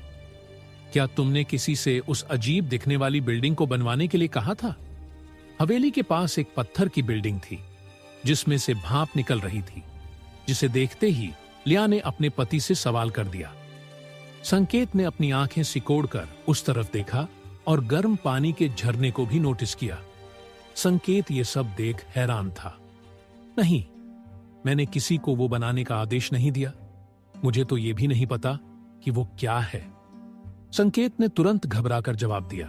क्या तुमने किसी से उस अजीब दिखने वाली बिल्डिंग को बनवाने के लिए कहा था? हवेली के पास एक पत्थर की बिल्डिंग थी जिसमें से भाप निकल रही थी, जिसे देखते ही लिया ने अपने पति से सवाल कर दिया। संकेत ने अपनी आंखें सिकोड़कर उस तरफ देखा और गर्म पानी के झरने को भी नोटिस किया। संकेत ये सब देख हैरान था। नहीं, मैंने किसी को वो बनाने का आदेश नहीं दिया। मुझे तो ये भी नहीं पता कि वो क्या है। संकेत ने तुरंत घबराकर जवाब दिया।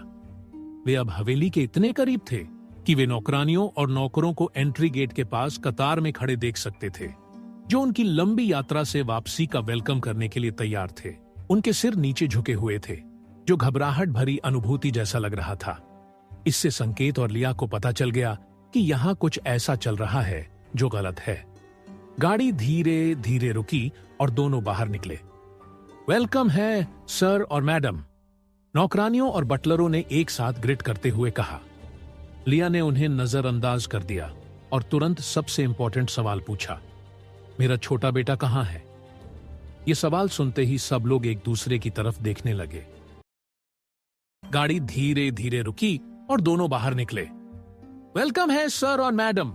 वे अब हवेली के इतने करीब थे कि वे नौकरानियों और नौकरों को एंट्री गेट के पास कतार में खड़े देख सकते थे, जो उनकी लंबी यात्रा से वापसी का वेलकम करने के लिए तैयार थे। उनके सिर नीचे झुके हुए थे, जो घबराहट भरी अनुभूति जैसा लग रहा था। इससे संकेत और लिया को पता चल गया कि यहां कुछ ऐसा चल रहा है जो गलत है। गाड़ी धीरे धीरे रुकी और दोनों बाहर निकले। वेलकम है सर और मैडम, नौकरानियों और बटलरों ने एक साथ ग्रिट करते हुए कहा। लिया ने उन्हें नजरअंदाज कर दिया और तुरंत सबसे इंपॉर्टेंट सवाल पूछा। मेरा छोटा बेटा कहाँ है? यह सवाल सुनते ही सब लोग एक दूसरे की तरफ देखने लगे। गाड़ी धीरे धीरे रुकी और दोनों बाहर निकले। वेलकम है सर और मैडम,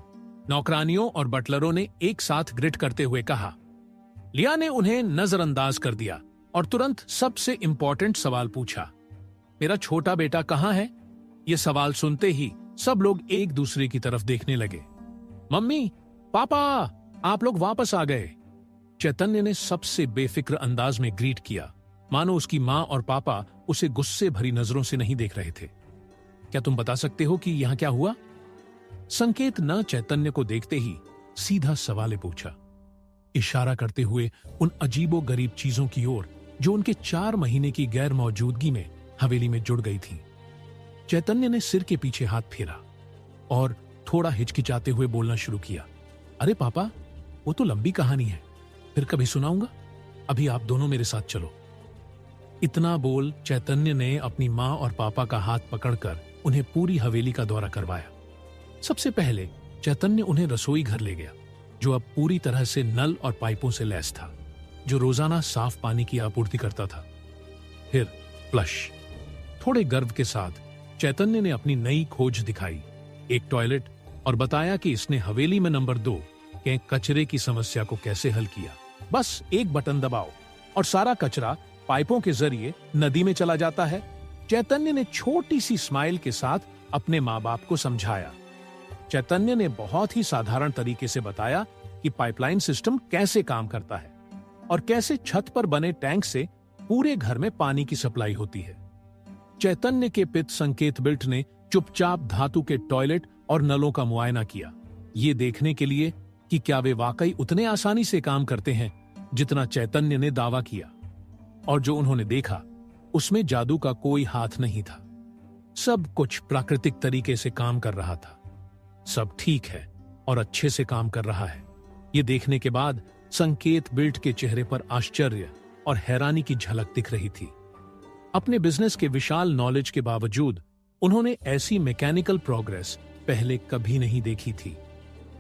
नौकरानियों और बटलरों ने एक साथ ग्रिट करते हुए कहा। लिया ने उन्हें नजरअंदाज कर दिया और तुरंत सबसे इंपॉर्टेंट सवाल पूछा। मेरा छोटा बेटा कहाँ है? यह सवाल सुनते ही सब लोग एक दूसरे की तरफ देखने लगे। मम्मी, पापा, आप लोग वापस आ गए। चैतन्य ने सबसे बेफिक्र अंदाज में ग्रीट किया, मानो उसकी मां और पापा उसे गुस्से भरी नजरों से नहीं देख रहे थे। क्या तुम बता सकते हो कि यहां क्या हुआ? संकेत न चैतन्य को देखते ही सीधा सवाल पूछा, इशारा करते हुए उन अजीबो गरीब चीजों की ओर जो उनके 4 महीने की गैर मौजूदगी में हवेली में जुड़ गई थी। चैतन्य ने सिर के पीछे हाथ फेरा और थोड़ा हिचकिचाते हुए बोलना शुरू किया। अरे पापा, वो तो लंबी कहानी है, फिर कभी सुनाऊंगा। अभी आप दोनों मेरे साथ चलो। इतना बोल चैतन्य ने अपनी मां और पापा का हाथ पकड़कर उन्हें पूरी हवेली का दौरा करवाया। सबसे पहले चैतन्य उन्हें रसोई घर ले गया, जो अब पूरी तरह से नल और पाइपों से लैस था, जो रोजाना साफ पानी की आपूर्ति करता था। फिर फ्लश। थोड़े गर्व के साथ चैतन्य ने अपनी नई खोज दिखाई, एक टॉयलेट, और बताया कि इसने हवेली में नंबर 2 के कचरे की समस्या को कैसे हल किया। बस एक बटन दबाओ और सारा कचरा पाइपों के जरिए नदी में चला जाता है। चैतन्य ने छोटी सी स्माइल के साथ अपने माँ बाप को समझाया। चैतन्य ने बहुत ही साधारण तरीके से बताया कि पाइपलाइन सिस्टम कैसे काम करता है और कैसे छत पर बने टैंक से पूरे घर में पानी की सप्लाई होती है। चैतन्य के पिता संकेत बिल्ट ने चुपचाप धातु के टॉयलेट और नलों का मुआयना किया, ये देखने के लिए कि क्या वे वाकई उतने आसानी से काम करते हैं जितना चैतन्य ने दावा किया। और जो उन्होंने देखा उसमें जादू का कोई हाथ नहीं था। सब कुछ प्राकृतिक तरीके से काम कर रहा था। सब ठीक है और अच्छे से काम कर रहा है। ये देखने के बाद संकेत बिल्ट के चेहरे पर आश्चर्य और हैरानी की झलक दिख रही थी। अपने बिजनेस के विशाल नॉलेज के बावजूद उन्होंने ऐसी मैकेनिकल प्रोग्रेस पहले कभी नहीं देखी थी।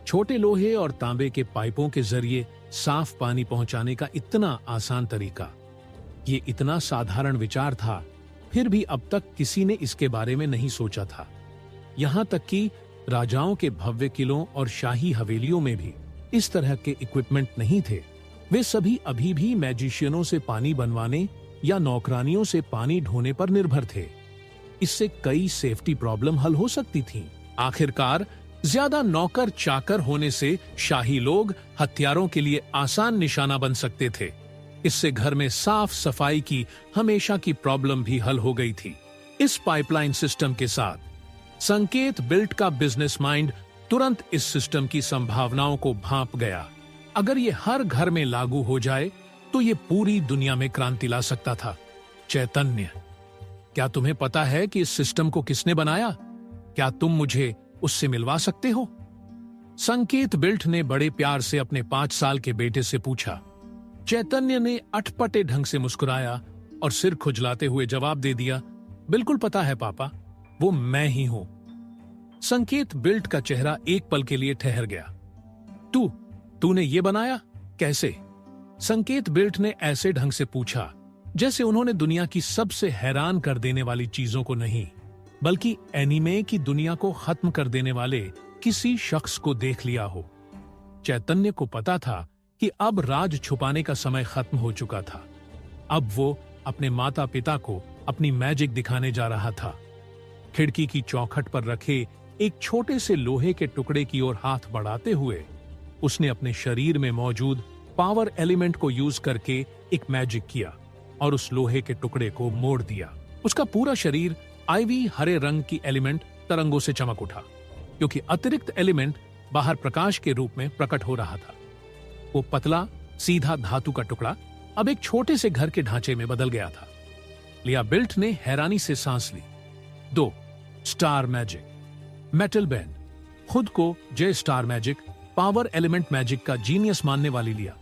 छोटे लोहे और तांबे के पाइपों के जरिए साफ पानी पहुंचाने का इतना आसान तरीका, ये इतना साधारण विचार था, फिर भी अब तक किसी ने इसके बारे में नहीं सोचा था। यहां तक कि राजाओं के भव्य किलों और शाही हवेलियों में भी इस तरह के इक्विपमेंट नहीं थे। वे सभी अभी भी मैजिशियनों से पानी बनवाने या नौकरानियों से पानी ढोने पर निर्भर थे। इससे कई सेफ्टी प्रॉब्लम हल हो सकती थीं। आखिरकार ज्यादा नौकर चाकर होने से शाही लोग हथियारों के लिए आसान निशाना बन सकते थे। इससे घर में साफ सफाई की हमेशा की प्रॉब्लम भी हल हो गई थी। इस पाइपलाइन सिस्टम के साथ संकेत बिल्ट का बिजनेस माइंड तुरंत इस सिस्टम की संभावनाओं को भांप गया। अगर ये हर घर में लागू हो जाए तो ये पूरी दुनिया में क्रांति ला सकता था। चैतन्य, क्या तुम्हें पता है कि इस सिस्टम को किसने बनाया? क्या तुम मुझे उससे मिलवा सकते हो? संकेत बिल्ट ने बड़े प्यार से अपने 5 साल के बेटे से पूछा। चैतन्य ने अटपटे ढंग से मुस्कुराया और सिर खुजलाते हुए जवाब दे दिया, बिल्कुल पता है पापा, वो मैं ही हूं। संकेत बिल्ट का चेहरा एक पल के लिए ठहर गया। तूने ये बनाया? कैसे? संकेत बिल्ट ने ऐसे ढंग से पूछा जैसे उन्होंने दुनिया की सबसे हैरान कर देने वाली चीजों को नहीं, बल्कि एनीमे की दुनिया को खत्म कर देने वाले किसी शख्स को देख लिया हो। चैतन्य को पता था कि अब राज छुपाने का समय खत्म हो चुका था। अब वो अपने माता पिता को अपनी मैजिक दिखाने जा रहा था। खिड़की की चौखट पर रखे एक छोटे से लोहे के टुकड़े की ओर हाथ बढ़ाते हुए उसने अपने शरीर में मौजूद पावर एलिमेंट को यूज करके एक मैजिक किया और उस लोहे के टुकड़े को मोड़ दिया। उसका पूरा शरीर आईवी हरे रंग की एलिमेंट तरंगों से चमक उठा, क्योंकि अतिरिक्त एलिमेंट बाहर प्रकाश के रूप में प्रकट हो रहा था। वो पतला सीधा धातु का टुकड़ा अब एक छोटे से घर के ढांचे में बदल गया था। लिया बिल्ट ने हैरानी से सांस ली। 2 स्टार मैजिक, मेटल बैंड। खुद को J star magic, power element magic का जीनियस मानने वाली लिया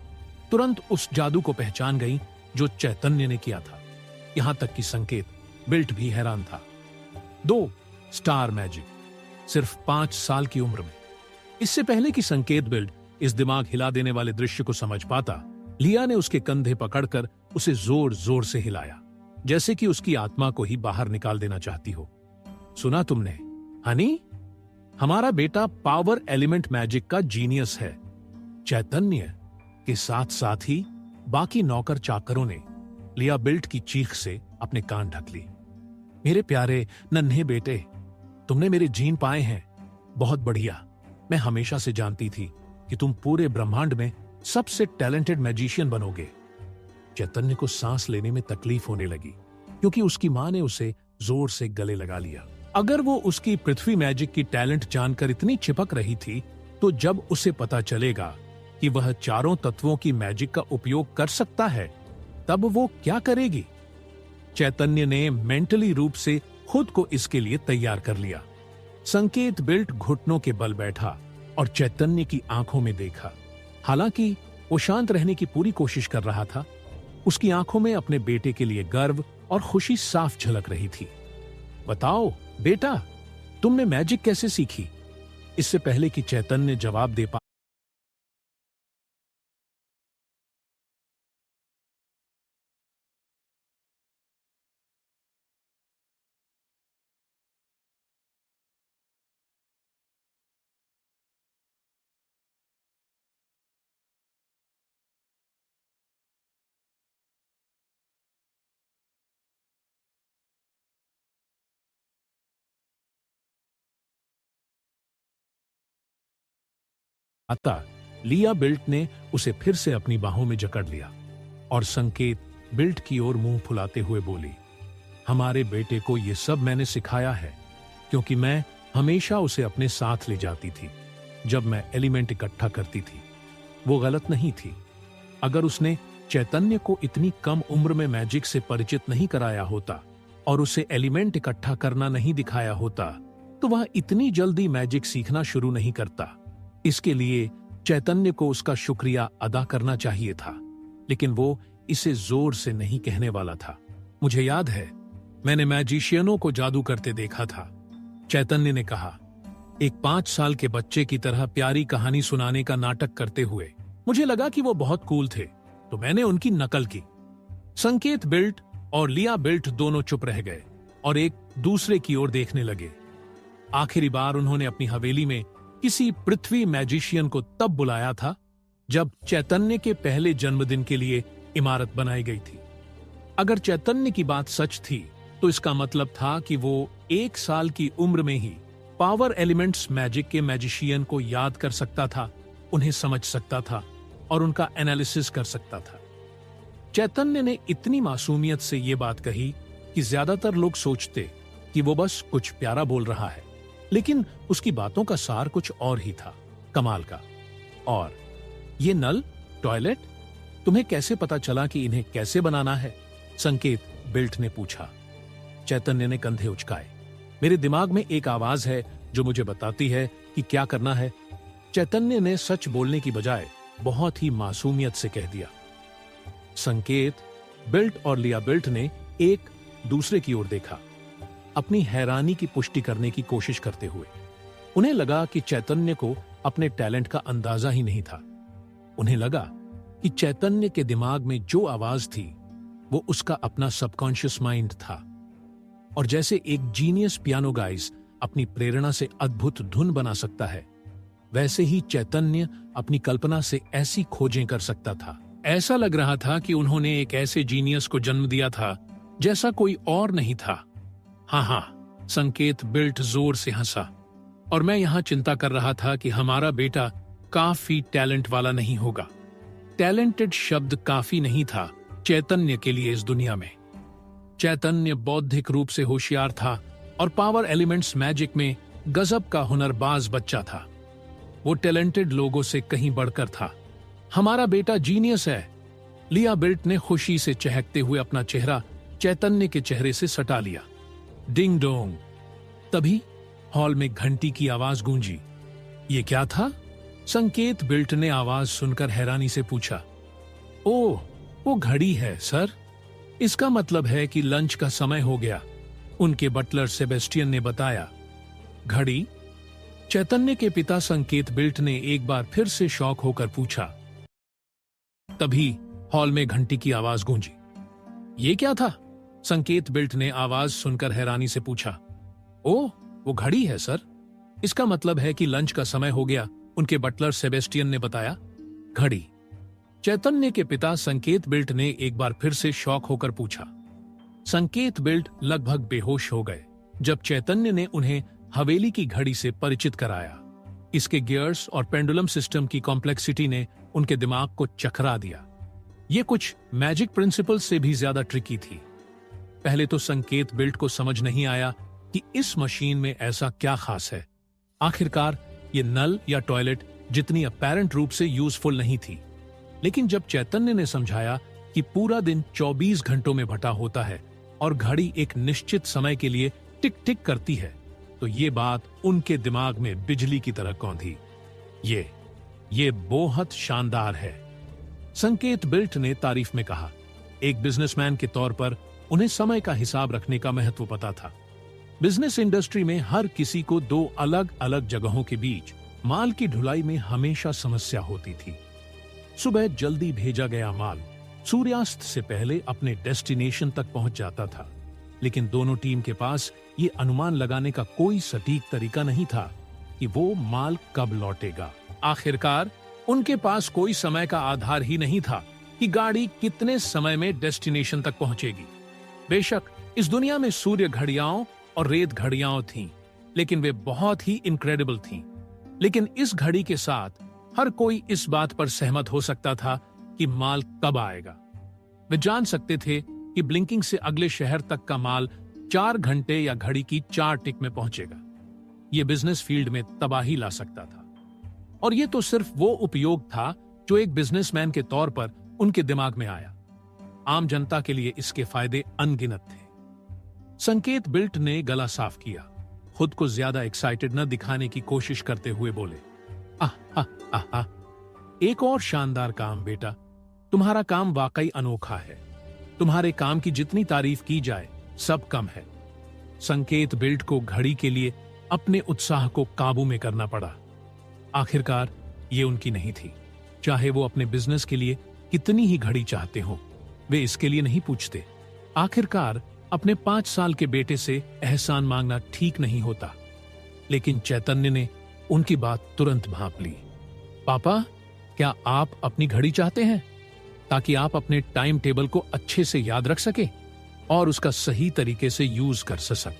तुरंत उस जादू को पहचान गई जो चैतन्य ने किया था। यहां तक कि संकेत बिल्ट भी हैरान था। 2 स्टार मैजिक, सिर्फ 5 साल की उम्र में। इससे पहले कि संकेत बिल्ट इस दिमाग हिला देने वाले दृश्य को समझ पाता, लिया ने उसके कंधे पकड़कर उसे जोर जोर से हिलाया, जैसे कि उसकी आत्मा को ही बाहर निकाल देना चाहती हो। सुना तुमने, हनी? हमारा बेटा पावर एलिमेंट मैजिक का जीनियस है। चैतन्य के साथ साथ ही बाकी नौकर चाकरों ने लिया बिल्ट की चीख से अपने कान ढक ली। मेरे प्यारे नन्हे बेटे, तुमने मेरे जीन पाए हैं। बहुत बढ़िया। मैं हमेशा से जानती थी कि तुम पूरे ब्रह्मांड में सबसे टैलेंटेड मैजिशियन बनोगे। चैतन्य को सांस लेने में तकलीफ होने लगी, क्योंकि उसकी मां ने उसे जोर से गले लगा लिया। अगर वो उसकी पृथ्वी मैजिक की टैलेंट जानकर इतनी चिपक रही थी, तो जब उसे पता चलेगा कि वह चारों तत्वों की मैजिक का उपयोग कर सकता है, तब वो क्या करेगी? चैतन्य ने मेंटली रूप से खुद को इसके लिए तैयार कर लिया। संकेत बिल्ट घुटनों के बल बैठा और चैतन्य की आंखों में देखा। हालांकि वो शांत रहने की पूरी कोशिश कर रहा था, उसकी आंखों में अपने बेटे के लिए गर्व और खुशी साफ झलक रही थी। बताओ बेटा, तुमने मैजिक कैसे सीखी? इससे पहले कि चैतन्य जवाब दे पाए, अतः लिया बिल्ट ने उसे फिर से अपनी बाहों में जकड़ लिया और संकेत बिल्ट की ओर मुंह फुलाते हुए बोली, हमारे बेटे को यह सब मैंने सिखाया है क्योंकि मैं हमेशा उसे अपने साथ ले जाती थी जब मैं एलिमेंट इकट्ठा करती थी। वो गलत नहीं थी। अगर उसने चैतन्य को इतनी कम उम्र में मैजिक से परिचित नहीं कराया होता और उसे एलिमेंट इकट्ठा करना नहीं दिखाया होता तो वह इतनी जल्दी मैजिक सीखना शुरू नहीं करता। इसके लिए चैतन्य को उसका शुक्रिया अदा करना चाहिए था, लेकिन वो इसे जोर से नहीं कहने वाला था। मुझे याद है, मैंने मैजिशियनों को जादू करते देखा था, चैतन्य ने कहा, एक 5 साल के बच्चे की तरह प्यारी कहानी सुनाने का नाटक करते हुए। मुझे लगा कि वो बहुत कूल थे, तो मैंने उनकी नकल की। संकेत बिल्ट और लिया बिल्ट दोनों चुप रह गए और एक दूसरे की ओर देखने लगे। आखिरी बार उन्होंने अपनी हवेली में किसी पृथ्वी मैजिशियन को तब बुलाया था जब चैतन्य के पहले जन्मदिन के लिए इमारत बनाई गई थी। अगर चैतन्य की बात सच थी तो इसका मतलब था कि वो 1 साल की उम्र में ही पावर एलिमेंट्स मैजिक के मैजिशियन को याद कर सकता था, उन्हें समझ सकता था और उनका एनालिसिस कर सकता था। चैतन्य ने इतनी मासूमियत से ये बात कही कि ज्यादातर लोग सोचते कि वो बस कुछ प्यारा बोल रहा है, लेकिन उसकी बातों का सार कुछ और ही था, कमाल का। और ये नल, टॉयलेट, तुम्हें कैसे पता चला कि इन्हें कैसे बनाना है? संकेत बिल्ट ने पूछा। चैतन्य ने कंधे उचकाए। मेरे दिमाग में एक आवाज है जो मुझे बताती है कि क्या करना है। चैतन्य ने सच बोलने की बजाय बहुत ही मासूमियत से कह दिया। संकेत बिल्ट और लिया बिल्ट ने एक दूसरे की ओर देखा, अपनी हैरानी की पुष्टि करने की कोशिश करते हुए। उन्हें लगा कि चैतन्य को अपने टैलेंट का अंदाजा ही नहीं था। उन्हें लगा कि चैतन्य के दिमाग में जो आवाज थी वो उसका अपना सबकॉन्शियस माइंड था। और जैसे एक जीनियस पियानो गाइस अपनी प्रेरणा से अद्भुत धुन बना सकता है, वैसे ही चैतन्य अपनी कल्पना से ऐसी खोजें कर सकता था। ऐसा लग रहा था कि उन्होंने एक ऐसे जीनियस को जन्म दिया था जैसा कोई और नहीं था। हाँ, संकेत बिल्ट जोर से हंसा। और मैं यहां चिंता कर रहा था कि हमारा बेटा काफी टैलेंट वाला नहीं होगा। टैलेंटेड शब्द काफी नहीं था चैतन्य के लिए इस दुनिया में। चैतन्य बौद्धिक रूप से होशियार था और पावर एलिमेंट्स मैजिक में गजब का हुनरबाज बच्चा था। वो टैलेंटेड लोगों से कहीं बढ़कर था। हमारा बेटा जीनियस है। लिया बिल्ट ने खुशी से चहकते हुए अपना चेहरा चैतन्य के चेहरे से सटा लिया। Ding dong. तभी हॉल में घंटी की आवाज गूंजी। ये क्या था? संकेत बिल्ट ने आवाज सुनकर हैरानी से पूछा। ओह, वो घड़ी है सर। इसका मतलब है कि लंच का समय हो गया, उनके बटलर सेबेस्टियन ने बताया। घड़ी? चैतन्य के पिता संकेत बिल्ट ने एक बार फिर से शॉक होकर पूछा। तभी हॉल में घंटी की आवाज गूंजी। ये क्या था? संकेत बिल्ट ने आवाज सुनकर हैरानी से पूछा। ओह, वो घड़ी है सर। इसका मतलब है कि लंच का समय हो गया, उनके बटलर सेबेस्टियन ने बताया। घड़ी? चैतन्य के पिता संकेत बिल्ट ने एक बार फिर से शॉक होकर पूछा। संकेत बिल्ट लगभग बेहोश हो गए जब चैतन्य ने उन्हें हवेली की घड़ी से परिचित कराया। इसके गियर्स और पेंडुलम सिस्टम की कॉम्प्लेक्सिटी ने उनके दिमाग को चकरा दिया। ये कुछ मैजिक प्रिंसिपल से भी ज्यादा ट्रिकी थी। पहले तो संकेत बिल्ट को समझ नहीं आया कि इस मशीन में ऐसा क्या खास है। आखिरकार ये नल या टॉयलेट जितनी अपैरेंट रूप से यूजफुल नहीं थी। लेकिन जब चैतन्य ने समझाया कि पूरा दिन 24 घंटों में बटा होता है और घड़ी एक निश्चित समय के लिए टिक टिक करती है, तो ये बात उनके दिमाग में बिजली की तरह कौंधी। ये बहुत शानदार है, संकेत बिल्ट ने तारीफ में कहा। एक बिजनेसमैन के तौर पर उन्हें समय का हिसाब रखने का महत्व पता था। बिजनेस इंडस्ट्री में हर किसी को 2 अलग अलग जगहों के बीच माल की ढुलाई में हमेशा समस्या होती थी। सुबह जल्दी भेजा गया माल सूर्यास्त से पहले अपने डेस्टिनेशन तक पहुंच जाता था, लेकिन दोनों टीम के पास ये अनुमान लगाने का कोई सटीक तरीका नहीं था कि वो माल कब लौटेगा। आखिरकार उनके पास कोई समय का आधार ही नहीं था कि गाड़ी कितने समय में डेस्टिनेशन तक पहुंचेगी। बेशक इस दुनिया में सूर्य घड़ियाओं और रेत घड़ियाओं थीं, लेकिन वे बहुत ही इनक्रेडिबल थीं। लेकिन इस घड़ी के साथ हर कोई इस बात पर सहमत हो सकता था कि माल कब आएगा। वे जान सकते थे कि ब्लिंकिंग से अगले शहर तक का माल 4 घंटे या घड़ी की 4 टिक में पहुंचेगा। यह बिजनेस फील्ड में तबाही ला सकता था। और यह तो सिर्फ वो उपयोग था जो एक बिजनेसमैन के तौर पर उनके दिमाग में आया। आम जनता के लिए इसके फायदे अनगिनत थे। संकेत बिल्ट ने गला साफ किया, खुद को ज्यादा एक्साइटेड न दिखाने की कोशिश करते हुए बोले, आह आह आह, एक और शानदार काम बेटा, तुम्हारा काम वाकई अनोखा है। तुम्हारे काम की जितनी तारीफ की जाए सब कम है। संकेत बिल्ट को घड़ी के लिए अपने उत्साह को काबू में करना पड़ा। आखिरकार ये उनकी नहीं थी। चाहे वो अपने बिजनेस के लिए कितनी ही घड़ी चाहते हो, वे इसके लिए नहीं पूछते। आखिरकार अपने 5 साल के बेटे से एहसान मांगना ठीक नहीं होता। लेकिन चैतन्य ने उनकी बात तुरंत भांप ली। पापा, क्या आप अपनी घड़ी चाहते हैं ताकि आप अपने टाइम टेबल को अच्छे से याद रख सके और उसका सही तरीके से यूज कर सके?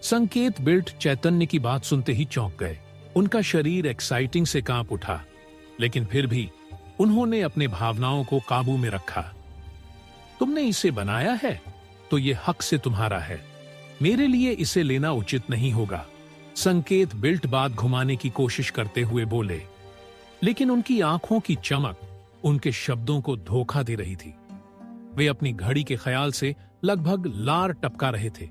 संकेत बिल्ट चैतन्य की बात सुनते ही चौंक गए। उनका शरीर एक्साइटिंग से कांप उठा, लेकिन फिर भी उन्होंने अपने भावनाओं को काबू में रखा। तुमने इसे बनाया है तो ये हक से तुम्हारा है। मेरे लिए इसे लेना उचित नहीं होगा। संकेत बिल्ट बात घुमाने की कोशिश करते हुए बोले, लेकिन उनकी आंखों की चमक उनके शब्दों को धोखा दे रही थी। वे अपनी घड़ी के ख्याल से लगभग लार टपका रहे थे।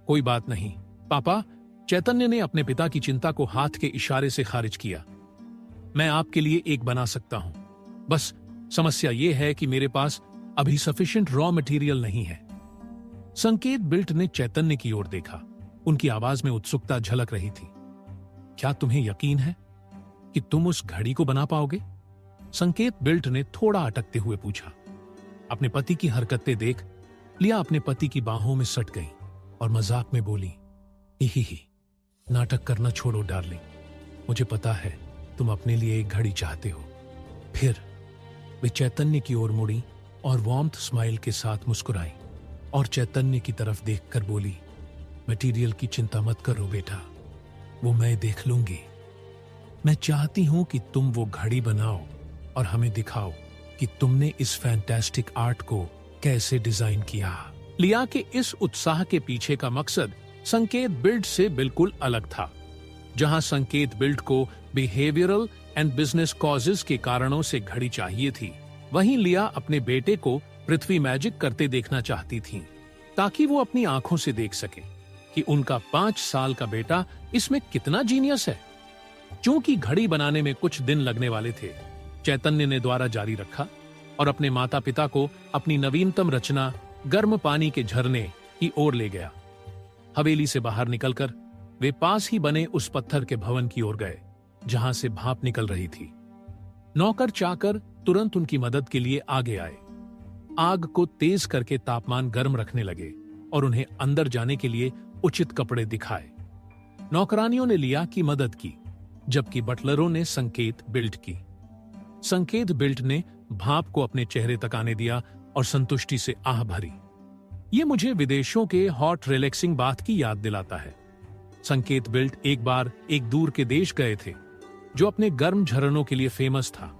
कोई बात नहीं पापा, चैतन्य ने अपने पिता की चिंता को हाथ के इशारे से खारिज किया। मैं आपके लिए एक बना सकता हूं, बस समस्या यह है कि मेरे पास अभी सफिशिएंट रॉ मटेरियल नहीं है। संकेत बिल्ट ने चैतन्य की ओर देखा। उनकी आवाज में उत्सुकता झलक रही थी। क्या तुम्हें यकीन है कि तुम उस घड़ी को बना पाओगे? संकेत बिल्ट ने थोड़ा अटकते हुए पूछा। अपने पति की हरकतें देख लिया अपने पति की बाहों में सट गई और मजाक में बोली, ही नाटक करना छोड़ो डार्लिंग, मुझे पता है तुम अपने लिए एक घड़ी चाहते हो। फिर वे चैतन्य की ओर मुड़ी और वार्म्थ स्माइल के साथ मुस्कुराई और चैतन्य की तरफ देखकर बोली, मटेरियल की चिंता मत करो बेटा, वो मैं देख लूंगी। मैं चाहती हूं कि तुम वो घड़ी बनाओ और हमें दिखाओ कि तुमने इस फैंटास्टिक आर्ट को कैसे डिजाइन किया। लिया के इस उत्साह के पीछे का मकसद संकेत बिल्ट से बिल्कुल अलग था। जहां संकेत बिल्ट को बिहेवियरल एंड बिजनेस कॉजेस के कारणों से घड़ी चाहिए थी, वहीं लिया अपने बेटे को पृथ्वी मैजिक करते देखना चाहती थी, ताकि वो अपनी आंखों से देख सके कि उनका 5 साल का बेटा इसमें कितना जीनियस है। चूंकि घड़ी बनाने में कुछ दिन लगने वाले थे, चैतन्य ने द्वारा जारी रखा और अपने माता पिता को अपनी नवीनतम रचना गर्म पानी के झरने की ओर ले गया। हवेली से बाहर निकलकर वे पास ही बने उस पत्थर के भवन की ओर गए जहां से भाप निकल रही थी। नौकर चाकर तुरंत उनकी मदद के लिए आगे आए। आग को तेज करके तापमान गर्म रखने लगे और उन्हें अंदर जाने के लिए उचित कपड़े दिखाए। नौकरानियों ने लिया की मदद की, जबकि बटलरों ने संकेत बिल्ट की। संकेत बिल्ट ने भाप को अपने चेहरे तक आने दिया और संतुष्टि से आह भरी। ये मुझे विदेशों के हॉट रिलैक्सिंग बाथ की याद दिलाता है। संकेत बिल्ट एक बार एक दूर के देश गए थे जो अपने गर्म झरनों के लिए फेमस था,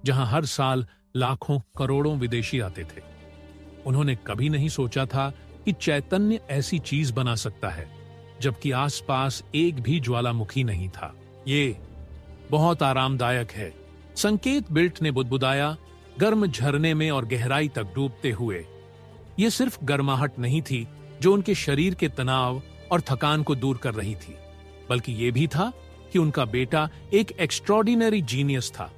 जहां हर साल लाखों करोड़ों विदेशी आते थे। उन्होंने कभी नहीं सोचा था कि चैतन्य ऐसी चीज बना सकता है, जबकि आसपास एक भी ज्वालामुखी नहीं था। ये बहुत आरामदायक है, संकेत बिल्ट ने बुदबुदाया, गर्म झरने में और गहराई तक डूबते हुए। यह सिर्फ गर्माहट नहीं थी जो उनके शरीर के तनाव और थकान को दूर कर रही थी, बल्कि यह भी था कि उनका बेटा एक एक्स्ट्रॉर्डिनरी जीनियस था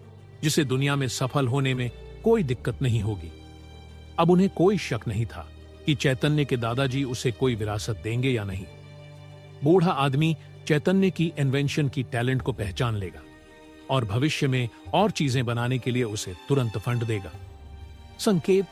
जिसे दुनिया में सफल होने में कोई दिक्कत नहीं होगी। अब उन्हें कोई शक नहीं था कि चैतन्य के दादाजी उसे कोई विरासत देंगे या नहीं। बूढ़ा आदमी चैतन्य की इन्वेंशन की टैलेंट को पहचान लेगा और भविष्य में और चीजें बनाने के लिए उसे तुरंत फंड देगा। संकेत